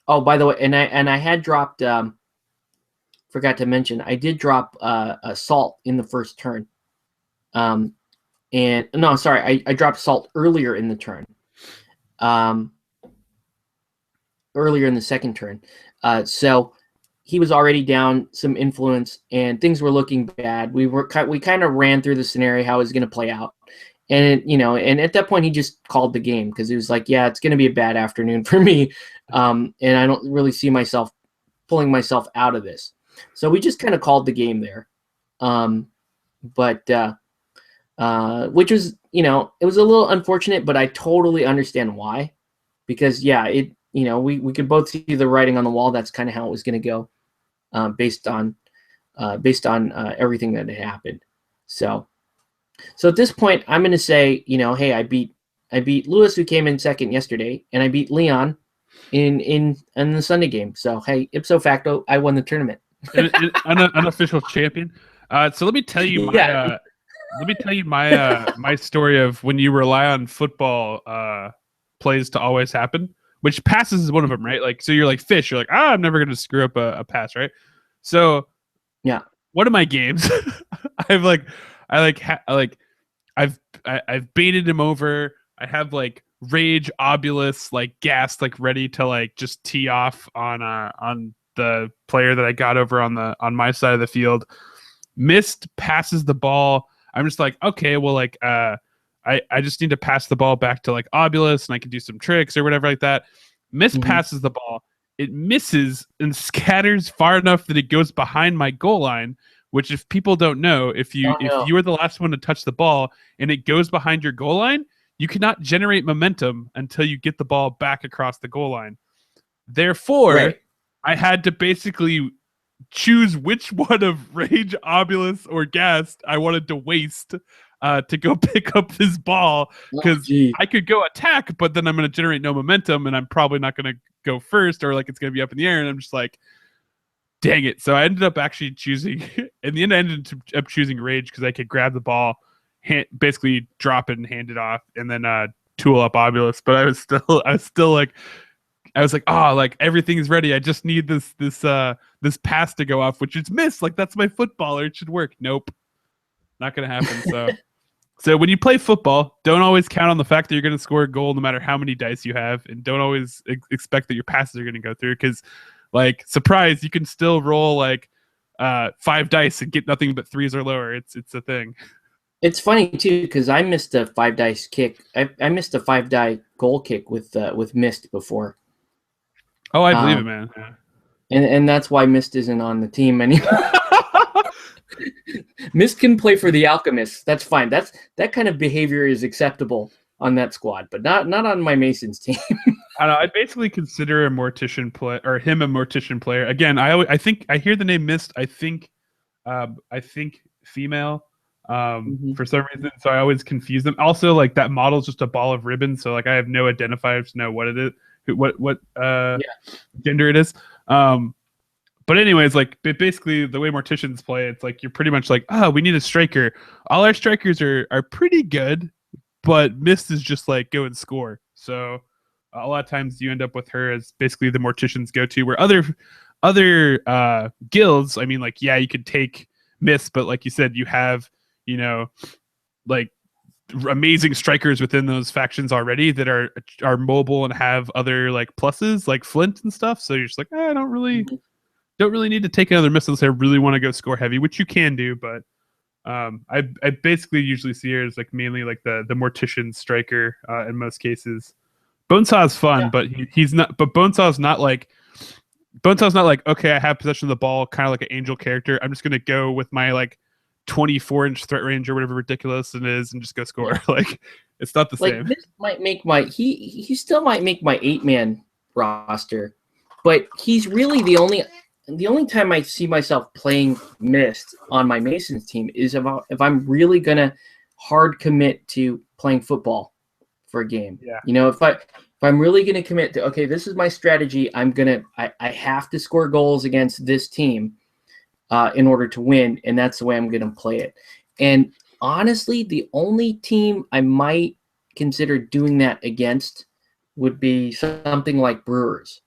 oh, by the way, and I had dropped, forgot to mention, I did drop Salt in the first turn. And no, sorry, I dropped Salt earlier in the turn. Earlier in the second turn. So he was already down some influence, and things were looking bad. We kind of ran through the scenario, how it was going to play out. And and at that point he just called the game, because he was like, yeah, it's going to be a bad afternoon for me. And I don't really see myself pulling myself out of this. So we just kind of called the game there. Which was, it was a little unfortunate, but I totally understand why. Because yeah, we could both see the writing on the wall. That's kind of how it was going to go, based on everything that had happened. So at this point, I'm going to say, hey, I beat Lewis, who came in second yesterday, and I beat Leon in the Sunday game. So hey, ipso facto, I won the tournament. Unofficial champion. So let me tell you my story of when you rely on football plays to always happen, which passes is one of them, right? Like, so you're like Fish, you're like, I'm never going to screw up a pass, right? So yeah, one of my games, I've baited him over. I have like Rage, Obulus, like gassed, like ready to like just tee off on the player that I got over on my side of the field. Missed, passes the ball. I'm just like, okay, well, like I just need to pass the ball back to like Obulus, and I can do some tricks or whatever like that. Missed, passes the ball. It misses and scatters far enough that it goes behind my goal line. Which, if people don't know, if you are the last one to touch the ball and it goes behind your goal line, you cannot generate momentum until you get the ball back across the goal line. Therefore, right. I had to basically choose which one of Rage, Obulus, or Ghast I wanted to waste to go pick up this ball, because I could go attack, but then I'm going to generate no momentum, and I'm probably not going to go first, or like it's going to be up in the air, and I'm just like, dang it. So I ended up actually choosing, in the end, I ended up choosing Rage, because I could grab the ball, basically drop it and hand it off, and then tool up Obulus. But I was still like, oh, like everything's ready. I just need this pass to go off, which is missed. Like, that's my footballer. It should work. Nope, not gonna happen. So when you play football, don't always count on the fact that you're going to score a goal no matter how many dice you have, and don't always expect that your passes are going to go through, because, like, surprise, you can still roll like 5 dice and get nothing but 3s or lower. It's a thing. It's funny too, because I missed a 5 dice kick. I missed a 5 die goal kick with Mist before. Oh, I believe it, man. Yeah. And that's why Mist isn't on the team anymore. Mist can play for the Alchemists. That's fine. That kind of behavior is acceptable on that squad, but not on my Masons team. I don't know. I basically consider him a Mortician player. Again, I think I hear the name Mist. I think female. For some reason, so I always confuse them. Also, like, that model is just a ball of ribbon, so like I have no identifiers to know what it is, what gender it is. But anyways, like, basically the way Morticians play, it's like you're pretty much like, we need a striker. All our strikers are pretty good, but Mist is just like go and score. So a lot of times you end up with her as basically the Mortician's go-to, where other guilds, I mean, like, yeah, you could take Mist, but like you said, you have, like, amazing strikers within those factions already that are mobile and have other like pluses, like Flint and stuff. So you're just like, I don't really need to take another Mist unless I really want to go score heavy, which you can do, but I basically usually see her as like mainly like the Mortician striker in most cases. Bonesaw is fun, but he's not. But Bonesaw's not like okay, I have possession of the ball, kind of like an Angel character. I'm just gonna go with my like 24-inch threat range or whatever ridiculous it is and just go score. Like it's not the Like same. this might make my he still might make my 8-man roster, but he's really the only time I see myself playing Mist on my Masons team is about if I'm really gonna hard commit to playing football for a game. Yeah. You know, if I'm really gonna commit to, okay, this is my strategy, I have to score goals against this team in order to win, and that's the way I'm gonna play it. And honestly, the only team I might consider doing that against would be something like Brewers,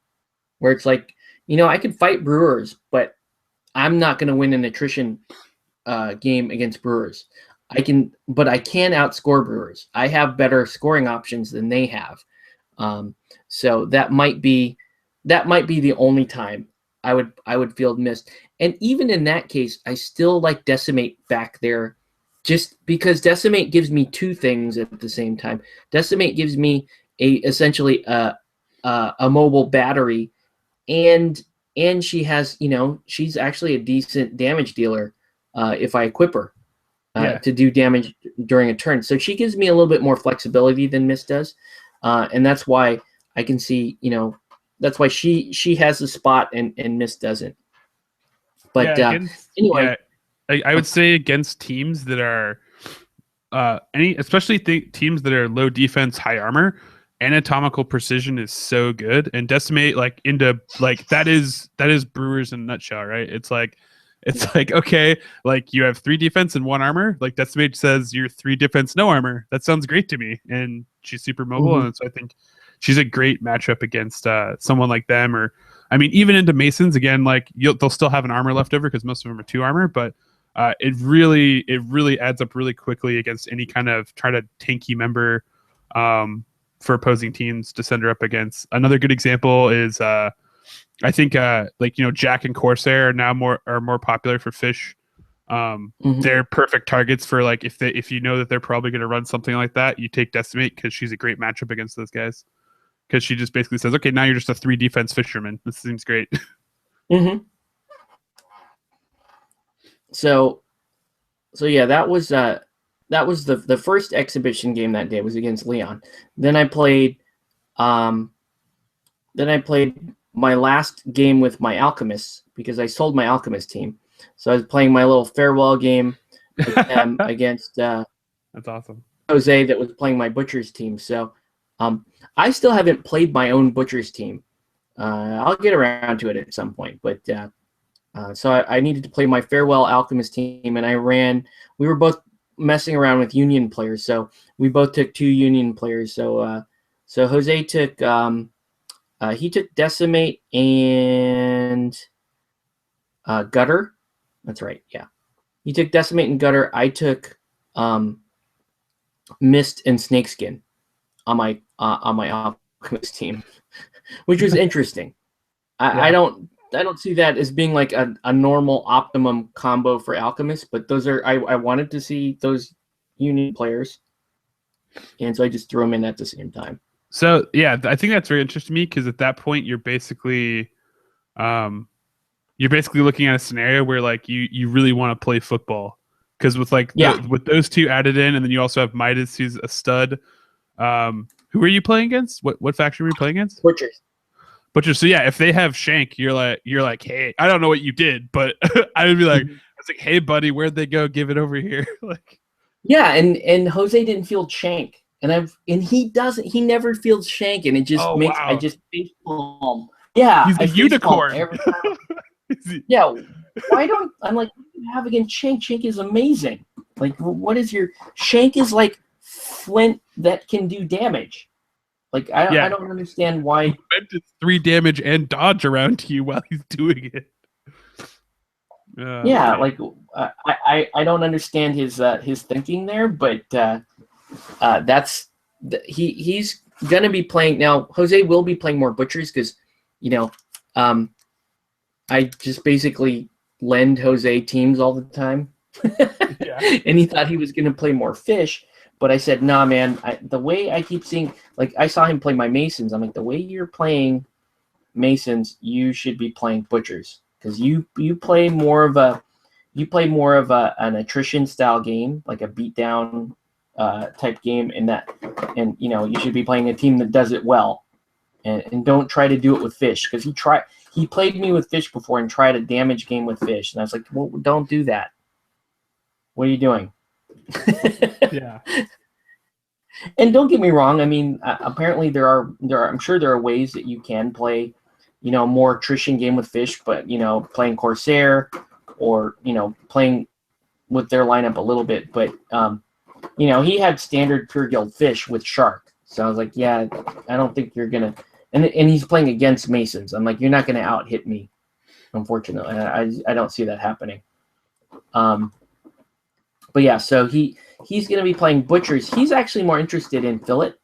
where it's like, you know, I could fight Brewers, but I'm not going to win an attrition game against Brewers. I can outscore Brewers. I have better scoring options than they have. So that might be the only time I would field Mist. And even in that case, I still like Decimate back there, just because Decimate gives me two things at the same time. Decimate gives me essentially a mobile battery, and she has, you know, she's actually a decent damage dealer if I equip her to do damage during a turn. So she gives me a little bit more flexibility than Mist does, and that's why I can see, you know, that's why she has a spot and Mist doesn't. But anyway. I would say against teams that are especially teams that are low defense, high armor, anatomical precision is so good, and Decimate that is Brewers in a nutshell, right? It's like okay, like you have 3 defense and 1 armor. Like Decimate says you're 3 defense, no armor. That sounds great to me, and she's super mobile, and so I think she's a great matchup against someone like them, or I mean even into Masons again. Like they'll still have an armor left over because most of them are 2 armor, but it really adds up really quickly against any kind of try to tanky member for opposing teams to send her up against. Another good example is I think like, you know, Jack and Corsair are now more popular for fish. They're perfect targets for, like, if you know that they're probably going to run something like that, you take Decimate because she's a great matchup against those guys, because she just basically says, okay, now you're just a 3 defense fisherman. This seems great. So yeah, that was the first exhibition game that day was against Leon. Then I played my last game with my Alchemists, because I sold my Alchemist team. So I was playing my little farewell game with them against that's awesome. Jose, that was playing my Butchers team. So I still haven't played my own Butchers team. I'll get around to it at some point, but so I needed to play my farewell Alchemist team, and we were both messing around with Union players, so we both took 2 Union players. So Jose took he took Decimate and Gutter. That's right, yeah. He took Decimate and Gutter. I took Mist and Snakeskin on my Alchemist team, which was interesting. I don't see that as being like a normal optimum combo for Alchemists, but those are I wanted to see those Union players, and so I just threw them in at the same time. So yeah, I think that's very interesting to me, because at that point you're basically looking at a scenario where, like, you really want to play football, because with with those 2 added in, and then you also have Midas, who's a stud. Who are you playing against? What faction were you playing against? Butchers. So yeah, if they have Shank, you're like, hey, I don't know what you did, but I would be like, hey buddy, where'd they go? Give it over here. Like, yeah, and Jose didn't field Shank, and he never fields Shank, and it just I just face palm. Yeah, he's a unicorn. Every time. Yeah, I'm like, what do you have against Shank? Shank is amazing. Like, what is your Shank is like Flint that can do damage. Like, I don't understand why. Flint is 3 damage and dodge around you while he's doing it. Like I don't understand his thinking there, but he's gonna be playing now. Jose will be playing more Butchers because, you know, I just basically lend Jose teams all the time, and he thought he was gonna play more Fish. But I said, nah, man, the way I keep seeing, like, I saw him play my Masons. I'm like, the way you're playing Masons, you should be playing Butchers, because you play more of a you play more of an attrition style game, like a beatdown type game, and you should be playing a team that does it well, and don't try to do it with Fish, because he played me with Fish before and tried a damage game with Fish, and I was like, well, don't do that. What are you doing? Yeah. And don't get me wrong. I mean, apparently there are. I'm sure there are ways that you can play, more attrition game with Fish, but playing Corsair, or playing with their lineup a little bit. But he had standard Pure Guild Fish with Shark, so I was like, yeah, I don't think you're gonna. And he's playing against Masons. I'm like, you're not gonna out hit me. Unfortunately, I don't see that happening. But yeah, so he's going to be playing Butchers. He's actually more interested in Fillet,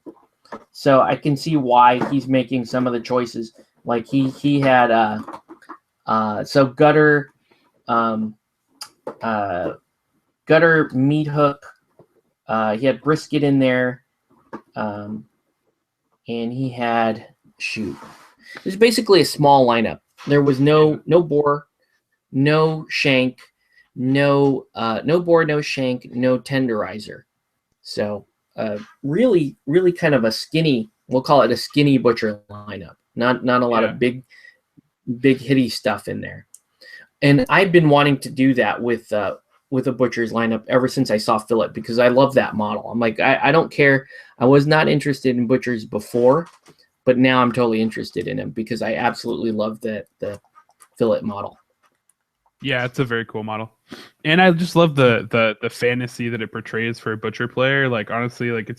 so I can see why he's making some of the choices. Like he had so Gutter, Meat Hook. He had Brisket in there, and he had It was basically a small lineup. There was no Boar, no Shank. No Boar, no Shank, no Tenderizer. So really kind of a skinny, we'll call it a skinny Butcher lineup. Not a lot of big hitty stuff in there. And I've been wanting to do that with a Butcher's lineup ever since I saw Fillet, because I love that model. I'm like, I don't care. I was not interested in Butchers before, but now I'm totally interested in him because I absolutely love the Fillet model. Yeah, it's a very cool model, and I just love the fantasy that it portrays for a Butcher player. Like, honestly, like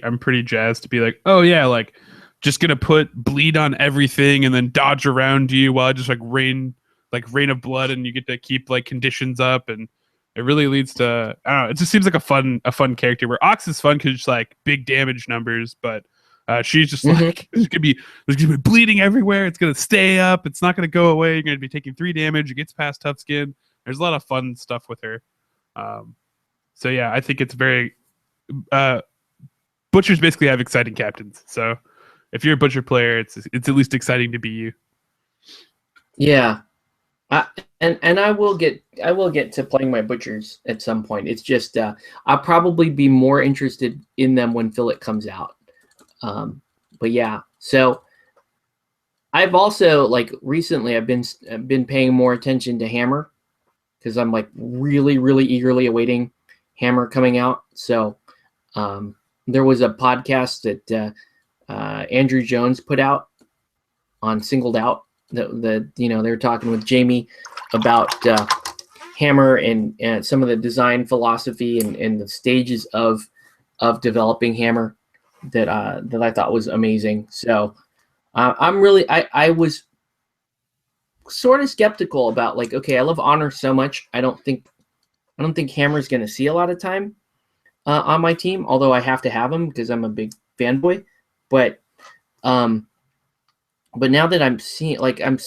I'm pretty jazzed to be like, oh yeah, like just gonna put bleed on everything and then dodge around you while I just rain of blood, and you get to keep like conditions up, and it really leads to, I don't know, it just seems like a fun character. Where Ox is fun because it's like big damage numbers, but she's just like, there's gonna be bleeding everywhere. It's gonna stay up. It's not gonna go away. You're gonna be taking 3 damage. It gets past tough skin. There's a lot of fun stuff with her. So yeah, I think it's very. Butchers basically have exciting captains. So if you're a Butcher player, it's at least exciting to be you. Yeah, and I will get to playing my Butchers at some point. It's just I'll probably be more interested in them when Fillet comes out. But yeah, so I've also recently I've been paying more attention to Hammer, because I'm really eagerly awaiting Hammer coming out. So there was a podcast that Andrew Jones put out on Singled Out that they were talking with Jamie about Hammer and some of the design philosophy and the stages of developing Hammer that I thought was amazing. So I was sort of skeptical about okay, I love Honor so much. I don't think Hammer's going to see a lot of time on my team, although I have to have him because I'm a big fanboy. But now that I'm seeing, I'm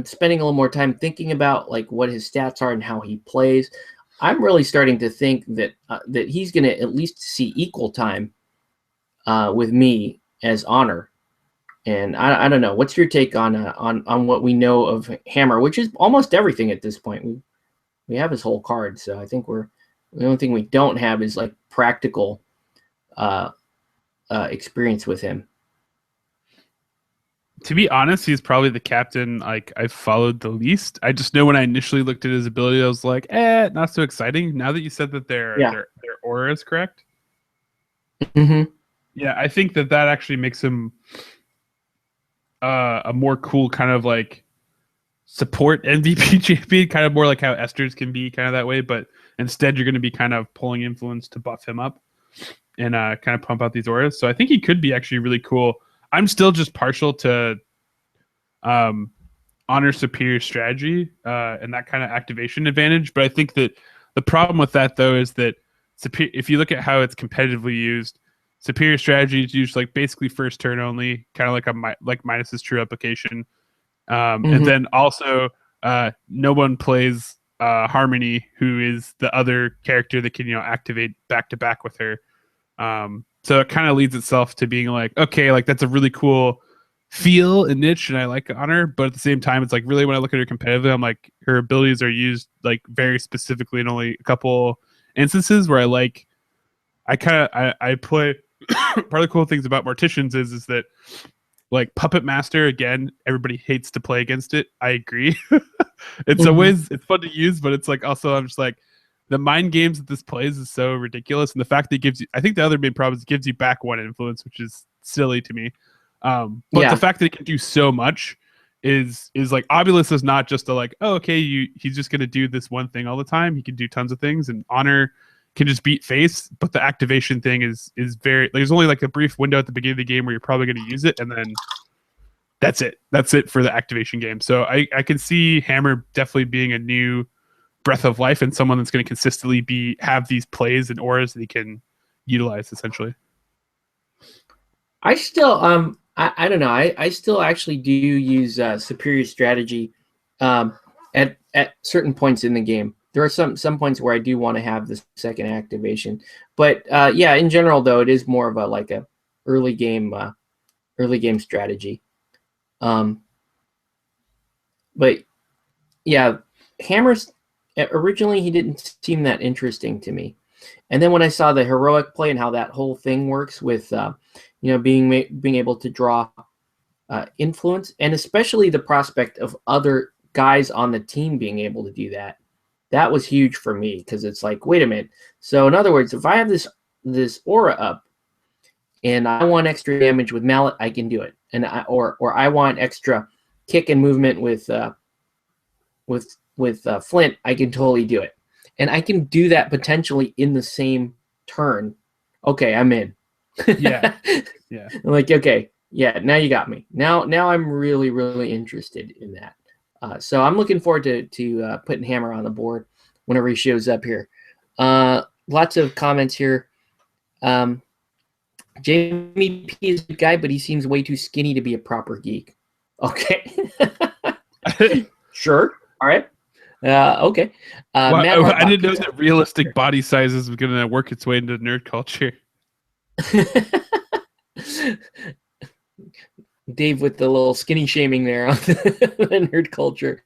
spending a little more time thinking about what his stats are and how he plays, I'm really starting to think that that he's going to at least see equal time with me as Honor. And I don't know. What's your take on what we know of Hammer, which is almost everything at this point? We have his whole card, so I think the only thing we don't have is practical experience with him. To be honest, he's probably the captain I've followed the least. I just know when I initially looked at his ability, I was like, not so exciting. Now that you said that their aura is correct. Mm-hmm. Yeah, I think that actually makes him a more cool kind of support MVP champion, kind of more like how Esther's can be kind of that way, but instead you're going to be kind of pulling influence to buff him up and kind of pump out these auras. So I think he could be actually really cool. I'm still just partial to Honor superior strategy and that kind of activation advantage, but I think that the problem with that though is that if you look at how it's competitively used, superior strategy is used basically first turn only, kind of like Minus's true application. And then also no one plays Harmony, who is the other character that can activate back to back with her. So it kind of leads itself to being okay, that's a really cool feel and niche, and I like Honor, but at the same time, it's like really when I look at her competitively, I'm like her abilities are used like very specifically in only a couple instances where I play. Part of the cool things about Morticians is that like Puppet Master, again, everybody hates to play against it. I agree. In some ways, it's fun to use, but it's like also I'm just like the mind games that this plays is so ridiculous, and the fact that it gives you, I think the other main problem is it gives you back one influence, which is silly to me. But Yeah. the fact that it can do so much is like Obulus is not just a like, oh, okay, he's just gonna do this one thing all the time. He can do tons of things, and Honor can just beat face, but the activation thing is very, there's only like a brief window at the beginning of the game where you're probably going to use it, and then that's it for the activation game. So I can see Hammer definitely being a new breath of life and someone that's going to consistently have these plays and auras that he can utilize essentially. I still I don't know, I still actually do use superior strategy at certain points in the game. There are some points where I do want to have the second activation, but yeah, in general though, it is more of a early game strategy. But yeah, Hammers originally he didn't seem that interesting to me, and then when I saw the heroic play and how that whole thing works with being able to draw influence, and especially the prospect of other guys on the team being able to do that. That was huge for me because it's like, wait a minute. So in other words, if I have this aura up and I want extra damage with Mallet, I can do it. And or I want extra kick and movement with Flint, I can totally do it. And I can do that potentially in the same turn. Okay, I'm in. Yeah. Yeah. I'm like, okay, yeah, now you got me. Now I'm really, really interested in that. So I'm looking forward to putting Hammer on the board whenever he shows up here. Lots of comments here. Jamie P is a good guy, but he seems way too skinny to be a proper geek. Okay. Sure. All right. Okay. Well, I didn't know that realistic body sizes was going to work its way into nerd culture. Dave with the little skinny shaming there on the nerd culture.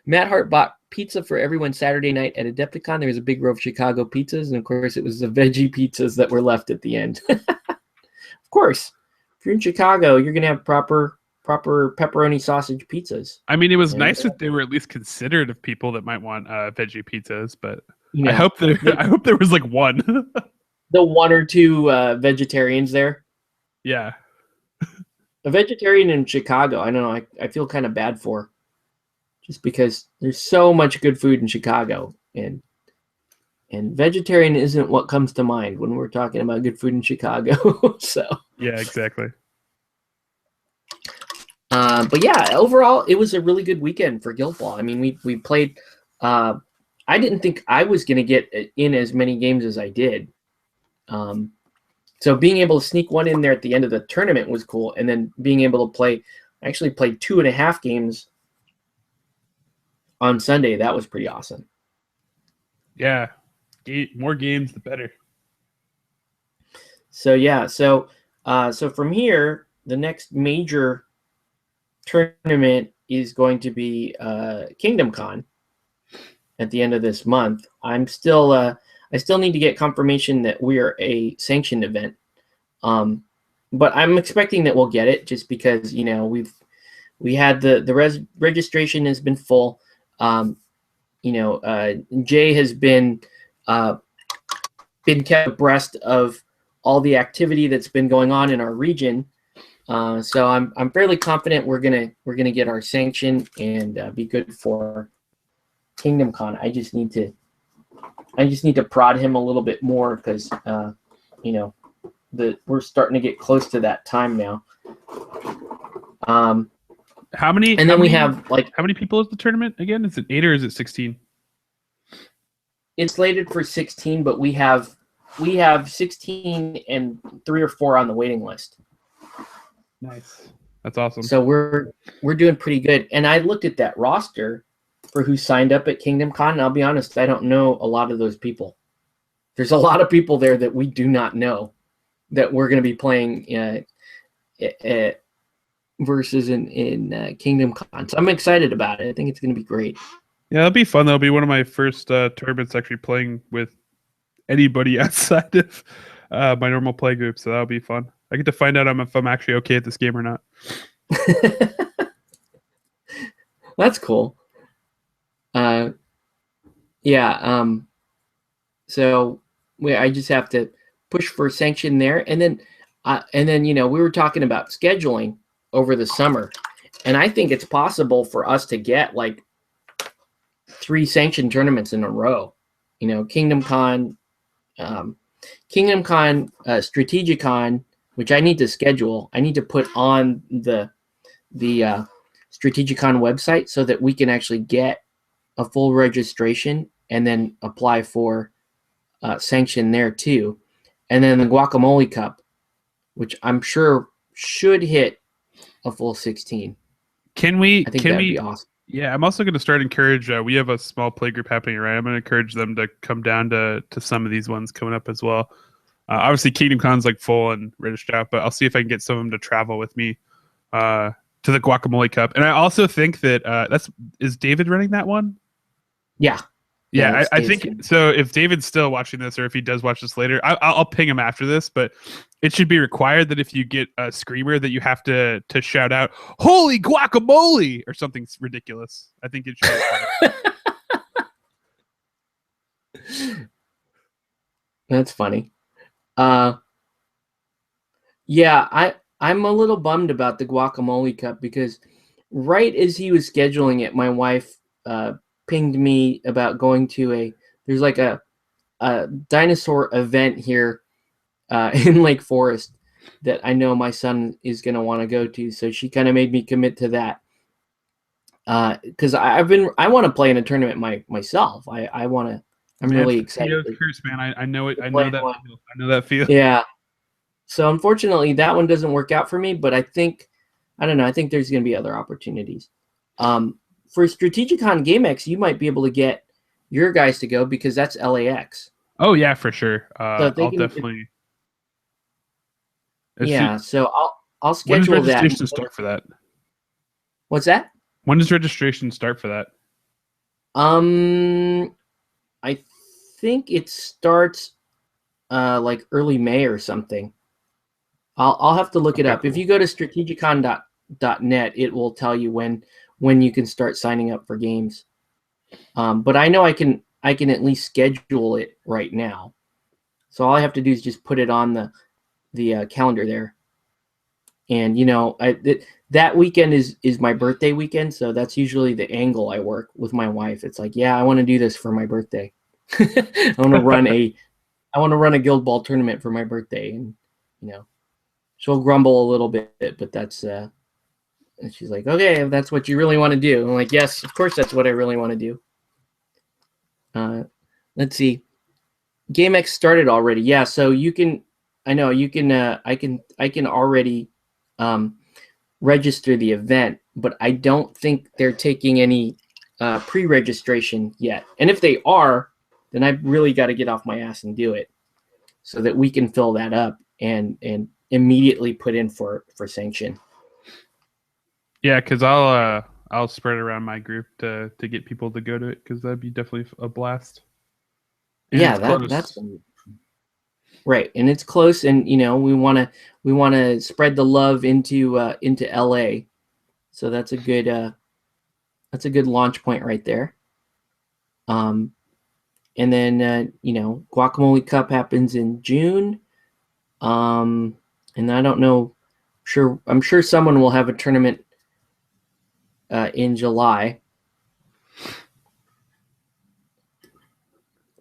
Matt Hart bought pizza for everyone Saturday night at Adepticon. There was a big row of Chicago pizzas, and of course it was the veggie pizzas that were left at the end. Of course, if you're in Chicago, you're gonna have proper pepperoni sausage pizzas. I mean, it was nice that they were at least considerate of people that might want veggie pizzas, but you know, I hope there was like one. The one or two vegetarians there. Yeah. A vegetarian in Chicago, I don't know, I feel kind of bad for, just because there's so much good food in Chicago, and vegetarian isn't what comes to mind when we're talking about good food in Chicago. So yeah, exactly. But yeah, overall, it was a really good weekend for Guild Ball. I mean, we played. I didn't think I was going to get in as many games as I did. So being able to sneak one in there at the end of the tournament was cool, and then being able to play, I actually played 2.5 games on Sunday. That was pretty awesome. Yeah, more games, the better. So yeah, so from here, the next major tournament is going to be Kingdom Con at the end of this month. I still need to get confirmation that we are a sanctioned event, but I'm expecting that we'll get it, just because we had the registration has been full. Jay has been kept abreast of all the activity that's been going on in our region. So I'm fairly confident we're gonna get our sanction and be good for Kingdom Con. I just need to prod him a little bit more, because we're starting to get close to that time now. How many? And then we have how many people is the tournament again? Is it 8 or is it 16? It's slated for 16, but we have 16 and 3 or 4 on the waiting list. Nice. That's awesome. So we're doing pretty good. And I looked at that roster for who signed up at Kingdom Con, and I'll be honest, I don't know a lot of those people. There's a lot of people there that we do not know that we're going to be playing versus in Kingdom Con. So I'm excited about it. I think it's going to be great. Yeah, it'll be fun. That'll be one of my first tournaments actually playing with anybody outside of my normal play group. So that'll be fun. I get to find out if I'm actually okay at this game or not. That's cool. Yeah. So I just have to push for sanction there, and then we were talking about scheduling over the summer, and I think it's possible for us to get like 3 sanctioned tournaments in a row. Kingdom Con, Strategicon, which I need to schedule. I need to put on the Strategicon website so that we can actually get a full registration and then apply for sanction there too. And then the Guacamole Cup, which I'm sure should hit a full 16. Can we? I think that'd be awesome. Yeah, I'm also going to start encourage. We have a small play group happening, right? I'm going to encourage them to come down to some of these ones coming up as well. Obviously, Kingdom Con's like full and registered out, but I'll see if I can get some of them to travel with me to the Guacamole Cup. And I also think that is David running that one? Yeah. Yeah, I think so. If David's still watching this, or if he does watch this later, I'll ping him after this. But it should be required that if you get a screamer, that you have to shout out "Holy guacamole" or something ridiculous. I think it should. That's funny. Yeah, I'm a little bummed about the Guacamole Cup because right as he was scheduling it, my wife pinged me about going to there's like a dinosaur event here in Lake Forest that I know my son is going to want to go to. So she kind of made me commit to that. Cause I want to play in a tournament myself. I'm really excited. Curse, man. I know it. I know that feel. Yeah. So unfortunately that one doesn't work out for me, but I think there's going to be other opportunities. For Strategicon GameX, you might be able to get your guys to go because that's LAX. Oh yeah, for sure. I'll definitely. So I'll schedule that. When does registration start for that? What's that? When does registration start for that? I think it starts like early May or something. I'll have to look it up. Cool. If you go to strategicon.net, it will tell you when you can start signing up for games. But I know I can at least schedule it right now. So all I have to do is just put it on the calendar there. And that weekend is my birthday weekend, so that's usually the angle I work with my wife. It's like, yeah, I want to do this for my birthday. I want to run a Guild Ball tournament for my birthday, and she'll grumble a little bit, but that's and she's like, okay, if that's what you really want to do. I'm like, yes, of course that's what I really want to do. Let's see. GameX started already. Yeah, so you can I can already register the event, but I don't think they're taking any pre-registration yet. And if they are, then I've really got to get off my ass and do it so that we can fill that up and immediately put in for sanction. Yeah, because I'll spread it around my group to get people to go to it, because that'd be definitely a blast. And yeah, that's right, and it's close, and we want to spread the love into LA, so that's a good launch point right there. And then Guacamole Cup happens in June, and I don't know, I'm sure someone will have a tournament in July.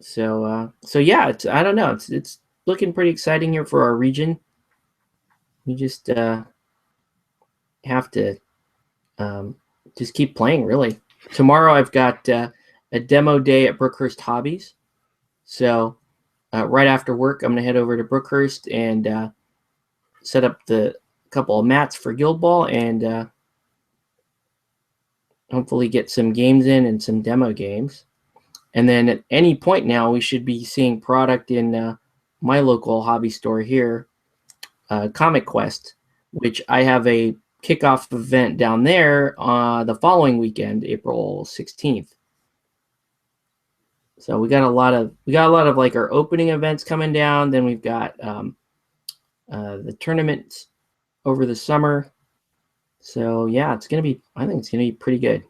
So yeah, I don't know. It's looking pretty exciting here for our region. We just have to just keep playing, really. Tomorrow I've got a demo day at Brookhurst Hobbies. So right after work, I'm going to head over to Brookhurst and set up the couple of mats for Guild Ball and hopefully get some games in and some demo games. And then at any point now, we should be seeing product in my local hobby store here, Comic Quest, which I have a kickoff event down there the following weekend, April 16th. So we got a lot of like our opening events coming down. Then we've got the tournaments over the summer. So yeah, I think it's gonna be pretty good.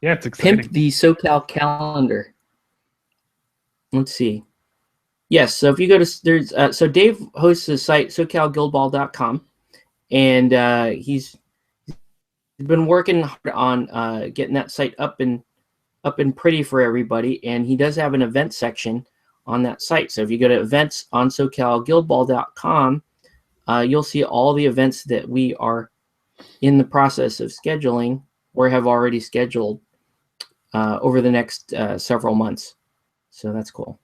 Yeah, it's exciting. Pimp the SoCal calendar. Let's see. Yes, so if you go to so Dave hosts the site SoCalGuildBall.com, and he's been working hard on getting that site up and pretty for everybody, and he does have an event section on that site. So if you go to events on SoCalGuildBall.com, you'll see all the events that we are in the process of scheduling or have already scheduled over the next several months. So that's cool.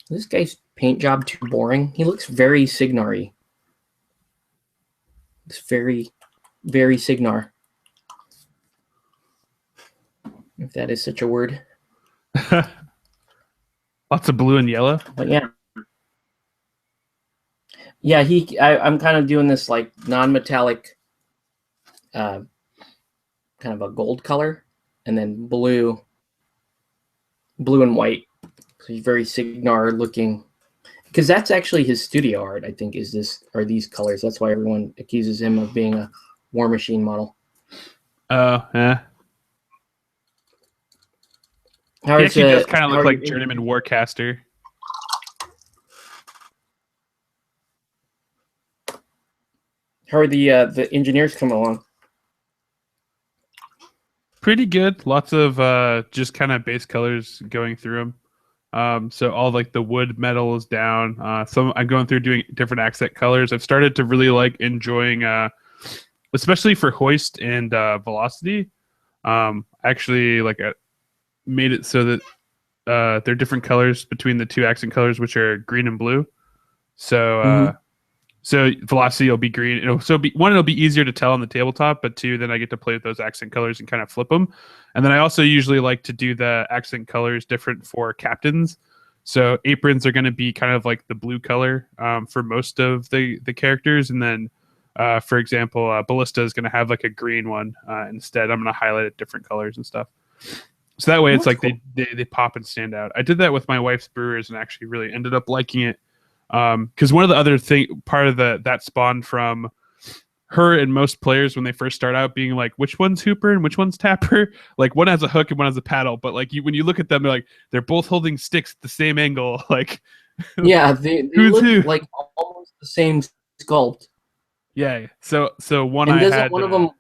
This guy's paint job too boring. He looks very Signar-y. It's very, very Signar. If that is such a word. Lots of blue and yellow. But yeah. Yeah, I'm kind of doing this like non-metallic kind of a gold color, and then blue and white. So he's very Signar looking, because that's actually his studio art, I think, are these colors. That's why everyone accuses him of being a War Machine model. Oh, yeah. He actually does kind of look like Journeyman Warcaster. How are the engineers coming along? Pretty good. Lots of just kind of base colors going through them. So all like the wood metal is down. I'm going through doing different accent colors. I've started to really like enjoying, especially for hoist and velocity. Actually, like made it so that they're different colors between the two accent colors, which are green and blue. So so velocity will be green. It'll be easier to tell on the tabletop, but two, then I get to play with those accent colors and kind of flip them. And then I also usually like to do the accent colors different for captains. So aprons are going to be kind of like the blue color for most of the characters. And then, for example, Ballista is going to have like a green one instead. I'm going to highlight it different colors and stuff. So that way it's like cool. they pop and stand out. I did that with my wife's brewers and actually really ended up liking it. Because one of the other part of that spawned from her and most players when they first start out being like, which one's hooper and which one's tapper? Like one has a hook and one has a paddle, but like when you look at them, they're both holding sticks at the same angle. Like, yeah, they look like almost the same sculpt. Yeah. So one and I had one of them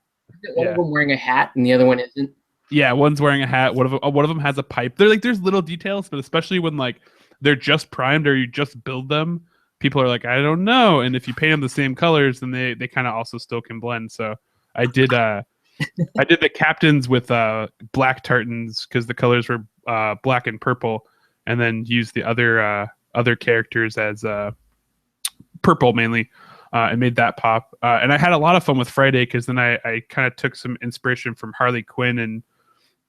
wearing a hat and the other one isn't. Yeah, one's wearing a hat. One of them has a pipe. They're like, there's little details, but especially when like they're just primed or you just build them, people are like, I don't know. And if you paint them the same colors, then they kind of also still can blend. So I did I did the captains with black tartans because the colors were black and purple, and then used the other characters as purple mainly, and made that pop. And I had a lot of fun with Friday because then I kind of took some inspiration from Harley Quinn and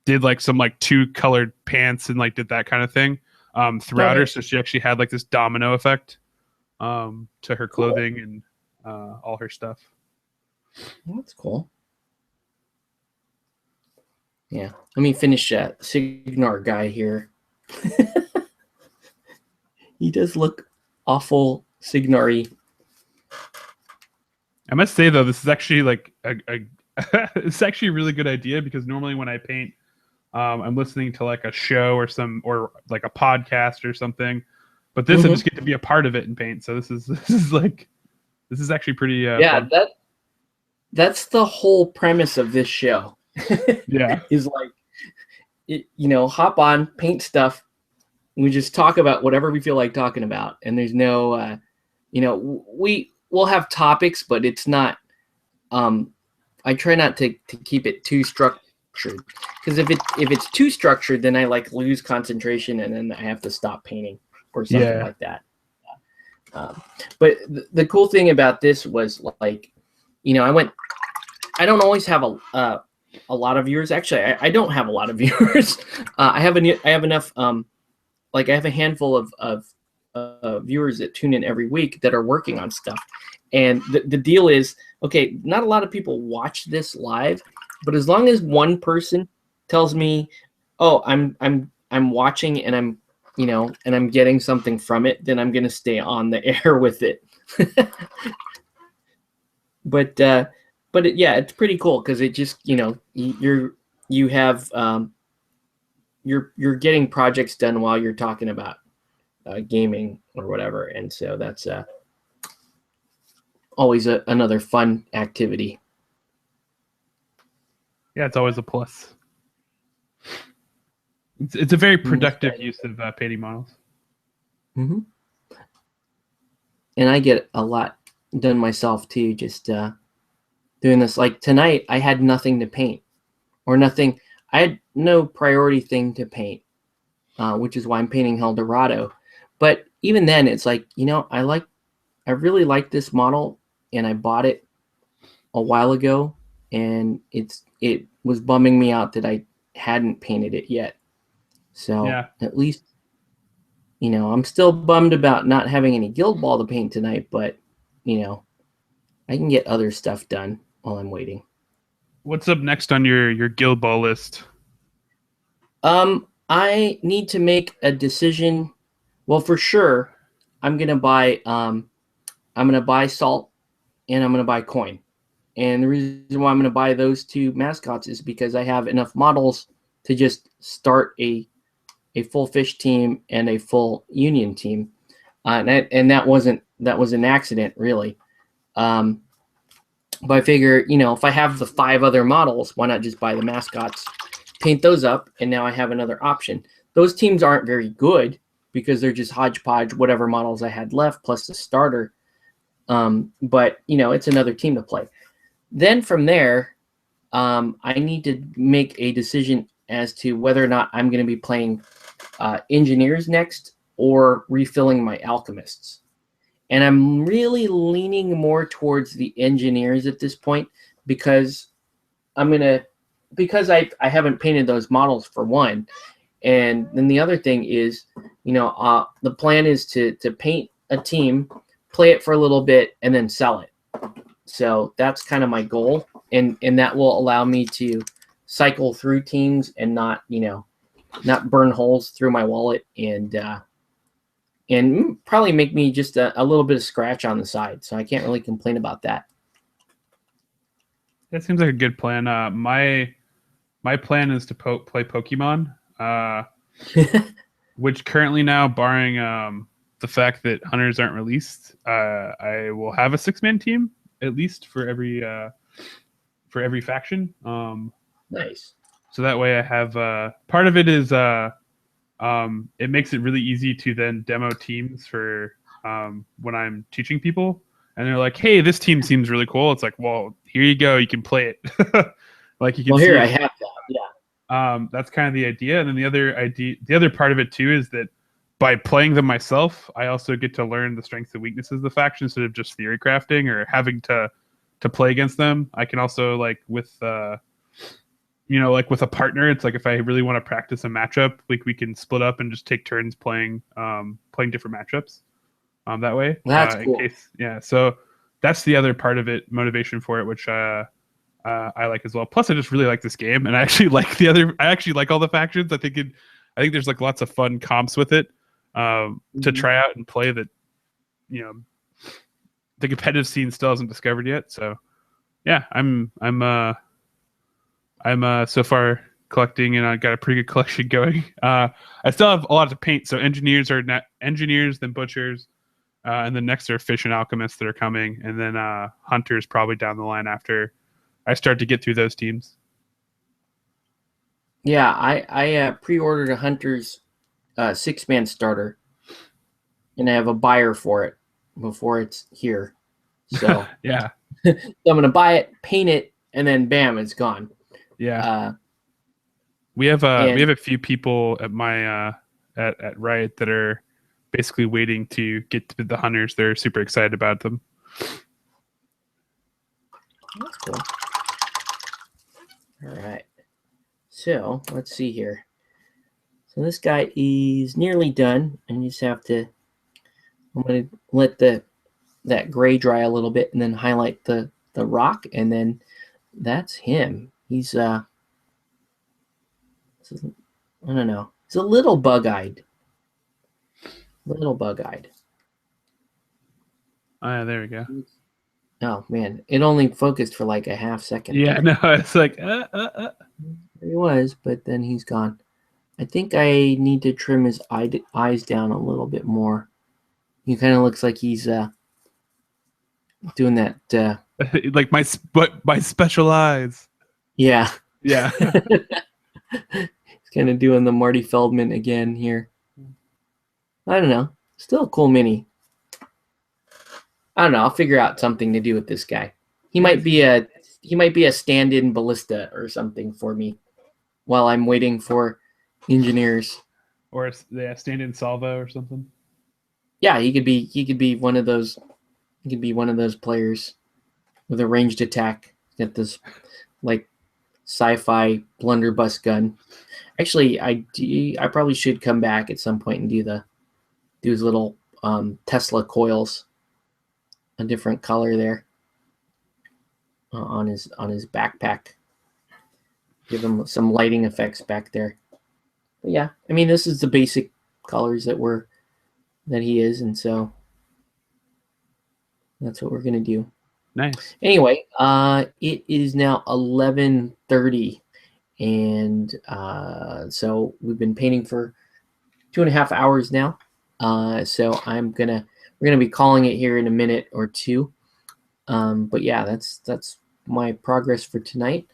did like some like 2 colored pants and like did that kind of thing throughout her. So she actually had like this domino effect to her clothing and all her stuff. That's cool. Yeah. Let me finish that Signar guy here. He does look awful Signar-y. I must say though, this is actually like it's actually a really good idea because normally when I paint, I'm listening to like a show or like a podcast or something, but this I just get to be a part of it and paint. So this is actually pretty fun. That's the whole premise of this show. Yeah, is like hop on, paint stuff. We just talk about whatever we feel like talking about, and there's no we'll have topics, but it's not. I try not to keep it too structured, because if it's too structured, then I like lose concentration, and then I have to stop painting or something like that. But the cool thing about this was like, I don't always have a lot of viewers. Actually, I don't have a lot of viewers. I have enough. I have a handful of viewers that tune in every week that are working on stuff. And the deal is, okay, not a lot of people watch this live, but as long as one person tells me, oh, I'm watching and I'm, and I'm getting something from it, then I'm going to stay on the air with it. But it's pretty cool because it just, you're getting projects done while you're talking about gaming or whatever, and so that's always another fun activity. Yeah, it's always a plus. It's a very productive use of painting models. Mm-hmm. And I get a lot done myself too, just doing this. Like tonight, I had nothing to paint or nothing. I had no priority thing to paint, which is why I'm painting Eldorado. But even then, it's like, I really like this model, and I bought it a while ago, and it was bumming me out that I hadn't painted it yet. So yeah. At least, I'm still bummed about not having any Guild Ball to paint tonight, but, I can get other stuff done while I'm waiting. What's up next on your Guild Ball list? I need to make a decision. Well, for sure, I'm gonna buy salt, and I'm gonna buy coin. And the reason why I'm gonna buy those two mascots is because I have enough models to just start a full fish team and a full union team, and that was an accident, really. But I figure, if I have the 5 other models, why not just buy the mascots, paint those up, and now I have another option. Those teams aren't very good because they're just hodgepodge, whatever models I had left, plus the starter. But, it's another team to play. Then from there, I need to make a decision as to whether or not I'm going to be playing engineers next or refilling my alchemists. And I'm really leaning more towards the engineers at this point because I haven't painted those models, for one. And then the other thing is, the plan is to paint a team, play it for a little bit, and then sell it. So that's kind of my goal. And that will allow me to cycle through teams and not burn holes through my wallet and probably make me just a little bit of scratch on the side. So I can't really complain about that. That seems like a good plan. My plan is to play Pokemon, which currently now, barring the fact that hunters aren't released, I will have a 6-man team at least for every faction. Nice. So that way I have part of it is it makes it really easy to then demo teams for when I'm teaching people, and they're like, "Hey, this team seems really cool." It's like, "Well, here you go. You can play it." Like you can. Well, see here it. I have that. Yeah. That's kind of the idea, and then the other part of it too is that by playing them myself, I also get to learn the strengths and weaknesses of the faction instead of just theory crafting or having to play against them. I can also, like with like with a partner, it's like if I really want to practice a matchup, like we can split up and just take turns playing different matchups that way. That's cool. So that's the other part of it, motivation for it, which I like as well. Plus, I just really like this game, and I actually like I actually like all the factions. I think there's like lots of fun comps with it to try out and play that the competitive scene still hasn't discovered yet. So yeah, I'm so far collecting, and I got a pretty good collection going. I still have a lot to paint. So engineers, then butchers, and then next are fish and alchemists that are coming, and then hunters probably down the line after I start to get through those teams. Yeah, I pre-ordered a hunter's 6-man starter, and I have a buyer for it before it's here. So yeah, so I'm gonna buy it, paint it, and then bam, it's gone. Yeah. We have a few people at my at Riot that are basically waiting to get to the hunters. They're super excited about them. That's cool. All right. So let's see here. So this guy is nearly done, and you just have to I'm gonna let that gray dry a little bit and then highlight the rock, and then that's him. He's I don't know. He's a little bug-eyed. Little bug-eyed. Oh, yeah, there we go. Oh man, it only focused for like a half second. Yeah, no, it's like There he was, but then he's gone. I think I need to trim his eyes down a little bit more. He kind of looks like he's doing that. like my special eyes. Yeah. Yeah. He's kind of doing the Marty Feldman again here. I don't know. Still a cool mini. I don't know. I'll figure out something to do with this guy. He might be a stand-in ballista or something for me while I'm waiting for engineers. Or stand-in salvo or something. Yeah, he could be one of those. He could be one of those players with a ranged attack. Get this like sci-fi blunderbuss gun. Actually, I probably should come back at some point and do his little Tesla coils. A different color there on his backpack. Give him some lighting effects back there. But yeah, I mean, this is the basic colors that he is, and so that's what we're gonna do. Nice. Anyway, it is now 11:30, and so we've been painting for 2.5 hours now. So we're gonna be calling it here in a minute or two. But yeah, that's my progress for tonight.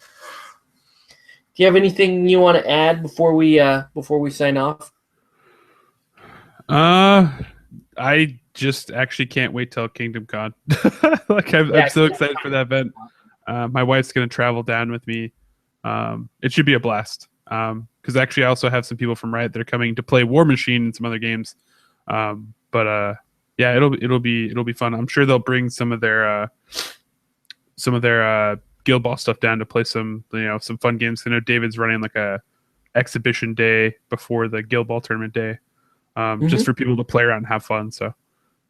Do you have anything you want to add before we sign off? I just actually can't wait till Kingdom Con. Like I'm so excited for that event. My wife's gonna travel down with me. It should be a blast. Because actually I also have some people from Riot that are coming to play War Machine and some other games. Yeah, it'll be fun. I'm sure they'll bring some of their Guild Ball stuff down to play some fun games. I know David's running like a exhibition day before the Guild Ball tournament day, just for people to play around and have fun. So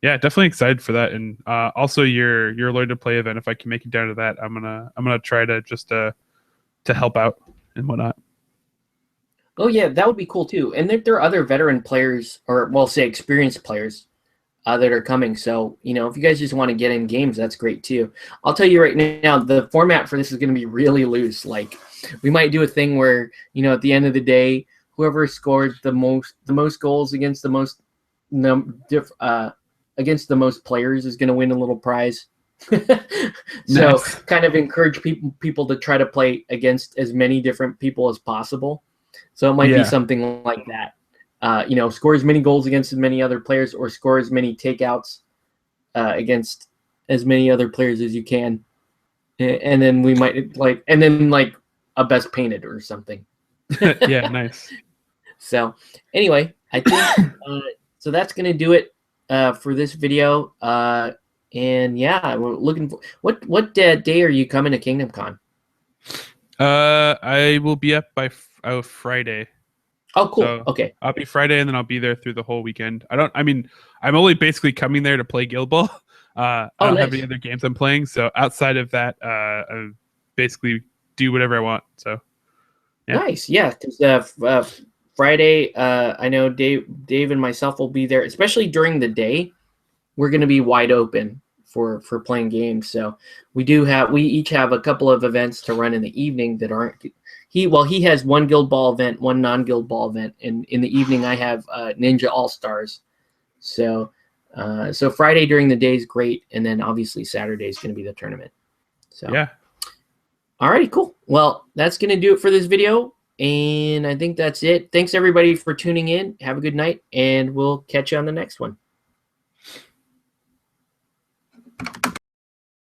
yeah, definitely excited for that. And also your Learn to Play event. If I can make it down to that, I'm gonna try to just to help out and whatnot. Oh yeah, that would be cool too. And there are other veteran players, or well, say experienced players, that are coming. So if you guys just want to get in games, that's great too. I'll tell you right now, the format for this is going to be really loose. Like we might do a thing where at the end of the day, whoever scored the most goals against the most against the most players is going to win a little prize. So Nice. kind of encourage people to try to play against as many different people as possible. So it might be something like that. Score as many goals against as many other players, or score as many takeouts against as many other players as you can, and then we might like a best painted or something. Yeah, nice. So anyway, I think so. That's gonna do it for this video. And yeah, we're looking for what day are you coming to Kingdom Con? I will be up by Friday. Oh, cool. So okay. I'll be Friday, and then I'll be there through the whole weekend. I'm only basically coming there to play Guild Ball. I don't have any other games I'm playing. So outside of that, I basically do whatever I want. So yeah. Nice. Yeah. Because Friday, I know Dave and myself will be there, especially during the day. We're going to be wide open for playing games. So we each have a couple of events to run in the evening that aren't. He has one Guild Ball event, one non-Guild Ball event, and in the evening I have Ninja All-Stars. So Friday during the day is great, and then obviously Saturday is going to be the tournament. So yeah. Alrighty, cool. Well, that's going to do it for this video, and I think that's it. Thanks everybody for tuning in. Have a good night, and we'll catch you on the next one.